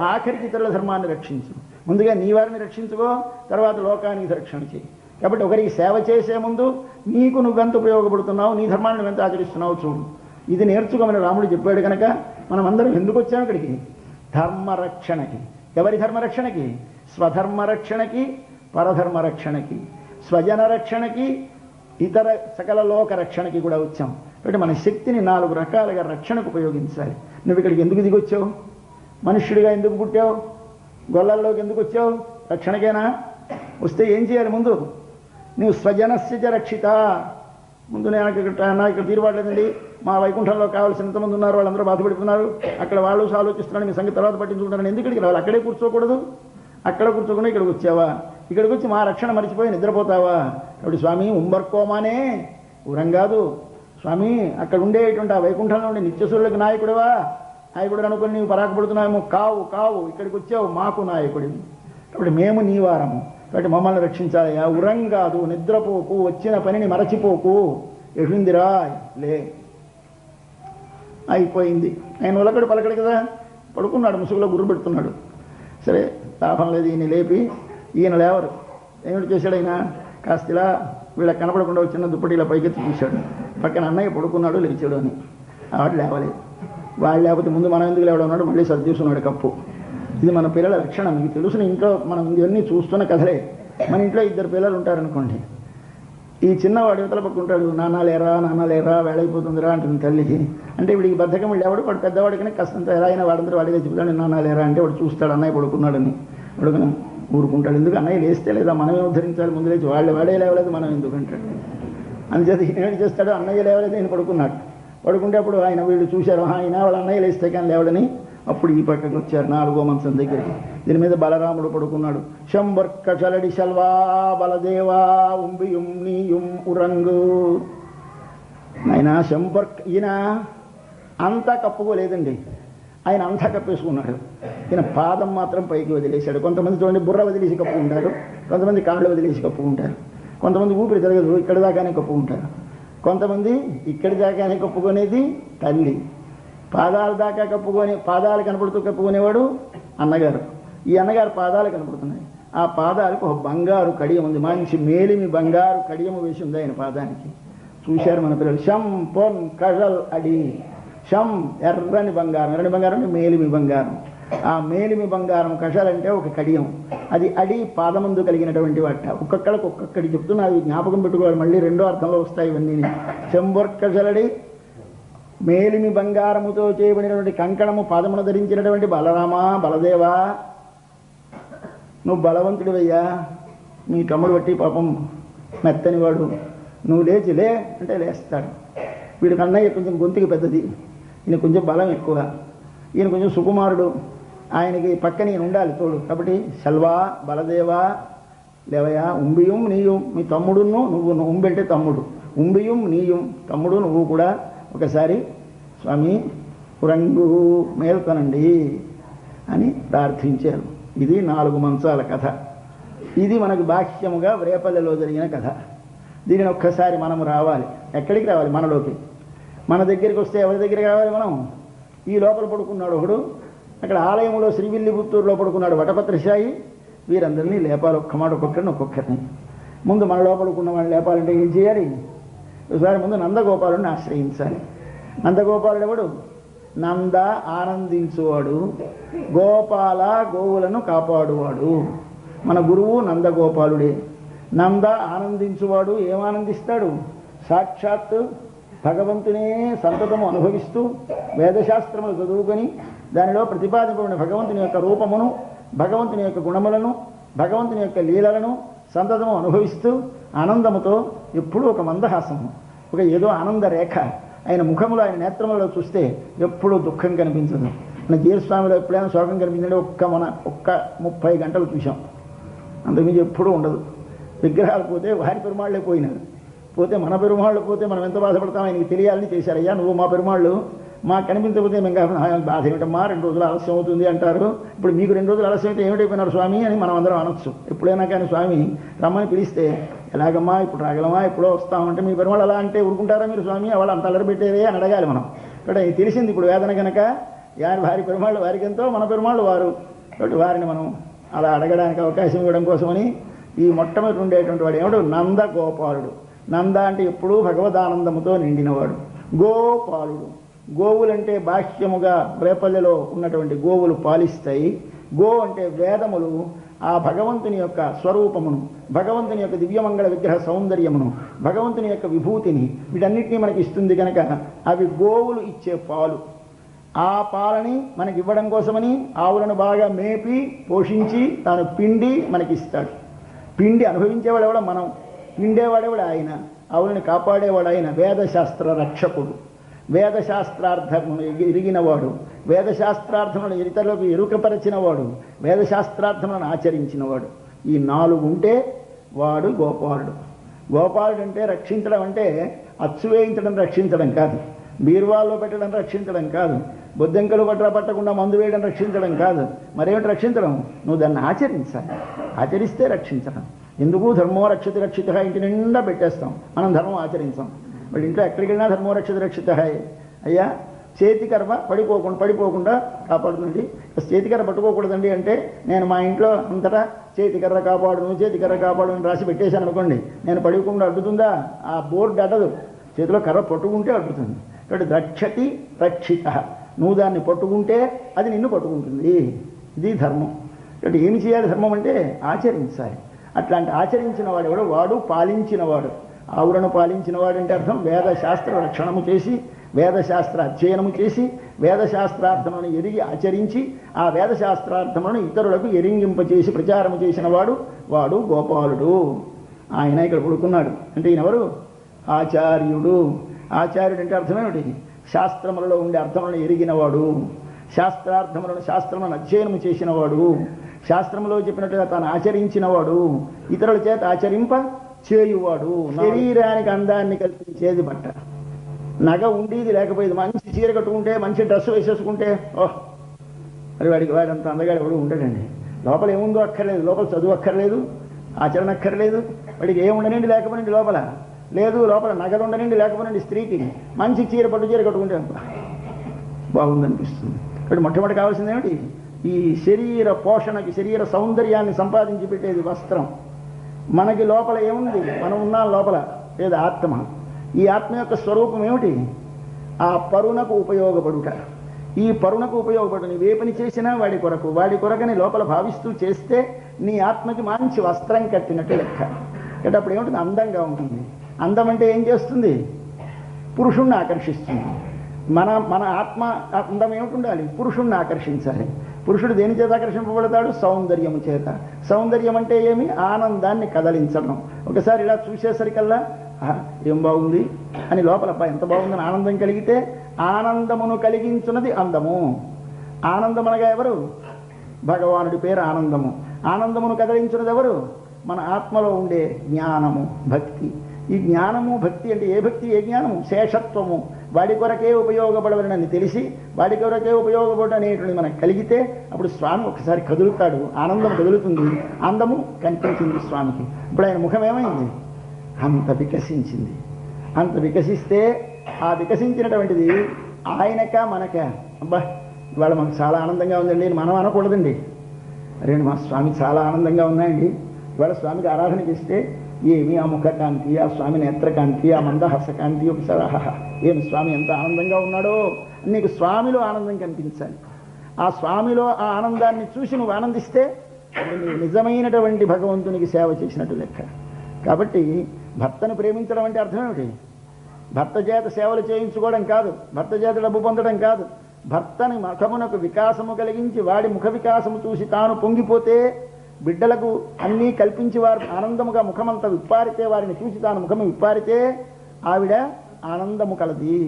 ఆఖరికి ఇతరుల ధర్మాన్ని రక్షించు. ముందుగా నీ వారిని రక్షించుకో, తర్వాత లోకానికి రక్షణ చేయి. కాబట్టి ఒకరికి సేవ చేసే ముందు నీకు నువ్వెంత ఉపయోగపడుతున్నావు, నీ ధర్మాన్ని నువ్వెంత ఆచరిస్తున్నావు చూడు. ఇది నేర్చుకోమని రాముడు చెప్పాడు. కనుక మనం అందరం ఎందుకు వచ్చాము ఇక్కడికి? ధర్మరక్షణకి. ఎవరి ధర్మరక్షణకి? స్వధర్మరక్షణకి, పరధర్మ రక్షణకి, స్వజన రక్షణకి, ఇతర సకల లోక రక్షణకి కూడా వచ్చాం. కాబట్టి మన శక్తిని 4 రకాలుగా రక్షణకు ఉపయోగించాలి. నువ్వు ఇక్కడికి ఎందుకు దిగొచ్చావు? మనుష్యుడిగా ఎందుకు పుట్టావు? గొల్లల్లోకి ఎందుకు వచ్చావు? రక్షణకేనా? వస్తే ఏం చేయాలి? ముందు నువ్వు స్వజనస్య చ రక్షిత. ముందు నేను ఇక్కడ తీరుబాట్లేదండి, మా వైకుంఠంలో కావాల్సినంతమంది ఉన్నారు, వాళ్ళందరూ బాధపడుతున్నారు, అక్కడ వాళ్ళు ఆలోచిస్తున్నాను, మీ సంగతి తర్వాత పట్టించుకుంటారని ఎందుకు ఇక్కడికి రావాలి? అక్కడే కూర్చోకూడదు? అక్కడ కూర్చోకుండా ఇక్కడికి వచ్చావా? ఇక్కడికి వచ్చి మా రక్షణ మరిచిపోయి నిద్రపోతావా? కాబట్టి స్వామి ఉంబర్కోమానే ఊరం కాదు స్వామి, అక్కడ ఉండేటువంటి ఆ వైకుంఠంలో ఉండే నిత్యసురులకు నాయకుడివా? నాయకుడు అనుకుని నీవు పరాకపడుతున్నావేమో. కావు, ఇక్కడికి వచ్చావు మాకు నాయకుడివి. కాబట్టి మేము నీ వారము, కాబట్టి మమ్మల్ని రక్షించాలయ్యా. ఉరం కాదు, నిద్రపోకు, వచ్చిన పనిని మరచిపోకు. ఎటుందిరా లే, అయిపోయింది. ఆయన ఉలకడు పలకడు కదా, పడుకున్నాడు, ముసుగులో గుర్రు పెడుతున్నాడు. సరే లాభం లేదు, ఈయన లేపి, ఈయన లేవరు. ఏమిటి చేశాడు ఆయన? కాస్త ఇలా వీళ్ళకి కనపడకుండా చిన్న దుప్పటి ఇలా పైకెత్తి చూశాడు. పక్కన అన్నయ్య పడుకున్నాడు, లేచాడు అని. ఆవిడ లేవలేదు. వాళ్ళు లేకపోతే ముందు మనం ఎందుకు లేవడం ఉన్నాడు, మళ్ళీ సర్దేస్తున్నాడు కప్పు. ఇది మన పిల్లల లక్షణం. మీకు తెలుసు, ఇంట్లో మనం ఇవన్నీ చూస్తున్న కథలే. మన ఇంట్లో 2 పిల్లలు ఉంటారనుకోండి, ఈ చిన్నవాడు యువతల పక్క ఉంటాడు, నాన్న లేరా వేళైపోతుందిరా అంటుంది తల్లికి. అంటే వీడికి బద్ధకం, లేవాడు, వాడు పెద్దవాడు కానీ కాస్తంత ఎలా అయినా వాడందరూ వాడిగా చెప్తాడు నాన్న లేరా అంటే వాడు చూస్తాడు అన్నయ్య పడుకున్నాడని. పడుకుని ఊరుకుంటాడు. ఎందుకు? అన్నయ్య లేస్తే లేదా మనమే ఉద్ధరించాలి, ముందు లేచి వాడే లేవలేదు మనం ఎందుకు అంటాడు. అందుచేత ఏం చేస్తాడు, అన్నయ్య లేవలేదు, నేను పడుకున్నాడు. పడుకుంటే అప్పుడు ఆయన వీళ్ళు చూశారు, ఆయన వాళ్ళ అన్నయ్య లేస్తే కానీ లేవడని. అప్పుడు ఈ పక్కకి వచ్చారు 4వ మంచం దగ్గరికి. దీని మీద బలరాముడు పడుకున్నాడు. శంబర్క చలడి శల్వా బలదేవా ఉంబియుం నీయుం ఉరంగు. ఆయన శంబర్క్, ఈయన అంతా కప్పుకోలేదండి, ఆయన అంతా కప్పేసుకున్నాడు. ఈయన పాదం మాత్రం పైకి వదిలేశాడు. కొంతమంది చూడండి బుర్ర వదిలేసి కప్పుకుంటారు, కొంతమంది కాళ్ళు వదిలేసి కప్పుకుంటారు, కొంతమంది ఊపిరి తిరగదు ఇక్కడి దాకానే కప్పుకుంటారు, కొంతమంది ఇక్కడి దాకానే కప్పుకునేది తల్లి. పాదాల దాకా కప్పుకొని పాదాలు కనపడుతూ కప్పుకునేవాడు అన్నగారు. ఈ అన్నగారు పాదాలు కనపడుతున్నాయి. ఆ పాదాలకు ఒక బంగారు కడియం ఉంది, మంచి మేలిమి బంగారు కడియము వేసి ఉంది ఆయన పాదానికి. చూశారు మన పిల్లలు. శం పొన్ కజల్ అడి. శం ఎర్రని బంగారం, ఎర్రని బంగారం అంటే మేలిమి బంగారం. ఆ మేలిమి బంగారం కషాలు అంటే ఒక కడియం, అది అడి పాదమందు కలిగినటువంటి వాట. ఒక్కొక్కడికి ఒక్కొక్కడి చెప్తున్నా, అవి జ్ఞాపకం పెట్టుకోవాలి, మళ్ళీ 2వ అర్థంలో వస్తాయి ఇవన్నీ. శంబొర్కజలడి మేలిమి బంగారముతో చేయబడినటువంటి కంకణము పాదమును ధరించినటువంటి బలరామా బలదేవా, నువ్వు బలవంతుడివయ్యా, నీ తమ్ముడు బట్టి పాపం మెత్తనివాడు, నువ్వు లేచిలే అంటే లేస్తాడు. వీడి కన్నయ్య కొంచెం గొంతుకి పెద్దది, ఈయన కొంచెం బలం ఎక్కువ, ఈయన కొంచెం సుకుమారుడు, ఆయనకి పక్కన ఈయన ఉండాలి తోడు. కాబట్టి శల్వా బలదేవా లేవయా, ఉంబియం నీయం, మీ తమ్ముడును నువ్వు, ఉంబెంటే తమ్ముడు, ఉంబియం నీయం తమ్ముడు నువ్వు కూడా ఒకసారి స్వామి పురంగు మేల్కొనండి అని ప్రార్థించారు. ఇది 4 మంచాల కథ. ఇది మనకు బాహ్యముగా రేపల్లెలో జరిగిన కథ. దీనిని ఒక్కసారి మనం రావాలి. ఎక్కడికి రావాలి? మనలోకి. మన దగ్గరికి వస్తే ఎవరి దగ్గరికి రావాలి మనం? ఈ లోపల పడుకున్నాడు ఒకడు, అక్కడ ఆలయంలో శ్రీవిల్లిపుత్తూరులో పడుకున్నాడు వటపత్రశాయి. వీరందరినీ లేపాలి, ఒక్క మాట ఒక్కొక్కరిని. ముందు మన లోపడుకున్న వాడిని లేపాలంటే ఏం చేయాలి? ఒకసారి ముందు నందగోపాలుడిని ఆశ్రయించాలి. నందగోపాలుడు ఎవడు? నంద ఆనందించువాడు, గోపాల గోవులను కాపాడువాడు. మన గురువు నందగోపాలుడే. నంద ఆనందించువాడు ఏమానందిస్తాడు? సాక్షాత్ భగవంతునే సంతతము అనుభవిస్తూ వేదశాస్త్రములు చదువుకొని దానిలో ప్రతిపాదింపబడిన భగవంతుని యొక్క రూపమును, భగవంతుని యొక్క గుణములను, భగవంతుని యొక్క లీలలను సంతతము అనుభవిస్తూ ఆనందముతో ఎప్పుడూ ఒక మందహాసము, ఒక ఏదో ఆనంద రేఖ ఆయన ముఖములో, ఆయన నేత్రములలో చూస్తే ఎప్పుడూ దుఃఖం కనిపించదు. మన జీరస్వామిలో ఎప్పుడైనా శోకం కనిపించండి? ఒక్క 30 గంటలు చూసాం, అంతకుమించి ఎప్పుడూ ఉండదు. విగ్రహాలు పోతే వారి పెరుమాళ్లే పోయినారు, పోతే మన పెరుమాళ్ళు పోతే మనం ఎంత బాధపడతాం ఆయనకి తెలియాలని చేశారయ్యా, నువ్వు మా పెరుమాళ్ళు మాకు కనిపించకపోతే మేము బాధ ఏమిటమ్మా, 2 రోజులు ఆలస్యం అవుతుంది అంటారు. ఇప్పుడు మీకు 2 రోజులు ఆలస్యం అయితే ఏమిటైపోయినారు స్వామి అని మనం అందరం అనొచ్చు. ఎప్పుడైనా కానీ స్వామి రమ్మని పిలిస్తే ఎలాగమ్మా ఇప్పుడు రాగలమా, ఎప్పుడో వస్తామంటే మీ పెరుమాళ్ళు అలా అంటే ఊరుకుంటారా మీరు స్వామి, వాళ్ళు అంత అల్లరి పెట్టేదే అని అడగాలి మనం. ఇక్కడ తెలిసింది ఇప్పుడు వేదన కనుక, వారి పెరుమాళ్ళు వారికి ఎంతో, మన పెరుమాళ్ళు వారు. కాబట్టి వారిని మనం అలా అడగడానికి అవకాశం ఇవ్వడం కోసమని ఈ మొట్టమొదటి ఉండేటువంటి వాడు ఏమిడు? నందగోపాలుడు. నంద అంటే ఎప్పుడూ భగవదానందముతో నిండినవాడు. గోపాలుడు, గోవులంటే బాహ్యముగా రేపల్లెలో ఉన్నటువంటి గోవులు పాలిస్తాయి. గో అంటే వేదములు ఆ భగవంతుని యొక్క స్వరూపమును, భగవంతుని యొక్క దివ్యమంగళ విగ్రహ సౌందర్యమును, భగవంతుని యొక్క విభూతిని వీటన్నిటినీ మనకి ఇస్తుంది కనుక అవి గోవులు ఇచ్చే పాలు. ఆ పాలని మనకి ఇవ్వడం కోసమని ఆవులను బాగా మేపి పోషించి తాను పిండి మనకిస్తాడు. పిండి అనుభవించేవాడు ఎవడ? మనం. పిండేవాడేవాడు ఆయన, ఆవులని కాపాడేవాడు ఆయన. వేదశాస్త్ర రక్షకుడు, వేదశాస్త్రార్థమును ఎరిగినవాడు, వేదశాస్త్రార్థములను ఇతరులకు ఎరుకపరచినవాడు, వేదశాస్త్రార్థములను ఆచరించినవాడు. ఈ 4 ఉంటే వాడు గోపాలుడు. గోపాలుడు అంటే రక్షించడం అంటే అచ్చు వేయించడం రక్షించడం కాదు, బీరువాల్లో పెట్టడం రక్షించడం కాదు, బొద్దెంకలు పట్టకుండా మందు వేయడం రక్షించడం కాదు. మరేమిటి రక్షించడం? నువ్వు దాన్ని ఆచరించాలి. ఆచరిస్తే రక్షించడం. ఎందుకు? ధర్మో రక్షిత రక్షిత ఇంటి నిండా పెట్టేస్తాం, మనం ధర్మం ఆచరించాం. మరి ఇంట్లో ఎక్కడికి వెళ్ళినా ధర్మో రక్షిత రక్షిత. అయ్యా చేతికర్ర పడిపోకుండా కాపాడుతుంది. చేతికర్ర పట్టుకోకూడదండి అంటే నేను మా ఇంట్లో అంతటా చేతికర్ర కాపాడును అని రాసి పెట్టేశాను అనుకోండి, నేను పడిపోకుండా అడ్డుతుందా? ఆ బోర్డు అడ్డదు, చేతిలో కర్ర పట్టుకుంటే అడ్డుతుంది. కాబట్టి రక్షతి రక్షిత, నువ్వు దాన్ని పట్టుకుంటే అది నిన్ను పట్టుకుంటుంది. ఇది ధర్మం. కాబట్టి ఏమి చేయాలి? ధర్మం అంటే ఆచరించాలి. అట్లాంటి ఆచరించిన వాడు ఎవడో? వాడు పాలించినవాడు. ఆవులను పాలించినవాడు అంటే అర్థం వేదశాస్త్ర రక్షణము చేసి, వేదశాస్త్ర అధ్యయనము చేసి, వేదశాస్త్రార్థములను ఎరిగి ఆచరించి, ఆ వేదశాస్త్రార్థములను ఇతరులకు ఎరింగింపచేసి ప్రచారము చేసిన వాడు గోపాలుడు. ఆయన ఇక్కడ పడుకున్నాడు. అంటే ఈయనెవరు? ఆచార్యుడు. ఆచార్యుడు అంటే అర్థమేమిటి? శాస్త్రములలో ఉండే అర్థములను ఎరిగినవాడు, శాస్త్రములను అధ్యయనము చేసినవాడు, శాస్త్రములో చెప్పినట్టుగా తాను ఆచరించినవాడు, ఇతరుల చేత ఆచరింప చేయువాడు. శరీరానికి అందాన్ని కల్పించేది బట్ట. నగ ఉండేది లేకపోయేది. మంచి చీర కట్టుకుంటే, మంచి డ్రెస్ వేసేసుకుంటే మరి వాడంత అందగాడు ఎవడు ఉంటాడండి. లోపల ఏముందో అక్కర్లేదు, లోపల చదువు అక్కర్లేదు, ఆచరణ అక్కర్లేదు, వాడికి ఏముండనండి లేకపోనండి లోపల లేదు, లోపల నగలు ఉండనండి లేకపోనండి స్త్రీకి మంచి పట్టు చీర కట్టుకుంటే బాగుందనిపిస్తుంది. కాబట్టి మొట్టమొదటి కావాల్సింది ఏమిటి? ఈ శరీర పోషణకి, శరీర సౌందర్యాన్ని సంపాదించి పెట్టేది వస్త్రం. మనకి లోపల ఏముంది? మనం ఉన్నాం లోపల, లేదా ఆత్మ. ఈ ఆత్మ యొక్క స్వరూపం ఏమిటి? ఆ పరునకు ఉపయోగపడుట. ఈ పరునకు ఉపయోగపడు. నీ ఏ పని చేసినా వాడి కొరకని లోపల భావిస్తూ చేస్తే నీ ఆత్మకి మంచి వస్త్రం కట్టినట్టు లెక్క. అంటే అప్పుడు ఏమిటి? అందంగా ఉంటుంది. అందం అంటే ఏం చేస్తుంది? పురుషుణ్ణి ఆకర్షిస్తుంది. మన మన ఆత్మ అందం ఏమిటి ఉండాలి? పురుషుణ్ణి ఆకర్షించాలి. పురుషుడు దేని చేత ఆకర్షింపబడతాడు? సౌందర్యము చేత. సౌందర్యం అంటే ఏమి? ఆనందాన్ని కదలించడం. ఒకసారి ఇలా చూసేసరికల్లా ఏం బాగుంది అని లోపల ఎంత బాగుందని ఆనందం కలిగితే, ఆనందమును కలిగించున్నది అందము. ఆనందం అనగా ఎవరు? భగవానుడి పేరు ఆనందము. ఆనందమును కదలించున్నది ఎవరు? మన ఆత్మలో ఉండే జ్ఞానము, భక్తి. ఈ జ్ఞానము భక్తి అంటే ఏ భక్తి, ఏ జ్ఞానము? శేషత్వము. వాడి కొరకే ఉపయోగపడవలనని తెలిసి వాడి కొరకే ఉపయోగపడ అనేటువంటి మనకు కలిగితే అప్పుడు స్వామి ఒకసారి కదులుతాడు, ఆనందం కదులుతుంది, అందము కనిపించింది స్వామికి. ఇప్పుడు ఆయన ముఖం ఏమైంది? అంత వికసించింది. అంత వికసిస్తే ఆ వికసించినటువంటిది ఆయనక మనక, అబ్బా ఇవాళ మనకు చాలా ఆనందంగా ఉందండి మనం అనకూడదండి. అరే మా స్వామి చాలా ఆనందంగా ఉన్నాయండి, ఇవాళ స్వామికి ఆరాధన చేస్తే ఏమి ఆ ముఖకాంతి, ఆ స్వామి నేత్రకాంతి, ఆ మందహసకాంతి, ఒకసారి ఏమి స్వామి ఎంత ఆనందంగా ఉన్నాడో. నీకు స్వామిలో ఆనందం కనిపించాలి. ఆ స్వామిలో ఆ ఆనందాన్ని చూసి నువ్వు ఆనందిస్తే నువ్వు నిజమైనటువంటి భగవంతునికి సేవ చేసినట్టు లెక్క. కాబట్టి భర్తను ప్రేమించడం అంటే అర్థం ఏమిటి? భర్త చేత సేవలు చేయించుకోవడం కాదు, భర్త చేత డబ్బు పొందడం కాదు. భర్తని ముఖమునకు వికాసము కలిగించి వాడి ముఖ వికాసము చూసి తాను పొంగిపోతే, బిడ్డలకు అన్నీ కల్పించి వారు ఆనందముగా ముఖమంతా విప్పారితే, వారిని చూసి తాను ముఖము విప్పారితే ఆవిడ ఆనందము కలది.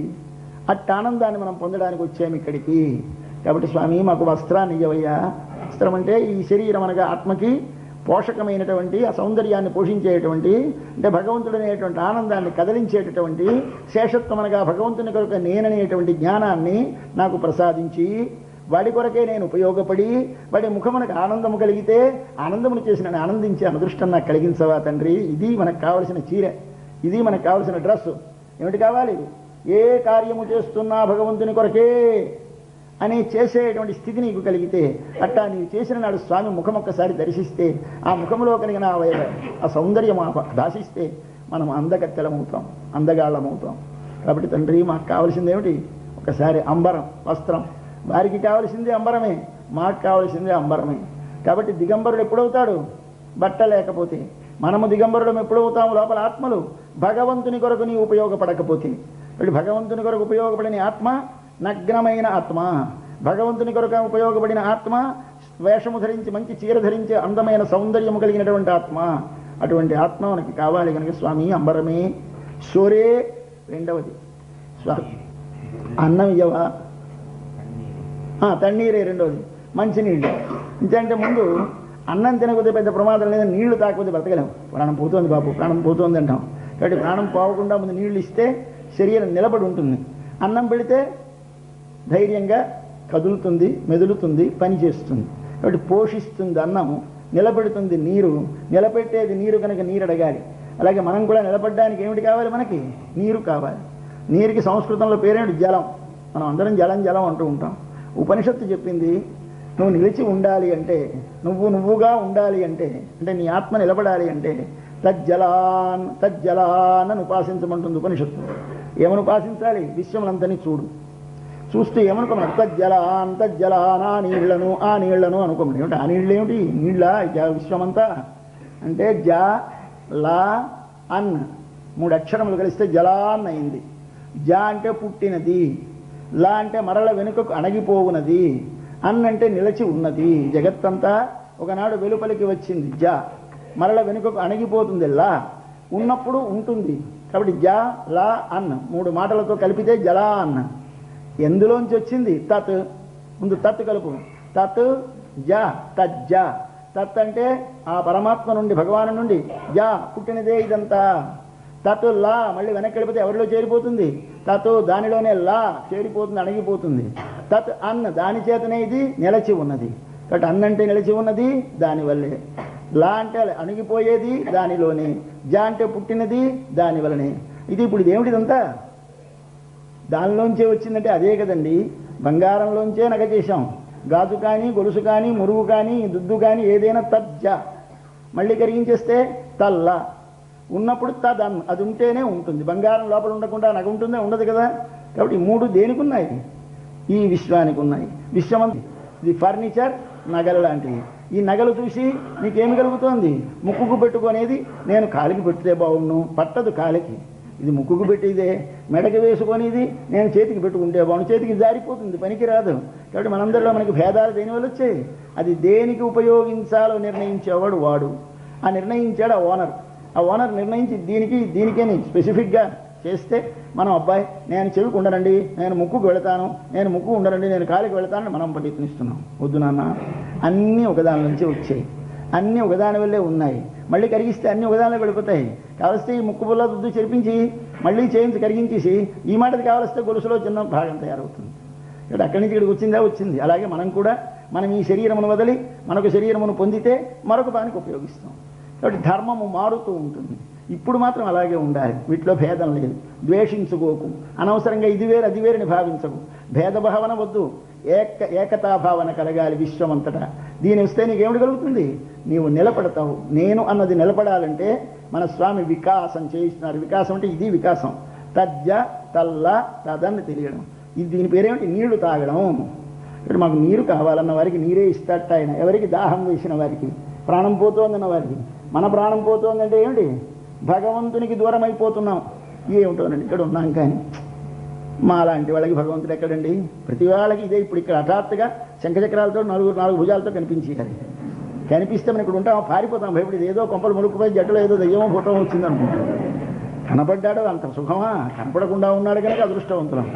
అట్టి ఆనందాన్ని మనం పొందడానికి వచ్చాము ఇక్కడికి. కాబట్టి స్వామి మాకు వస్త్రాన్ని ఇవ్వయ్యా. వస్త్రం అంటే ఈ శరీరం అనగా ఆత్మకి పోషకమైనటువంటి, ఆ సౌందర్యాన్ని పోషించేటువంటి, అంటే భగవంతుడు అనేటువంటి ఆనందాన్ని కదిలించేటటువంటి, శేషత్వం అనగా భగవంతుని కొరకు నేననేటువంటి జ్ఞానాన్ని నాకు ప్రసాదించి వాడి కొరకే నేను ఉపయోగపడి వాడి ముఖమునకు ఆనందము కలిగితే ఆనందమును చేసి నన్ను ఆనందించే అదృష్టం నాకు కలిగించవా తండ్రి. ఇది మనకు కావలసిన చీర, ఇది మనకు కావలసిన డ్రెస్సు. ఏమిటి కావాలి? ఏ కార్యము చేస్తున్నా భగవంతుని కొరకే అని చేసేటువంటి స్థితి నీకు కలిగితే, అట్టా నీవు చేసిన నాడు స్వామి ముఖం ఒక్కసారి దర్శిస్తే, ఆ ముఖంలో కలిగిన ఆ సౌందర్యం దాశిస్తే మనం అందగత్తెలమవుతాం, అందగాళ్ళమవుతాం. కాబట్టి తండ్రి మాకు కావలసింది ఏమిటి? ఒకసారి అంబరం, వస్త్రం. వారికి కావలసింది అంబరమే, మాకు కావలసింది అంబరమే. కాబట్టి దిగంబరుడు ఎప్పుడవుతాడు? బట్ట లేకపోతే. మనము దిగంబరుడం ఎప్పుడవుతాము? లోపల ఆత్మలు భగవంతుని కొరకు నీ ఉపయోగపడకపోతే. ఇప్పుడు భగవంతుని కొరకు ఉపయోగపడిన ఆత్మ నగ్నమైన ఆత్మ, భగవంతుని కొరకు ఉపయోగపడిన ఆత్మ వేషము ధరించి మంచి చీర ధరించే అందమైన సౌందర్యము కలిగినటువంటి ఆత్మ. అటువంటి ఆత్మ మనకి కావాలి కనుక స్వామి అంబరమే. సోరే రెండవది స్వామి అన్నం ఇయ్యవా? తన్నీరే రెండవది. మంచినీళ్ళు. ఇంకంటే ముందు అన్నం తినకపోతే పెద్ద ప్రమాదం లేదా, నీళ్లు తాకపోతే బ్రతకలేము. ప్రాణం పోతుంది బాబు, ప్రాణం పోతుంది అంటాం. కాబట్టి ప్రాణం పోకుండా ముందు నీళ్లు ఇస్తే శరీరం నిలబడి ఉంటుంది. అన్నం పెడితే ధైర్యంగా కదులుతుంది, మెదులుతుంది, పని చేస్తుంది. కాబట్టి పోషిస్తుంది అన్నము, నిలబెడుతుంది నీరు. నిలబెట్టేది నీరు కనుక నీరు అడగాలి. అలాగే మనం కూడా నిలబడడానికి ఏమిటి కావాలి? మనకి నీరు కావాలి. నీరుకి సంస్కృతంలో పేరేమిటి? జలం. మనం అందరం జలం జలం అంటూ ఉంటాం. ఉపనిషత్తు చెప్పింది నువ్వు నిలిచి ఉండాలి అంటే, నువ్వుగా ఉండాలి అంటే, అంటే నీ ఆత్మ నిలబడాలి అంటే తజ్జలాన్ అని ఉపాసించమంటుంది ఉపనిషత్తు. ఏమని ఉపాసించాలి? విశ్వములంతని చూస్తూ ఏమనుకోమని? తజ్జలాన్ ఆ నీళ్లను అనుకోమని. ఏమిటి ఆ నీళ్ళు? ఏమిటి నీళ్ళ? విశ్వమంతా అంటే జ లా అన్ 3 అక్షరములు కలిస్తే జలాన్ అయింది. జ అంటే పుట్టినది, లా అంటే మరల వెనుకకు అణగిపోవునది, అన్ అంటే నిలిచి ఉన్నది. జగత్తంతా ఒకనాడు వెలుపలికి వచ్చింది జ, మరల వెనుకకు అణగిపోతుంది లా, ఉన్నప్పుడు ఉంటుంది. కాబట్టి జ లా అన్ 3 మాటలతో కలిపితే జలా అన్న. ఎందులోంచి వచ్చింది? తత్. ముందు తత్ కలుపు. తత్ జ, తజ్జ. తత్ అంటే ఆ పరమాత్మ నుండి, భగవాను నుండి. జ పుట్టినదే ఇదంతా. తత్ లా మళ్ళీ వెనక్కి వెళ్ళిపోతే ఎవరిలో చేరిపోతుంది? తత్ దానిలోనే లా చేరిపోతుంది, అణగిపోతుంది. తత్ అన్న దాని చేతనే ఇది నిలచి ఉన్నది. కాబట్టి అన్న అంటే నిలిచి ఉన్నది, దానివల్లే. లా అంటే అణిగిపోయేది, దానిలోనే. జ అంటే పుట్టినది, దానివల్లనే. ఇది ఇప్పుడు ఇదేమిటిదంతా? దానిలోంచే వచ్చిందంటే అదే కదండి. బంగారంలోంచే నగ చేశాం. గాజు కానీ, గొలుసు కానీ, మురుగు కానీ, దుద్దు కానీ ఏదైనా తజ్జ. మళ్ళీ కరిగించేస్తే తల్లా. ఉన్నప్పుడు తదన్, అది ఉంటేనే ఉంటుంది. బంగారం లోపల ఉండకుండా నగ ఉంటుందే? ఉండదు కదా. కాబట్టి 3 దేనికి ఉన్నాయి? ఈ విశ్వానికి ఉన్నాయి. విశ్వమంతా ఇది ఫర్నిచర్, నగలు లాంటివి. ఈ నగలు చూసి నీకేమి కలుగుతోంది? ముక్కుకు పెట్టుకునేది నేను కాలికి పెడితే బాగుండు, పట్టదు కాలికి. ఇది ముక్కుకు పెట్టేదే, మెడకి వేసుకొని ఇది నేను చేతికి పెట్టుకుంటే బాగుండు, చేతికి జారిపోతుంది, పనికిరాదు. కాబట్టి మనందరిలో మనకి భేదాలు దేనివల్ల వచ్చాయి? అది దేనికి ఉపయోగించాలో నిర్ణయించేవాడు వాడు. ఆ నిర్ణయించాడు ఆ ఓనర్. ఆ ఓనర్ నిర్ణయించి దీనికేని స్పెసిఫిక్గా చేస్తే మనం అబ్బాయి నేను చెవికి ఉండనండి, నేను ముక్కుకు వెళతాను, నేను ముక్కు ఉండనండి, నేను కాలికి వెళతానని మనం ప్రయత్నిస్తున్నాం. వద్దు నాన్న, అన్నీ ఒకదాని నుంచి వచ్చాయి, అన్నీ ఒకదాని వల్లే ఉన్నాయి. మళ్ళీ కరిగిస్తే అన్నీ ఒకదానిలో వెళ్ళిపోతాయి. కావలిస్తే ఈ ముక్కు పుల్ల దుద్దు చెరిపించి మళ్ళీ చేయించి కరిగించేసి ఈ మాటది కావలిస్తే గొలుసులో చిన్న భాగం తయారవుతుంది. ఇక్కడ అక్కడి నుంచి ఇక్కడికి వచ్చింది. అలాగే మనం కూడా మనం ఈ శరీరమును వదిలి మరొక శరీరమును పొందితే మరొక దానికి ఉపయోగిస్తాం. కాబట్టి ధర్మము మారుతూ ఉంటుంది. ఇప్పుడు మాత్రం అలాగే ఉండాలి, వీటిలో భేదం లేదు. ద్వేషించుకోకు, అనవసరంగా ఇది వేరు అది వేరుని భావించకు, భేదభావన వద్దు, ఏకతాభావన కలగాలి విశ్వమంతటా. దీని వస్తే నీకేమిటి కలుగుతుంది? నీవు నిలబడతావు. నేను అన్నది నిలబడాలంటే మన స్వామి వికాసం చేయిస్తున్నారు. వికాసం అంటే ఇది వికాసం. తజ్జ తల్ల తదని తెలియడం. ఇది దీని పేరేమిటి? నీళ్లు తాగడం. ఇక్కడ మాకు నీరు కావాలన్న వారికి నీరే ఇస్తాట ఆయన. ఎవరికి? దాహం వేసిన వారికి, ప్రాణం పోతోందన్న వారికి. మన ప్రాణం పోతోందంటే ఏమిటి? భగవంతునికి దూరం అయిపోతున్నాం. ఏమిటోనండి ఇక్కడ ఉన్నాం, కానీ మా లాంటి వాళ్ళకి భగవంతుడు ఎక్కడండి? ప్రతి వాళ్ళకి ఇదే. ఇప్పుడు ఇక్కడ హఠాత్తుగా శంఖచక్రాలతో నాలుగు భుజాలతో కనిపించేయాలి. కనిపిస్తే మనం ఇక్కడ ఉంటాం, పారిపోతాం భయపడి. ఏదో కొంపలు ముడుకుపోయి జట్టులో ఏదో దయ్యమో ఫోటో వచ్చిందనుకుంటాం. కనపడ్డాడు, అంత సుఖమా? కనపడకుండా ఉన్నాడు కనుక అదృష్టవంతులం.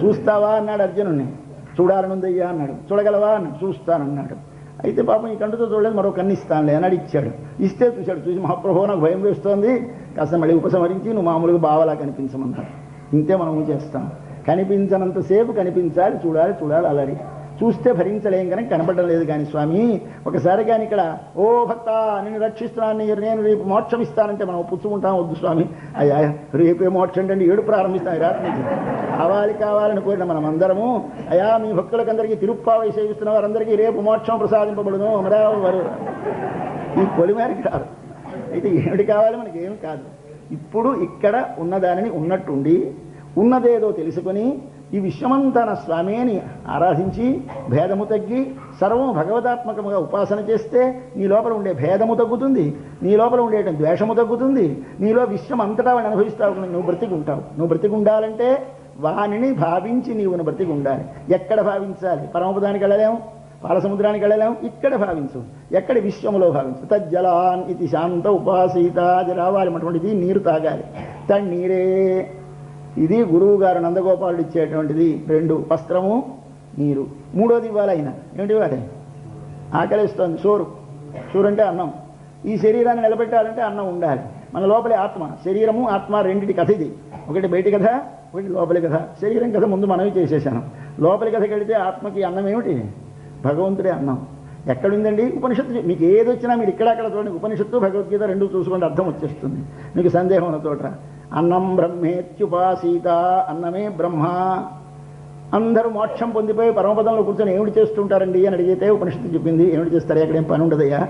చూస్తావా అన్నాడు అర్జునుడిని. చూడాలనుందయ్యా అన్నాడు. చూడగలవా అన్నాడు. చూస్తానన్నాడు. అయితే పాపం ఈ కంటితో చూడలేదు, మరో కన్ను ఇస్తానులే అన్నాడు. ఇచ్చాడు. ఇస్తే చూశాడు. చూసి మహాప్రభు నాకు భయం వేస్తోంది, కాస్త మళ్ళీ ఉపసంహరించి నువ్వు మామూలుగా బావలా కనిపించమన్నాడు. ఇంతే మనం చేస్తాం. కనిపించనంతసేపు కనిపించాలి, చూడాలి అలరి. చూస్తే భరించలేం కనుక కనపడడం లేదు. కానీ స్వామి ఒకసారి కానీ ఇక్కడ ఓ భక్త నేను రక్షిస్తున్నాను, నేను రేపు మోక్షం ఇస్తానంటే మనం పుచ్చుకుంటాం. వద్దు స్వామి, అయ్యా రేపే మోక్షం అంటే ఏడు ప్రారంభిస్తాం. రాత్రి నుంచి కావాలని కోరిన మనం అందరము, అయ్యా మీ భక్తులకందరికీ తిరుప్పావై సేవిస్తున్న వారందరికీ రేపు మోక్షం ప్రసాదింపబడును మరవరు. ఈ పొలిమేరకి రారు. అయితే ఏమిటి కావాలి? మనకి ఏమి కాదు. ఇప్పుడు ఇక్కడ ఉన్నదానిని ఉన్నట్టుండి ఉన్నదేదో తెలుసుకొని ఈ విశ్వమంతా నా స్వామి అని ఆరాధించి భేదము తగ్గి సర్వం భగవదాత్మకముగా ఉపాసన చేస్తే నీ లోపల ఉండే భేదము తగ్గుతుంది, నీ లోపల ఉండే ద్వేషము తగ్గుతుంది, నీలో విశ్వం అంతటా వాడిని అనుభవిస్తావు. నువ్వు బ్రతికుంటావు. నువ్వు బ్రతికుండాలంటే వాణిని భావించి నీవును బ్రతికి ఉండాలి. ఎక్కడ భావించాలి? పరమపదానికి వెళ్ళలేము, పాలసముద్రానికి వెళ్ళలేము. ఇక్కడ భావించు. ఎక్కడ? విశ్వములో భావించు. తజ్జలాన్ ఇది శాంత ఉపాసీత. అది రావాలి అటువంటిది. నీరు తాగాలి. తన్నీరే. ఇది గురువు గారు నందగోపాలుడు ఇచ్చేటువంటిది. 2 వస్త్రము, నీరు. 3వది ఇవ్వాలి. అయినా ఏమిటి ఇవ్వాలి? ఆకలిస్తోంది. సోరు అంటే అన్నం. ఈ శరీరాన్ని నిలబెట్టాలంటే అన్నం ఉండాలి. మన లోపలే ఆత్మ. శరీరము ఆత్మ రెండింటి కథ ఇది. ఒకటి బయటి కథ, ఒకటి లోపలి కథ. శరీరం కథ ముందు మనవి చేసేసాను. లోపలి కథకి వెళితే ఆత్మకి అన్నం ఏమిటి? భగవంతుడే అన్నం. ఎక్కడుందండి? ఉపనిషత్తు. మీకు ఏది వచ్చినా మీరు ఇక్కడక్కడ చూడండి. ఉపనిషత్తు భగవద్గీత 2 చూసుకోండి, అర్థం వచ్చేస్తుంది. మీకు సందేహం ఉన్న చోట అన్నం బ్రహ్మేత్యుపాసీత. అన్నమే బ్రహ్మ. అందరూ మోక్షం పొందిపోయి పరమపదంలో కూర్చొని ఏమిటి చేస్తుంటారండి అని అడిగితే ఉపనిషత్తు చెప్పింది. ఏమిటి చేస్తారు? ఎక్కడేం పని ఉండదయ్యా.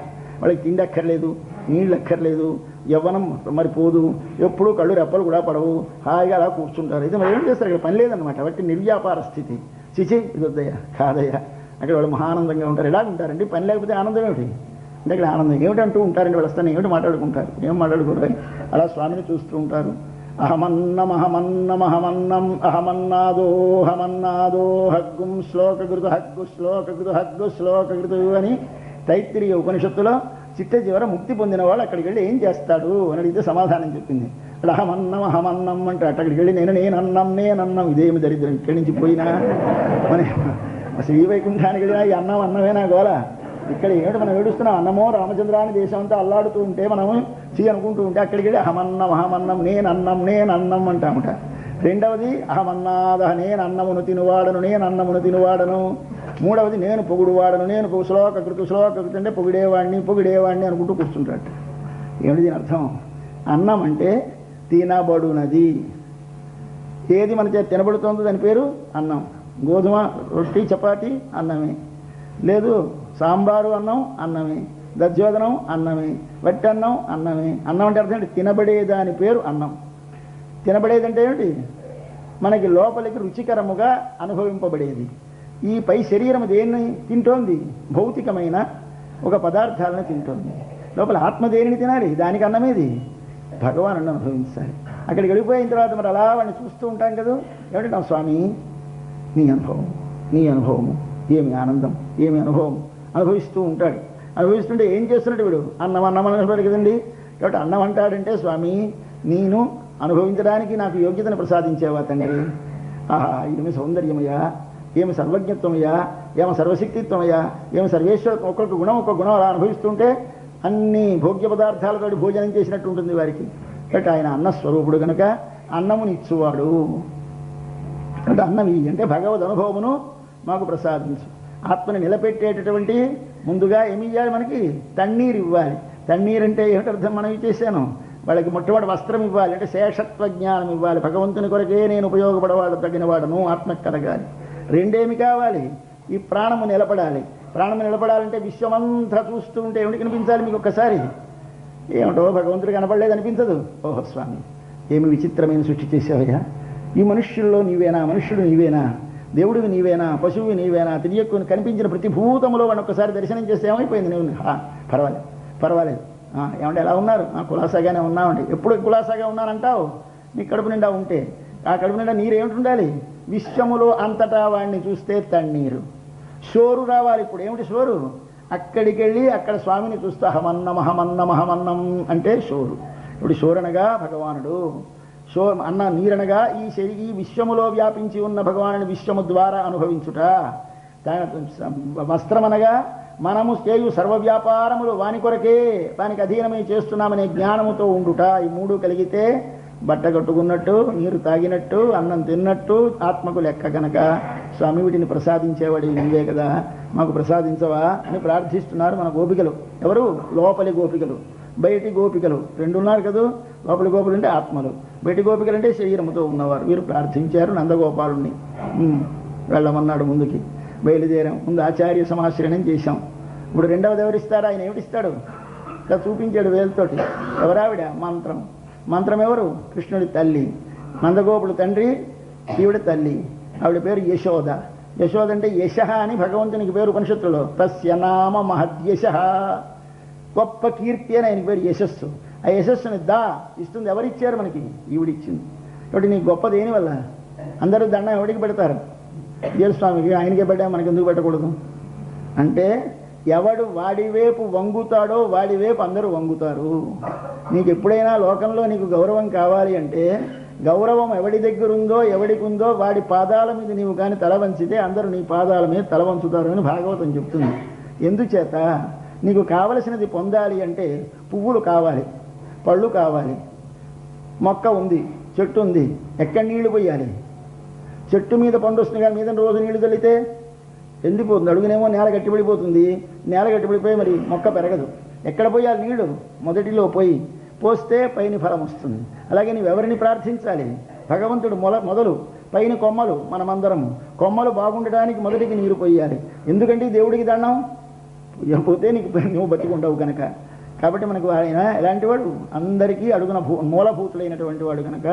వాళ్ళకి తిండి అక్కర్లేదు, నీళ్ళు అక్కర్లేదు, యవ్వనం మరి పోదు, ఎప్పుడూ కళ్ళు రెప్పలు కూడా పడవు, హాయిగా అలా కూర్చుంటారు. అయితే మరి ఏం చేస్తారు? ఇక్కడ పని లేదనమాట. కాబట్టి నిర్వ్యాపార స్థితి. చిచి ఇది వద్దయ్యా, కాదయ్యా. అక్కడ వాళ్ళు మహానందంగా ఉంటారు. ఎలా ఉంటారండి? పని లేకపోతే ఆనందం ఏమిటి? అంటే ఇక్కడ ఆనందం ఏమిటంటూ ఉంటారండి. వాళ్ళు వస్తాను ఏమిటి మాట్లాడుకుంటారు? ఏం మాట్లాడుకోరు? అలా స్వామిని చూస్తూ ఉంటారు. అహమన్నమహమన్నమహమన్నం అహమన్నాదో హగ్గుం శ్లోకృతు హగ్గు శ్లోకృతు అని తైత్తిరీయ ఉపనిషత్తులో చిట్ట చివర ముక్తి పొందిన వాళ్ళు అక్కడికి వెళ్ళి ఏం చేస్తాడు అని అడిగితే సమాధానం చెప్పింది. అక్కడ అహమన్నం అంటే అక్కడికి వెళ్ళి నేనన్నం ఇదేమి దరిద్రం. ఇక్కడి నుంచి పోయినా మన శ్రీవైకుంఠానికి వెళ్ళినా ఈ అన్నమేనా గోల. ఇక్కడ ఏమిటి మనం ఏడుస్తున్నాం? అన్నమో రామచంద్రాని దేశం అంతా అల్లాడుతూ ఉంటే మనము అనుకుంటూ ఉంటే అక్కడికి వెళ్ళి అహమన్నం నేనన్నం అంటామట. 2వది అహమన్నాద నేనన్నమును తినువాడను. 3వది నేను పొగుడువాడను. నేను శ్లోకృతు అంటే పొగిడేవాడిని అనుకుంటూ కూర్చుంటాడు. ఏమిటి దీని అర్థం? అన్నం అంటే తినబడునది. ఏది మన చేతి తినబడుతోందో దాని పేరు అన్నం. గోధుమ రొట్టి చపాతి అన్నమే. లేదు సాంబారు అన్నం అన్నమే, దధ్యోదనం అన్నమే, వట్టి అన్నం అన్నమే. అన్నం అంటే అర్థం ఏంటి? తినబడేదాని పేరు అన్నం. తినబడేదంటే ఏమిటి? మనకి లోపలికి రుచికరముగా అనుభవింపబడేది. ఈ పై శరీరం దేన్ని తింటోంది? భౌతికమైన ఒక పదార్థాలను తింటోంది. లోపల ఆత్మ దేనిని తినాలి? దానికి అన్నమేది భగవాను అనుభవించాలి. అక్కడికి వెళ్ళిపోయిన తర్వాత మరి అలా వాడిని చూస్తూ ఉంటాం కదా. ఏమంటే స్వామి నీ అనుభవం, నీ అనుభవము, ఏమి ఆనందం, ఏమి అనుభవం అనుభవిస్తూ ఉంటాడు. అనుభవిస్తుంటే ఏం చేస్తున్నట్టు వీడు అన్నం అనుభవాడు కదండి. కాబట్టి అన్నం అంటాడంటే స్వామి నేను అనుభవించడానికి నాకు యోగ్యతను ప్రసాదించేవా తండ్రి. ఆహా ఏమి సౌందర్యమయ్యా, ఏమి సర్వజ్ఞత్వమయ్యా, ఏమి సర్వశక్తిత్వమయ్యా, ఏమి సర్వేశ్వరత్వం. ఒక్కొక్క గుణం అలా అనుభవిస్తుంటే అన్ని భోగ్య పదార్థాలతో భోజనం చేసినట్టు ఉంటుంది వారికి. కాబట్టి ఆయన అన్నస్వరూపుడు కనుక అన్నమునిచ్చువాడు. అంటే అన్నమి అంటే భగవద్ అనుభవమును మాకు ప్రసాదించు. ఆత్మని నిలబెట్టేటటువంటి ముందుగా ఏమి ఇవ్వాలి, మనకి తన్నీరు ఇవ్వాలి. తన్నీరు అంటే ఏమిటి అర్థం మనం చేశాను. వాళ్ళకి మొట్టమొదటి వస్త్రం ఇవ్వాలి, అంటే శేషత్వ జ్ఞానం ఇవ్వాలి. భగవంతుని కొరకే నేను ఉపయోగపడవాడు, తగినవాడను, ఆత్మకు కలగాలి. రెండేమి కావాలి, ఈ ప్రాణము నిలబడాలి. ప్రాణము నిలబడాలంటే విశ్వమంతా చూస్తూ ఉంటే ఏమిటి కనిపించాలి మీకు ఒక్కసారి? ఏమిటో భగవంతుడు కనపడలేదు అనిపించదు. ఓహో స్వామి ఏమి విచిత్రమైన సృష్టి చేసావయ్యా, ఈ మనుష్యుల్లో నీవేనా, మనుష్యుడు నీవేనా, దేవుడివి నీవేనా, పశువువి నీవేనా, తెలియకుని కనిపించిన ప్రతి భూతములో వాడిని ఒక్కసారి దర్శనం చేస్తే ఏమైపోయింది? నువ్వు పర్వాలేదు పర్వాలేదు ఏమంటే ఎలా ఉన్నారు? కులాసాగానే ఉన్నామండి. ఎప్పుడు కులాసాగా ఉన్నానంటావు? నీ కడుపు నిండా ఉంటే ఆ కడుపు నిండా నీరేమిటి ఉండాలి? విశ్వములో అంతటా వాడిని చూస్తే తన్నీరు, షోరు రావాలి. ఇప్పుడు ఏమిటి షోరు? అక్కడికి వెళ్ళి అక్కడ స్వామిని చూస్తూ అహమన్నం అంటే షోరు. ఇప్పుడు షోరనగా భగవానుడు, అన్న నీరనగా ఈ విశ్వములో వ్యాపించి ఉన్న భగవానుని విశ్వము ద్వారా అనుభవించుట. వస్త్రమనగా మనము చేయు సర్వ వ్యాపారములు వాని కొరకే, వానికి అధీనమై చేస్తున్నామనే జ్ఞానముతో ఉండుట. ఈ మూడు కలిగితే బట్ట కట్టుకున్నట్టు, నీరు తాగినట్టు, అన్నం తిన్నట్టు, ఆత్మకు లెక్క కనుక స్వామి వీటిని ప్రసాదించేవాడి నీవే కదా, మాకు ప్రసాదించవా అని ప్రార్థిస్తున్నారు మన గోపికలు. ఎవరు? లోపలి గోపికలు, బయటి గోపికలు రెండు ఉన్నారు కదా. లోపలి గోపులు అంటే ఆత్మలు, బయటి గోపికలు అంటే శరీరముతో ఉన్నవారు. వీరు ప్రార్థించారు నందగోపాలుణ్ణి. వెళ్ళమన్నాడు ముందుకి, బయలుదేరాం. ముందు ఆచార్య సమాశ్రయణం చేశాం. ఇప్పుడు రెండవది ఎవరిస్తారు? ఆయన ఏమిటిస్తాడు? ఇలా చూపించాడు వేలుతోటి. ఎవరావిడ? మంత్రం. మంత్రం ఎవరు? కృష్ణుడి తల్లి. నందగోపుడు తండ్రి, శివుడి తల్లి. ఆవిడ పేరు యశోద. యశోద అంటే యశ అని భగవంతునికి పేరు ఉపనిషత్తులో. తస్య నామ మహద్యశ, గొప్ప కీర్తి అని ఆయన పేరు యశస్సు. ఆ యశస్సుని ఇస్తుంది ఎవరిచ్చారు? మనకి ఈవిడిచ్చింది. కాబట్టి నీకు గొప్ప దేనివల్ల? అందరూ దండం ఎవడికి పెడతారు? స్వామికి, ఆయనకే పెట్టా, మనకి ఎందుకు పెట్టకూడదు? అంటే ఎవడు వాడివైపు వంగుతాడో వాడివైపు అందరూ వంగుతారు. నీకు ఎప్పుడైనా లోకంలో నీకు గౌరవం కావాలి అంటే గౌరవం ఎవడి దగ్గర ఉందో ఎవడికి ఉందో వాడి పాదాల మీద నీవు కానీ తల వంచితే అందరూ నీ పాదాల మీద తల వంచుతారు అని భాగవతం చెప్తుంది. ఎందుచేత నీకు కావలసినది పొందాలి అంటే పువ్వులు కావాలి, పళ్ళు కావాలి, మొక్క ఉంది, చెట్టు ఉంది, ఎక్కడ నీళ్లు పోయాలి? చెట్టు మీద పండు వస్తుంది కానీ మీద రోజు నీళ్లు చల్లితే ఎండిపోతుంది. అడుగునేమో నేల గట్టిపడిపోతుంది. నేల గట్టిపడిపోయి మరి మొక్క పెరగదు. ఎక్కడ పోయాలి నీళ్లు? మొదటిలో పోయి పోస్తే పైన ఫలం వస్తుంది. అలాగే నువ్వెవరిని ప్రార్థించాలి? భగవంతుడు మొదలు, పైన కొమ్మలు. మనమందరము కొమ్మలు బాగుండడానికి మొదటికి నీరు పోయాలి. ఎందుకంటే దేవుడికి దండం పోతే నీకు నువ్వు బతికుండవు కనుక. కాబట్టి మనకు ఆయన ఎలాంటి వాడు? అందరికీ అడుగున మూలభూతుడైనటువంటి వాడు కనుక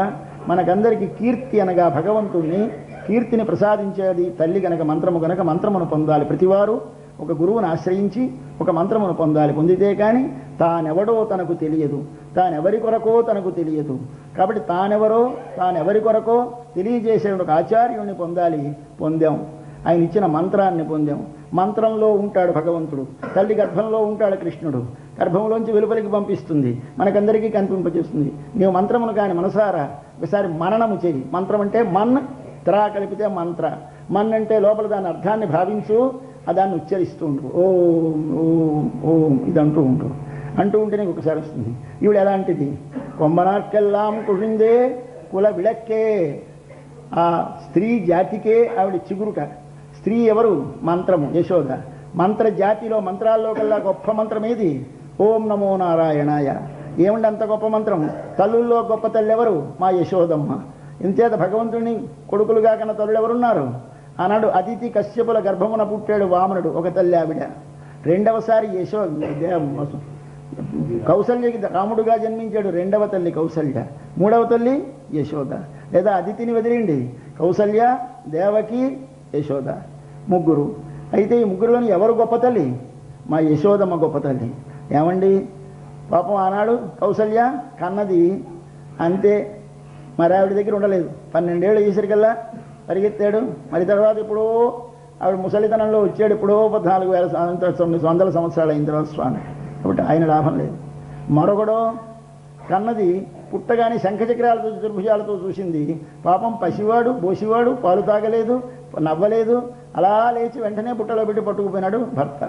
మనకందరికీ కీర్తి అనగా భగవంతుణ్ణి కీర్తిని ప్రసాదించేది తల్లి కనుక మంత్రము కనుక మంత్రమును పొందాలి. ప్రతివారు ఒక గురువును ఆశ్రయించి ఒక మంత్రమును పొందాలి. పొందితే కానీ తానెవడో తనకు తెలియదు, తానెవరి కొరకో తనకు తెలియదు. కాబట్టి తానెవరో తానెవరి కొరకో తెలియజేసే ఒక ఆచార్యుణ్ణి పొందాలి. పొందాం. ఆయన ఇచ్చిన మంత్రాన్ని పొందాం. మంత్రంలో ఉంటాడు భగవంతుడు, తల్లి గర్భంలో ఉంటాడు కృష్ణుడు. గర్భంలోంచి వెలుపలికి పంపిస్తుంది, మనకందరికీ కనిపింపచేస్తుంది. నీవు మంత్రమును కానీ మనసారా ఒకసారి మననము చేయి. మంత్రం అంటే మన్, త్రా కలిపితే మంత్ర. మన్ అంటే లోపల దాని అర్థాన్ని భావించు, దాన్ని ఉచ్చరిస్తూ ఉంటు. ఓం ఓం ఓం ఇది అంటూ ఉంటే నీకు ఒకసారి వస్తుంది. ఈవిడ ఎలాంటిది? కొమ్మనార్కెల్లాం కుళ్ళిందే కుల విళక్కే. ఆ స్త్రీ జాతికే ఆవిడ చిగురుట. స్త్రీ ఎవరు? మంత్రము, యశోద. మంత్ర జాతిలో మంత్రాల్లో కల్లా గొప్ప మంత్రం ఏది? ఓం నమో నారాయణాయ. ఏమండి అంత గొప్ప మంత్రం? తల్లుల్లో గొప్ప తల్లి ఎవరు? మా యశోదమ్మ. ఇంతేత భగవంతుని కొడుకులుగా కన్నా తల్లులు ఎవరున్నారు? ఆనాడు అతిథి కశ్యపుల గర్భమున పుట్టాడు వామనుడు, ఒక తల్లి ఆవిడ. రెండవసారి కౌసల్యకి రాముడుగా జన్మించాడు, రెండవ తల్లి కౌసల్య. మూడవ తల్లి యశోద. లేదా అదితిని వదిలిండి, కౌసల్య, దేవకి, యశోద, ముగ్గురు. అయితే ఈ ముగ్గురులోని ఎవరు గొప్ప తల్లి? మా యశోదమ్మ గొప్ప తల్లి. ఏమండి పాపం ఆనాడు కౌసల్య కన్నది అంతే, మరి ఆవిడ దగ్గర ఉండలేదు. 12 ఏళ్ళు చేసరికల్లా పరిగెత్తాడు. మరి తర్వాత ఎప్పుడో ఆవిడ ముసలితనంలో వచ్చాడు. ఎప్పుడో 14,900 సంవత్సరాలు అయిన తర్వాత స్వామి. కాబట్టి ఆయన లాభం లేదు. మరొకడో కన్నది పుట్టగానే శంఖచక్రాలతో చతుర్భుజాలతో చూసింది. పాపం పసివాడు, బోసివాడు, పాలు తాగలేదు, నవ్వలేదు. అలా లేచి వెంటనే పుట్టలో పెట్టి పట్టుకుపోయినాడు భర్త.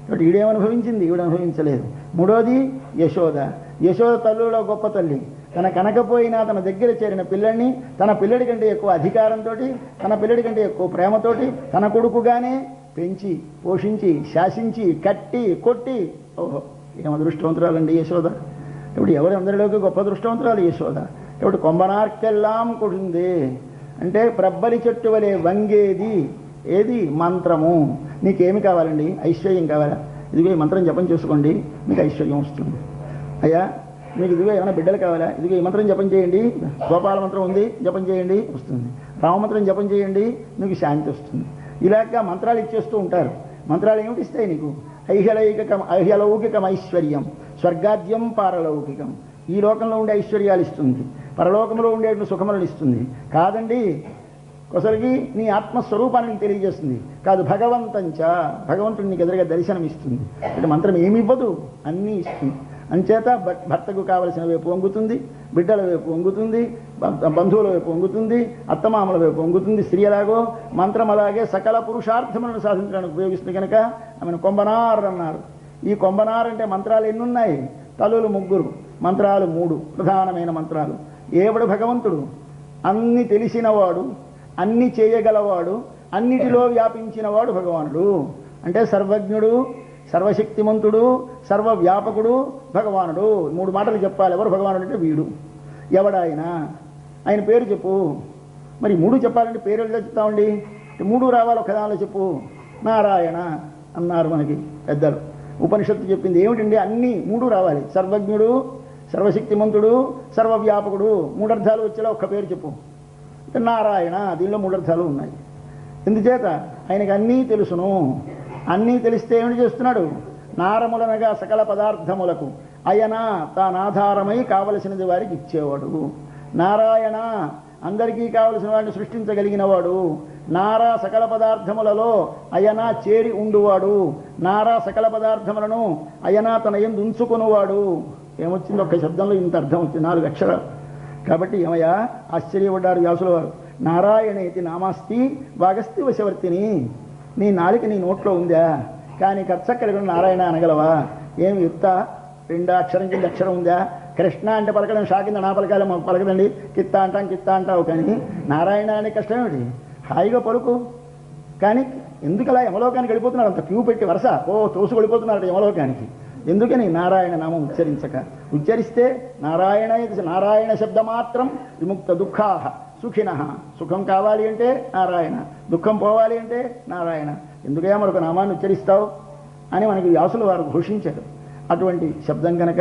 కాబట్టి ఈడేమనుభవించింది, ఈవిడ అనుభవించలేదు. మూడోది యశోద. యశోద తల్లులో గొప్ప తల్లి. తన కనకపోయినా తన దగ్గర చేరిన పిల్లడిని తన పిల్లడి కంటే ఎక్కువ అధికారంతో, తన పిల్లడి కంటే ఎక్కువ ప్రేమతోటి తన కొడుకుగానే పెంచి పోషించి శాసించి కట్టి కొట్టి, ఓహో ఏం అదృష్టవంతురాలండి యశోద. ఇప్పుడు ఎవరి అందరిలోకి గొప్ప దృష్టవంతురాలు యశోద. ఇప్పుడు కొంబనార్కెల్లాం కొడుంది అంటే ప్రబ్బలి చెట్టు వలె వంగేది ఏది మంత్రము. నీకేమి కావాలండి? ఐశ్వర్యం కావాలా? ఇదిగో ఈ మంత్రం జపం చేసుకోండి, మీకు ఐశ్వర్యం వస్తుంది. అయ్యా మీకు ఇదిగో ఏమైనా బిడ్డలు కావాలా? ఇదిగో ఈ మంత్రం జపం చేయండి, గోపాల మంత్రం ఉంది జపం చేయండి వస్తుంది. రామమంత్రం జపం చేయండి మీకు శాంతి వస్తుంది. ఇలాగా మంత్రాలు ఇచ్చేస్తూ ఉంటారు. మంత్రాలు ఏమిటి ఇస్తాయి నీకు? ఐహ్యలౌకికం ఐశ్వర్యం, స్వర్గాద్యం పారలౌకికం. ఈ లోకంలో ఉండే ఐశ్వర్యాలు ఇస్తుంది, పరలోకంలో ఉండే సుఖములను ఇస్తుంది. కాదండి కొసరికి నీ ఆత్మస్వరూపాన్ని తెలియజేస్తుంది. కాదు భగవంతంచ, భగవంతుడు నీకు ఎదురుగా దర్శనం ఇస్తుంది. అంటే మంత్రం ఏమి ఇవ్వదు, అన్నీ ఇస్తుంది. అంచేత భర్తకు కావలసిన వైపు వంగుతుంది, బిడ్డల వైపు వంగుతుంది, బంధువుల వైపు వంగుతుంది, అత్తమామల వైపు వంగుతుంది. స్త్రీ ఎలాగో మంత్రం అలాగే సకల పురుషార్థములను సాధించడానికి ఉపయోగిస్తుంది కనుక ఆమెను కొంబనార్ అన్నారు. ఈ కొంబనార్ అంటే మంత్రాలు ఎన్నున్నాయి? తల్లులు 3, మంత్రాలు 3, ప్రధానమైన మంత్రాలు. ఏవడు భగవంతుడు? అన్ని తెలిసినవాడు, అన్ని చేయగలవాడు, అన్నిటిలో వ్యాపించినవాడు భగవానుడు. అంటే సర్వజ్ఞుడు, సర్వశక్తిమంతుడు, సర్వవ్యాపకుడు భగవానుడు. 3 మాటలు చెప్పాలి. ఎవరు భగవానుడు అంటే వీడు. ఎవడాయన? ఆయన పేరు చెప్పు. మరి 3 చెప్పాలంటే పేరు ఎలా చెప్తామండి? 3 రావాలి, ఒకదానిలో చెప్పు. నారాయణ అన్నారు మనకి పెద్దలు. ఉపనిషత్తు చెప్పింది ఏమిటండి? అన్నీ 3 రావాలి. సర్వజ్ఞుడు, సర్వశక్తిమంతుడు, సర్వవ్యాపకుడు. 3 అర్థాలు వచ్చేలా ఒక్క పేరు చెప్పు. నారాయణ, దీనిలో 3 అర్థాలు ఉన్నాయి. ఎందుచేత ఆయనకి అన్నీ తెలుసును. అన్నీ తెలిస్తే ఏమిటి చేస్తున్నాడు? నారములనగా సకల పదార్థములకు అయన తానాధారమై కావలసినది వారికి ఇచ్చేవాడు. నారాయణ అందరికీ కావలసిన వాడిని సృష్టించగలిగినవాడు. నారా సకల పదార్థములలో అయన చేరి ఉండువాడు. నారా సకల పదార్థములను అయన తన యందు ఉంచుకునేవాడు. ఏమొచ్చింది? ఒక్క శబ్దంలో ఇంత అర్థం వచ్చింది, 4 అక్షరాలు. కాబట్టి ఏమయ్యా ఆశ్చర్యపడ్డారు వ్యాసుల వారు. నారాయణేతి నామాస్తి వాగస్తి వశవర్తిని. నీ నాలిక నీ నోట్లో ఉందా, కానీ కచ్చక్కడికి నారాయణ అనగలవా? ఏమి యుక్త 2 అక్షరం కింద అక్షరం ఉందా? కృష్ణ అంటే పలకడం, షా కింద నా పలకాలి పలకదండి. కిత్త అంటాం, కిత్త అంటావు, కానీ నారాయణ అనే కష్టం ఏమిటి? హాయిగా పలుకు. కానీ ఎందుకలా యమలోకానికి వెళ్ళిపోతున్నారు? అంత క్యూ పెట్టి వరుస తోసు వెళ్ళిపోతున్నారు యమలోకానికి. ఎందుకని? నారాయణ నామం ఉచ్చరించక. ఉచ్చరిస్తే నారాయణ నారాయణ శబ్దమాత్రం విముక్త దుఃఖా సుఖిన. సుఖం కావాలి అంటే నారాయణ, దుఃఖం పోవాలి అంటే నారాయణ. ఎందుకయ్యా మరొక నామాన్ని ఉచ్చరిస్తావు అని మనకి వ్యాసులు వారు ఘోషించారు. అటువంటి శబ్దం కనుక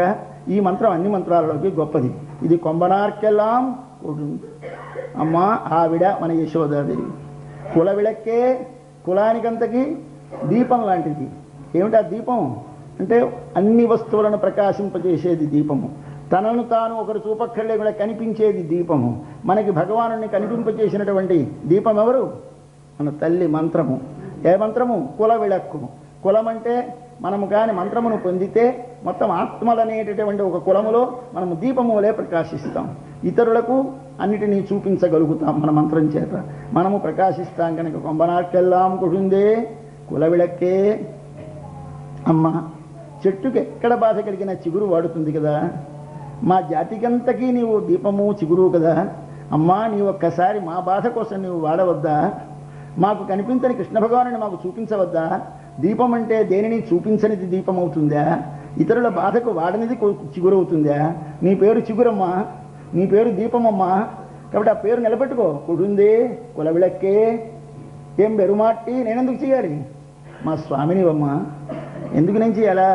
ఈ మంత్రం అన్ని మంత్రాలలోకి గొప్పది. ఇది కొంబనార్కెల్లాం కొడుంది. అమ్మ ఆవిడ మన యశోదాదేవి. కుల విళక్కే, కులానికంతకి దీపం లాంటిది. ఏమిటి ఆ దీపం అంటే? అన్ని వస్తువులను ప్రకాశింపజేసేది దీపము. తనను తాను ఒకరు చూపక్కర్లేకుండా కనిపించేది దీపము. మనకి భగవానుని కనిపింపచేసినటువంటి దీపం ఎవరు? మన తల్లి మంత్రము. ఏ మంత్రము? కుల విళక్కు. కులం అంటే మనము కాని మంత్రమును పొందితే మొత్తం ఆత్మలనేటటువంటి ఒక కులములో మనము దీపములే ప్రకాశిస్తాం. ఇతరులకు అన్నిటినీ చూపించగలుగుతాం మన మంత్రం చేత. మనము ప్రకాశిస్తాం కనుక కొంబనార్కెల్లాం కొడుందే కుల విళక్కే. అమ్మ చెట్టుకి ఎక్కడ బాధ కలిగిన చిగురు వాడుతుంది కదా. మా జాతికంతకీ నీవు దీపము చిగురు కదా. అమ్మా నీ ఒక్కసారి మా బాధ కోసం నీవు వాడవద్దా? మాకు కనిపించని కృష్ణ భగవానుని మాకు చూపించవద్దా? దీపం అంటే దేనిని చూపించనిది దీపం అవుతుందా? ఇతరుల బాధకు వాడనిది చిగురవుతుందా? నీ పేరు చిగురమ్మా, నీ పేరు దీపమమ్మా. కాబట్టి ఆ పేరు నిలబెట్టుకో. కొడుందే కుల విళక్కే. ఏం బెరుమాట్టి నేనెందుకు చేయాలి? మా స్వామినివమ్మా, ఎందుకు నేను చేయాలా?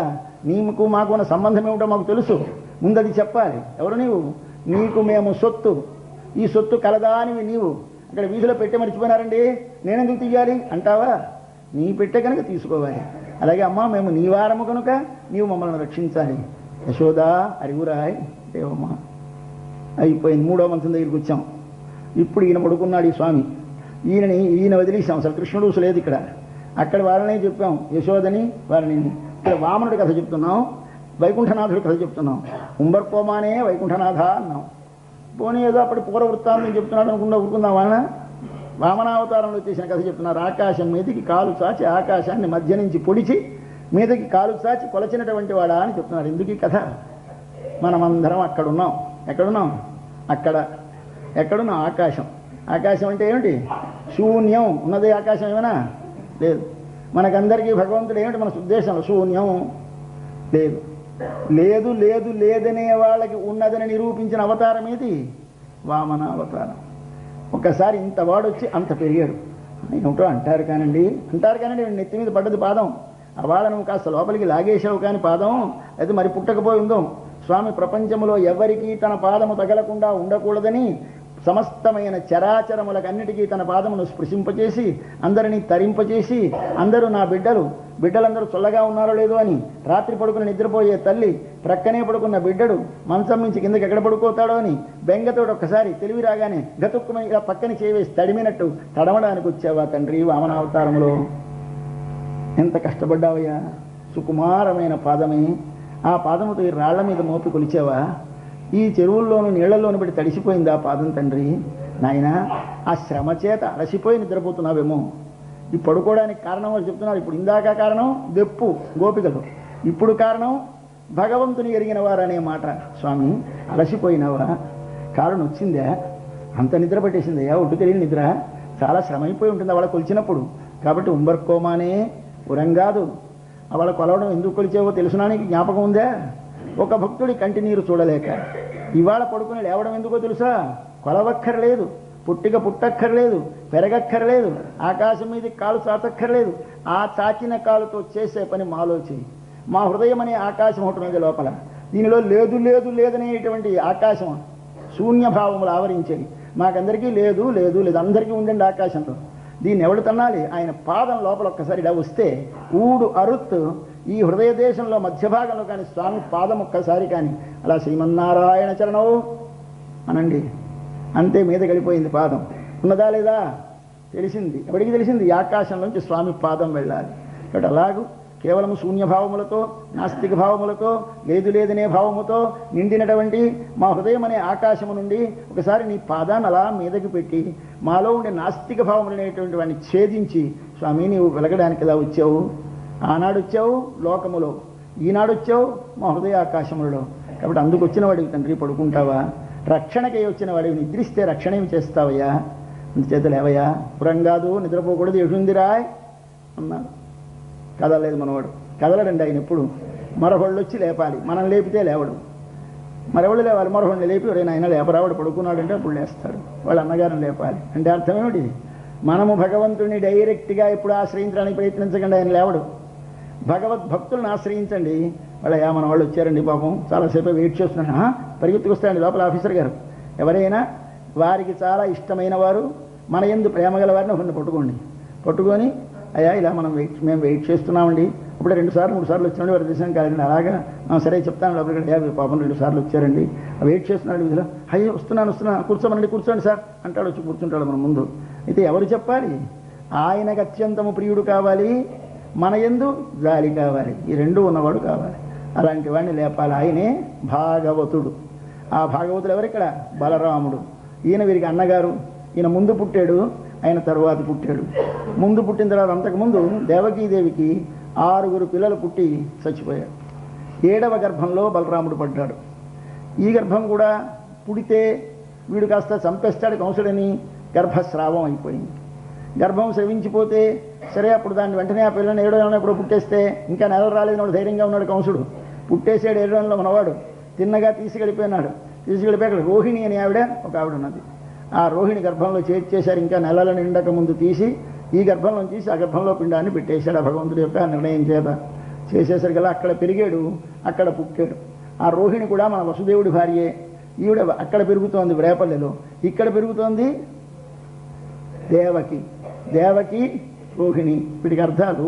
నీకు మాకు ఉన్న సంబంధం ఏమిటో మాకు తెలుసు. ముందది చెప్పాలి. ఎవరు నీవు? నీకు మేము సొత్తు. ఈ సొత్తు కలదానివి నీవు. అక్కడ వీధిలో పెట్టే మర్చిపోయినారండి, నేనెందుకు తీయాలి అంటావా? నీ పెట్టే కనుక తీసుకోవాలి. అలాగే అమ్మ మేము నీ వారము కనుక నీవు మమ్మల్ని రక్షించాలి. యశోదా అరిగురాయ్ దేవమ్మ. అయిపోయింది. మూడో మంచం దగ్గరికి వచ్చాం. ఇప్పుడు ఈయన పడుకున్నాడు ఈ స్వామి. ఈయన వదిలేసాం. అసలు కృష్ణుడు లేదు ఇక్కడ. అక్కడ వాళ్ళనే చెప్పాం, యశోదని వారిని. ఇక్కడ వామనుడి కథ చెప్తున్నాం, వైకుంఠనాథుడి కథ చెప్తున్నాం. ఉంబర్కోమానే వైకుంఠనాథ అన్నాం. పోనీ ఏదో అప్పటి పూర్వవృత్తాన్ని చెప్తున్నాడు అనుకుండా ఊరుకుందాం. వాళ్ళ వామనావతారంలో చేసిన కథ చెప్తున్నారు. ఆకాశం మీదకి కాలు చాచి ఆకాశాన్ని మధ్య నుంచి పొడిచి మీదకి కాలు చాచి కొలచినటువంటి వాడా అని చెప్తున్నారు. ఎందుకు ఈ కథ? మనమందరం అక్కడున్నాం. ఎక్కడున్నాం? అక్కడ. ఎక్కడున్నాం? ఆకాశం. ఆకాశం అంటే ఏమిటి? శూన్యం. ఉన్నదే ఆకాశం ఏమైనా లేదు. మనకందరికీ భగవంతుడు ఏమిటి మన ఉద్దేశంలో? శూన్యం. లేదు లేదు లేదు లేదనే వాళ్ళకి ఉన్నదని నిరూపించిన అవతారం ఏది? వామన అవతారం. ఒక్కసారి ఇంత వాడొచ్చి అంత పెరిగాడు. ఏమిటో అంటారు కానండి, నెత్తి మీద పడ్డది పాదం. ఆ వాళ్ళను కాస్త లోపలికి లాగేశావు కానీ పాదం అయితే మరి పుట్టకపోయిందో. స్వామి ప్రపంచంలో ఎవరికీ తన పాదము తగలకుండా ఉండకూడదని సమస్తమైన చరాచరములకన్నిటికీ తన పాదమును స్పృశింపచేసి అందరినీ తరింపచేసి అందరూ నా బిడ్డలందరూ చల్లగా ఉన్నారో లేదో అని రాత్రి పడుకుని నిద్రపోయే తల్లి ప్రక్కనే పడుకున్న బిడ్డడు మంచం నుంచి కిందకి ఎక్కడ పడుకోతాడో అని బెంగతోడు ఒక్కసారి తెలివి రాగానే గతుక్కుమని ఇలా పక్కని చేవేసి తడిమినట్టు తడమడానికి వచ్చావా తండ్రి వామనావతారంలో? ఎంత కష్టపడ్డావయ్యా! సుకుమారమైన పాదమే. ఆ పాదముతో ఈ రాళ్ల మీద మోపి కొలిచావా? ఈ చెరువుల్లోనూ నీళ్లలోనూ పెట్టి తడిసిపోయింది ఆ పాదం తండ్రి. నాయన, ఆ శ్రమ చేత అలసిపోయి నిద్రపోతున్నావేమో. ఈ పడుకోవడానికి కారణం వాళ్ళు చెప్తున్నారు. ఇప్పుడు ఇందాక కారణం దెప్పు గోపికలు, ఇప్పుడు కారణం భగవంతుని ఎరిగిన వారనే మాట. స్వామి, అలసిపోయినావా? కారణం వచ్చిందా? అంత నిద్ర పట్టేసిందయ్యా? ఒట్టు తెలియని నిద్ర. చాలా శ్రమ అయిపోయి ఉంటుంది వాళ్ళ కొలిచినప్పుడు. కాబట్టి ఉంబర్కోమానే ఉరంగాదు. వాళ్ళ కొలవడం ఎందుకు కొలిచేవో తెలుసునా? నీకు జ్ఞాపకం ఉందా? ఒక భక్తుడి కంటి నీరు చూడలేక ఇవాళ పడుకుని లేవడం ఎందుకో తెలుసా? కొలవక్కర్లేదు, పుట్టక్కర్లేదు, పెరగక్కర్లేదు, ఆకాశం మీద కాలు చాచక్కర్లేదు. ఆ చాచిన కాలుతో చేసే పని మాలో చేయి. మా హృదయం అనే ఆకాశం ఒకటి ఉంది లోపల. దీనిలో లేదు లేదు లేదనేటువంటి ఆకాశం శూన్యభావములు ఆవరించేది. మాకందరికీ లేదు లేదు లేదు, అందరికీ ఉండండి ఆకాశంలో. దీన్ని ఎవడు తన్నాలి? ఆయన పాదం లోపల ఒక్కసారి ఇలా వస్తే ఊడు అరుత్తు ఈ హృదయ దేశంలో మధ్య భాగంలో కానీ స్వామి పాదం ఒక్కసారి కానీ అలా శ్రీమన్నారాయణ చరణవు అనండి, అంతే మీద గడిపోయింది పాదం. ఉన్నదా లేదా? తెలిసింది. ఎవరికి తెలిసింది? ఈ ఆకాశంలోంచి స్వామి పాదం వెళ్ళాలి. కాబట్టి అలాగూ కేవలం శూన్యభావములతో నాస్తిక భావములతో లేదు లేదనే భావముతో నిండినటువంటి మా హృదయం అనే ఆకాశము నుండి ఒకసారి నీ పాదాన్ని అలా మీదకి పెట్టి మాలో ఉండే నాస్తిక భావములు అనేటువంటి వాడిని ఛేదించి స్వామి నీవు వెలగడానికి ఇలా వచ్చావు. ఆనాడు వచ్చావు లోకములో, ఈనాడు వచ్చావు మా హృదయ ఆకాశములలో. కాబట్టి అందుకు వచ్చిన వాడివి తండ్రి పడుకుంటావా? రక్షణకై వచ్చిన వాడివి నిద్రిస్తే రక్షణ ఏమి చేస్తావయ్యా? అందుచేత లేవయ్యా. పురంగాదు, నిద్రపోకూడదు, ఎటుందిరా అన్నాడు. కదలలేదు మనవాడు. కదలడండి ఆయన ఎప్పుడు. మరొకళ్ళు వచ్చి లేపాలి. మనం లేపితే లేవడు. మరెవళ్ళు లేవాలి? మరొకళ్ళు లేపి ఆయన లేపరావాడు పడుకున్నాడంటే అప్పుడు లేస్తాడు. వాళ్ళ అన్నగారిని లేపాలి. అంటే అర్థం ఏమిటి? మనము భగవంతుడిని డైరెక్ట్గా ఎప్పుడు ఆశ్రయించడానికి ప్రయత్నించకండి, ఆయన లేవడు. భగవద్భక్తులను ఆశ్రయించండి. వాళ్ళ మన వాళ్ళు వచ్చారండి పాపం, చాలాసేపు వెయిట్ చేస్తున్నాను. పరిగెత్తుకొస్తారండి లోపల ఆఫీసర్ గారు. ఎవరైనా వారికి చాలా ఇష్టమైన వారు మన యందు ప్రేమ గల వారిని ఒకరిని పట్టుకొని అయ్యా ఇలా మేము వెయిట్ చేస్తున్నామండి, అప్పుడే 2 సార్లు 3 సార్లు వచ్చినండి, వారి దర్శనం కాదండి. అలాగా సరే చెప్తాను లోపలికి. పాపం 2 సార్లు వచ్చారండి, వెయిట్ చేస్తున్నాడు విధిలో. అయ్యో వస్తున్నాను కూర్చోండి సార్ అంటాడు. వచ్చి కూర్చుంటాడు మన ముందు. అయితే ఎవరు చెప్పాలి? ఆయనకు అత్యంతము ప్రియుడు కావాలి, మన యందు జాలి కావాలి, ఈ 2 ఉన్నవాడు కావాలి. అలాంటి వాడిని లేపాలి. ఆయనే భాగవతుడు. ఆ భాగవతుడు ఎవరిక్కడ? బలరాముడు. ఈయన వీరికి అన్నగారు. ఈయన ముందు పుట్టాడు, ఆయన తరువాత పుట్టాడు. ముందు పుట్టిన తర్వాత అంతకుముందు దేవకీదేవికి 6 పిల్లలు పుట్టి చచ్చిపోయాడు. 7వ గర్భంలో బలరాముడు పడ్డాడు. ఈ గర్భం కూడా పుడితే వీడు కాస్త చంపేస్తాడు కంసుడని గర్భస్రావం అయిపోయింది. గర్భం స్రవించిపోతే సరే అప్పుడు దాన్ని వెంటనే ఆ పిల్లని 7వ నెలలో ఎప్పుడో పుట్టేస్తే ఇంకా నెలలు రాలేదని ధైర్యంగా ఉన్నాడు కంసుడు. పుట్టేసాడు 7వ నెలలో మనవాడు. తిన్నగా తీసుకెళ్ళిపోయినాడు. అక్కడ రోహిణి అని ఒక ఆవిడ ఉన్నది. ఆ రోహిణి గర్భంలో చేర్చేశారు. ఇంకా నెలల నిండక ముందు తీసి ఈ గర్భంలో తీసి ఆ గర్భంలో పిండాన్ని పెట్టేశాడు. ఆ భగవంతుడి యొక్క నిర్ణయం చేత చేసేసరికల్లా అక్కడ పెరిగాడు, అక్కడ పుట్టాడు. ఆ రోహిణి కూడా మన వసుదేవుడి భార్యే. ఈవిడ అక్కడ పెరుగుతోంది రేపల్లెలో, ఇక్కడ పెరుగుతోంది దేవకి రోహిణి. వీటికి అర్థాలు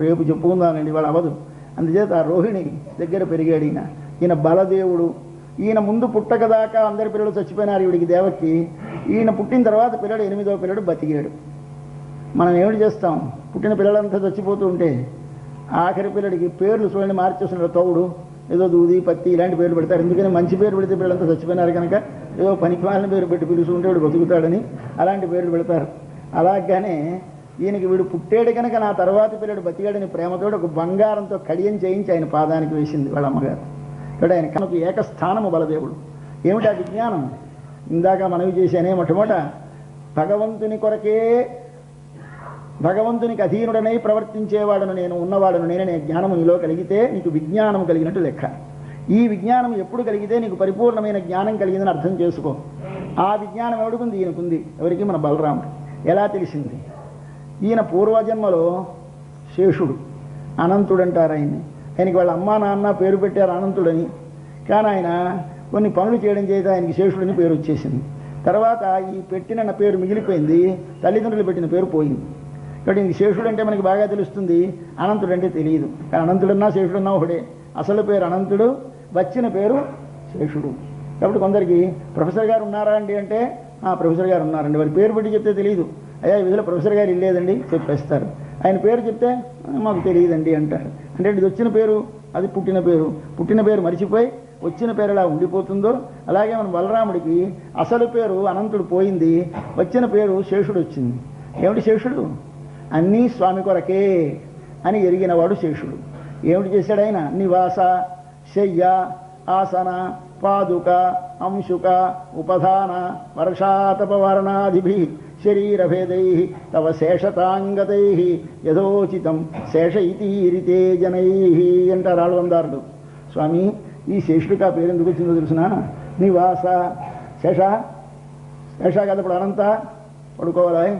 రేపు చెప్పుకుందానండి, వాళ్ళు అవదు. అందుచేత ఆ రోహిణి దగ్గర పెరిగాడు ఈయన బలదేవుడు. ఈయన ముందు పుట్టక దాకా అందరి పిల్లలు చచ్చిపోయినారు ఈవిడికి దేవకి. ఈయన పుట్టిన తర్వాత పిల్లడు 8వ పిల్లడు బతికాడు. మనం ఏమిటి చేస్తాం? పుట్టిన పిల్లలంతా చచ్చిపోతూ ఉంటే ఆఖరి పిల్లడికి పేర్లు చూడండి మార్చేస్తున్నారు. తౌడు, ఏదో దూది, పత్తి ఇలాంటి పేర్లు పెడతారు. ఎందుకని మంచి పేరు పెడితే పిల్లలంతా చచ్చిపోయినారు కనుక ఏదో పనికిమాలిన పేరు పెట్టి పిలుచుకుంటే వీడు బతుకుతాడని అలాంటి పేర్లు పెడతారు. అలాగానే ఈయనకి వీడు పుట్టాడు కనుక నా తర్వాత పిల్లడు బతికాడని ప్రేమతో ఒక బంగారంతో కడియం చేయించి ఆయన పాదానికి వేసింది వాళ్ళ అమ్మగారు. ఇక్కడ ఆయన కనుక ఏకస్థానము బలదేవుడు. ఏమిటా విజ్ఞానం? ఇందాక మనవి చేశానే, మొట్టమొదట భగవంతుని కొరకే, భగవంతునికి అధీనుడనై ప్రవర్తించేవాడను నేను, ఉన్నవాడను నేననే జ్ఞానము నీలో కలిగితే నీకు విజ్ఞానం కలిగినట్టు లెక్క. ఈ విజ్ఞానం ఎప్పుడు కలిగితే నీకు పరిపూర్ణమైన జ్ఞానం కలిగిందని అర్థం చేసుకో. ఆ విజ్ఞానం ఎవడికుంది? ఈయనకుంది. ఎవరికి? మన బలరాముడు. ఎలా తెలిసింది? ఈయన పూర్వజన్మలో శేషుడు, అనంతుడు అంటారు ఆయన్ని. ఆయనకి వాళ్ళ అమ్మా నాన్న పేరు పెట్టారు అనంతుడని. కానీ ఆయన కొన్ని పనులు చేయడం చేత ఆయనకి శేషుడని పేరు వచ్చేసింది. తర్వాత ఈ పెట్టిన పేరు మిగిలిపోయింది, తల్లిదండ్రులు పెట్టిన పేరు పోయింది. కాబట్టి ఇంక శేషుడు అంటే మనకి బాగా తెలుస్తుంది, అనంతుడు అంటే తెలియదు. కానీ అనంతుడన్నా శేషుడన్నా ఒకడే. అసలు పేరు అనంతుడు, వచ్చిన పేరు శేషుడు. కాబట్టి కొందరికి ప్రొఫెసర్ గారు ఉన్నారా అండి అంటే ప్రొఫెసర్ గారు ఉన్నారండి. వారి పేరు పెట్టి చెప్తే తెలియదు. అయ్యా విధులో ప్రొఫెసర్ గారు ఇల్లేదండి చెప్పేస్తారు. ఆయన పేరు చెప్తే మాకు తెలియదండి అంటారు. అంటే ఇది వచ్చిన పేరు, అది పుట్టిన పేరు. పుట్టిన పేరు మరిచిపోయి వచ్చిన పేరు ఎలా ఉండిపోతుందో అలాగే మన బలరాముడికి అసలు పేరు అనంతుడు పోయింది, వచ్చిన పేరు శేషుడు వచ్చింది. ఏమిటి శేషుడు? అన్నీ స్వామి కొరకే అని ఎరిగినవాడు శేషుడు. ఏమిటి చేశాడు ఆయన? నివాస, శయ్య, ఆసన, పాదుక, అంశుక, ఉపధాన, వర్షాతపవర్ణాదిభి శరీరభేదై తవ శేషతాంగతై యథోచితం శేష ఇతీరితే జనై అంటారు ఆళ్వందారుడు. స్వామి ఈ శేషుడికి ఆ పేరు ఎందుకు వచ్చిందో తెలుసిన? నివాస, శేష, శేష కదా ఇప్పుడు అనంత, పడుకోవాలి,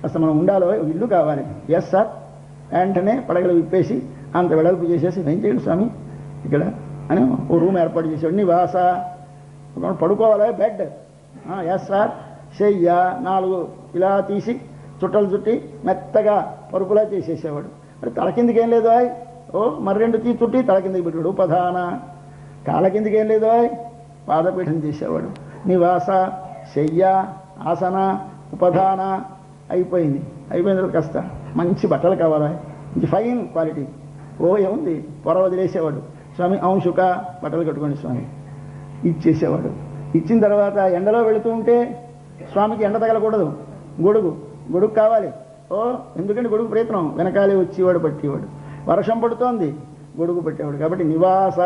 కాస్త మనం ఉండాలో, ఇల్లు కావాలి. ఎస్ సార్ వెంటనే పడగలు విప్పేసి అంత వెడల్పు చేసేసి ఏం చేయండి స్వామి ఇక్కడ అని ఓ రూమ్ ఏర్పాటు చేసాడు. నివాస, పడుకోవాలి, బెడ్. Yes sir. శయ్య, 4 ఇలా తీసి చుట్టలు చుట్టి మెత్తగా పరుపులా చేసేసేవాడు. మరి తల కిందికి ఏం లేదు, మరి 2 తీసి చుట్టి తల కిందికి పెట్టాడు. ఉపధాన, కాళ్ళ కిందికి ఏం లేదు, పాదపీఠం చేసేవాడు. నివాస, శయ్య, ఆసన, ఉపధాన అయిపోయింది. అయిపోయిన తర్వాత కాస్త మంచి బట్టలు కావాలి, మంచి ఫైన్ క్వాలిటీ. ఏముంది, పొర వదిలేసేవాడు. స్వామి అంశుక, బట్టలు కట్టుకోండి స్వామి ఇచ్చేసేవాడు. ఇచ్చిన తర్వాత ఎండలో వెళుతూ ఉంటే స్వామికి ఎండ తగలకూడదు, గొడుగు కావాలి. ఎందుకంటే గొడుగు ప్రయత్నం వెనకాలే వచ్చేవాడు, పట్టేవాడు. వర్షం పడుతోంది, గొడుగు పెట్టేవాడు. కాబట్టి నివాస,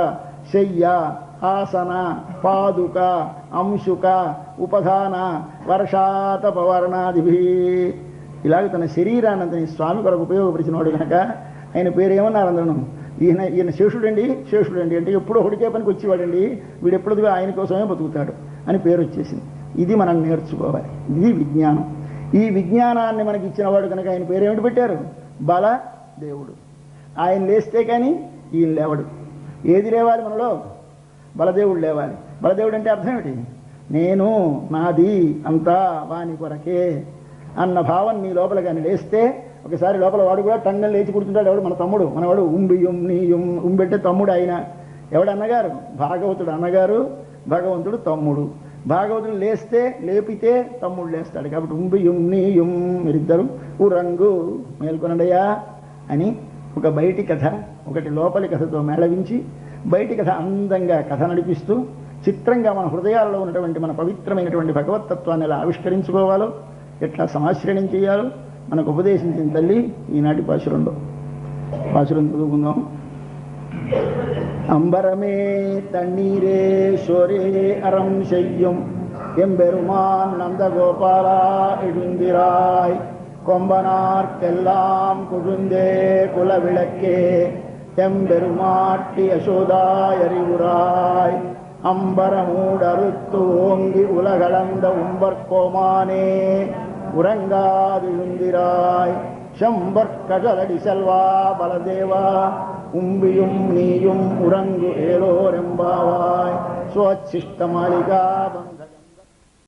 శయ్య, ఆసన, పాదుక, అంశుక, ఉపధాన, వర్షాతపవర్ణాదిభి ఇలాగ తన శరీరాన్ని స్వామి కొరకు ఉపయోగపరిచినవాడు కనుక ఆయన పేరు ఏమన్నారు అందరూ? ఈయన శేషుడండి అంటే ఎప్పుడో ఒకటికే పనికి వచ్చేవాడండి, వీడు ఎప్పుడు ఆయన కోసమే బతుకుతాడు అని పేరు వచ్చేసింది. ఇది మనం నేర్చుకోవాలి. ఇది విజ్ఞానం. ఈ విజ్ఞానాన్ని మనకి ఇచ్చినవాడు కనుక ఆయన పేరు ఏమిటి పెట్టారు? బల దేవుడు. ఆయన లేస్తే కానీ ఈయన లేవడు. ఏది లేవాలి మనలో? బలదేవుడు లేవాలి. బలదేవుడు అంటే అర్థం ఏమిటి? నేను, నాది అంతా వాని కొరకే అన్న భావం నీ లోపల కానీ లేస్తే ఒకసారి లోపల వాడు కూడా టంగం లేచి కూర్చుంటాడు. ఎవడు? మన తమ్ముడు. మనవాడు ఉంబియ్యం నీయం, ఉంబెట్టే తమ్ముడు ఆయన. ఎవడు అన్నగారు? భాగవతుడు అన్నగారు, భగవంతుడు తమ్ముడు. భాగవతుడు లేస్తే, లేపితే తమ్ముడు లేస్తాడు. కాబట్టి ఉంబియ్యం నీయం మీరిద్దరు ఉరంగు మేల్కొనడయా అని ఒక బయటి కథ, ఒకటి లోపలి కథతో మేళవించి బయటి కథ అందంగా కథ నడిపిస్తూ చిత్రంగా మన హృదయాల్లో ఉన్నటువంటి మన పవిత్రమైనటువంటి భగవతత్వాన్ని ఎలా ఆవిష్కరించుకోవాలో, ఎట్లా సమాశ్రయణం చేయాలో మనకు ఉపదేశించిన తల్లి ఈనాటి పాశురంలో. పాశురం చదువుకుందాం. అంబరమే తన్నీరే శోరే అరం శయ్యం எம்பெருமான் நந்தகோபாலா எழுந்திராய் கொம்பனார்க்கெல்லாம் குழுந்தே குலவிளக்கே எம்பெருமாட்டி யசோதாய் அறிவுராய் அம்பரமூடறுத்து ஓங்கி உலகளந்த உம்பர்கோமானே உறங்காதிருந்திராய் செம்பற்கடலடி செல்வா பலதேவா உம்பியும் நீயும் உறங்கு ஏலோரெம்பாவாய் சுவச்சிஷ்ட மாளிகா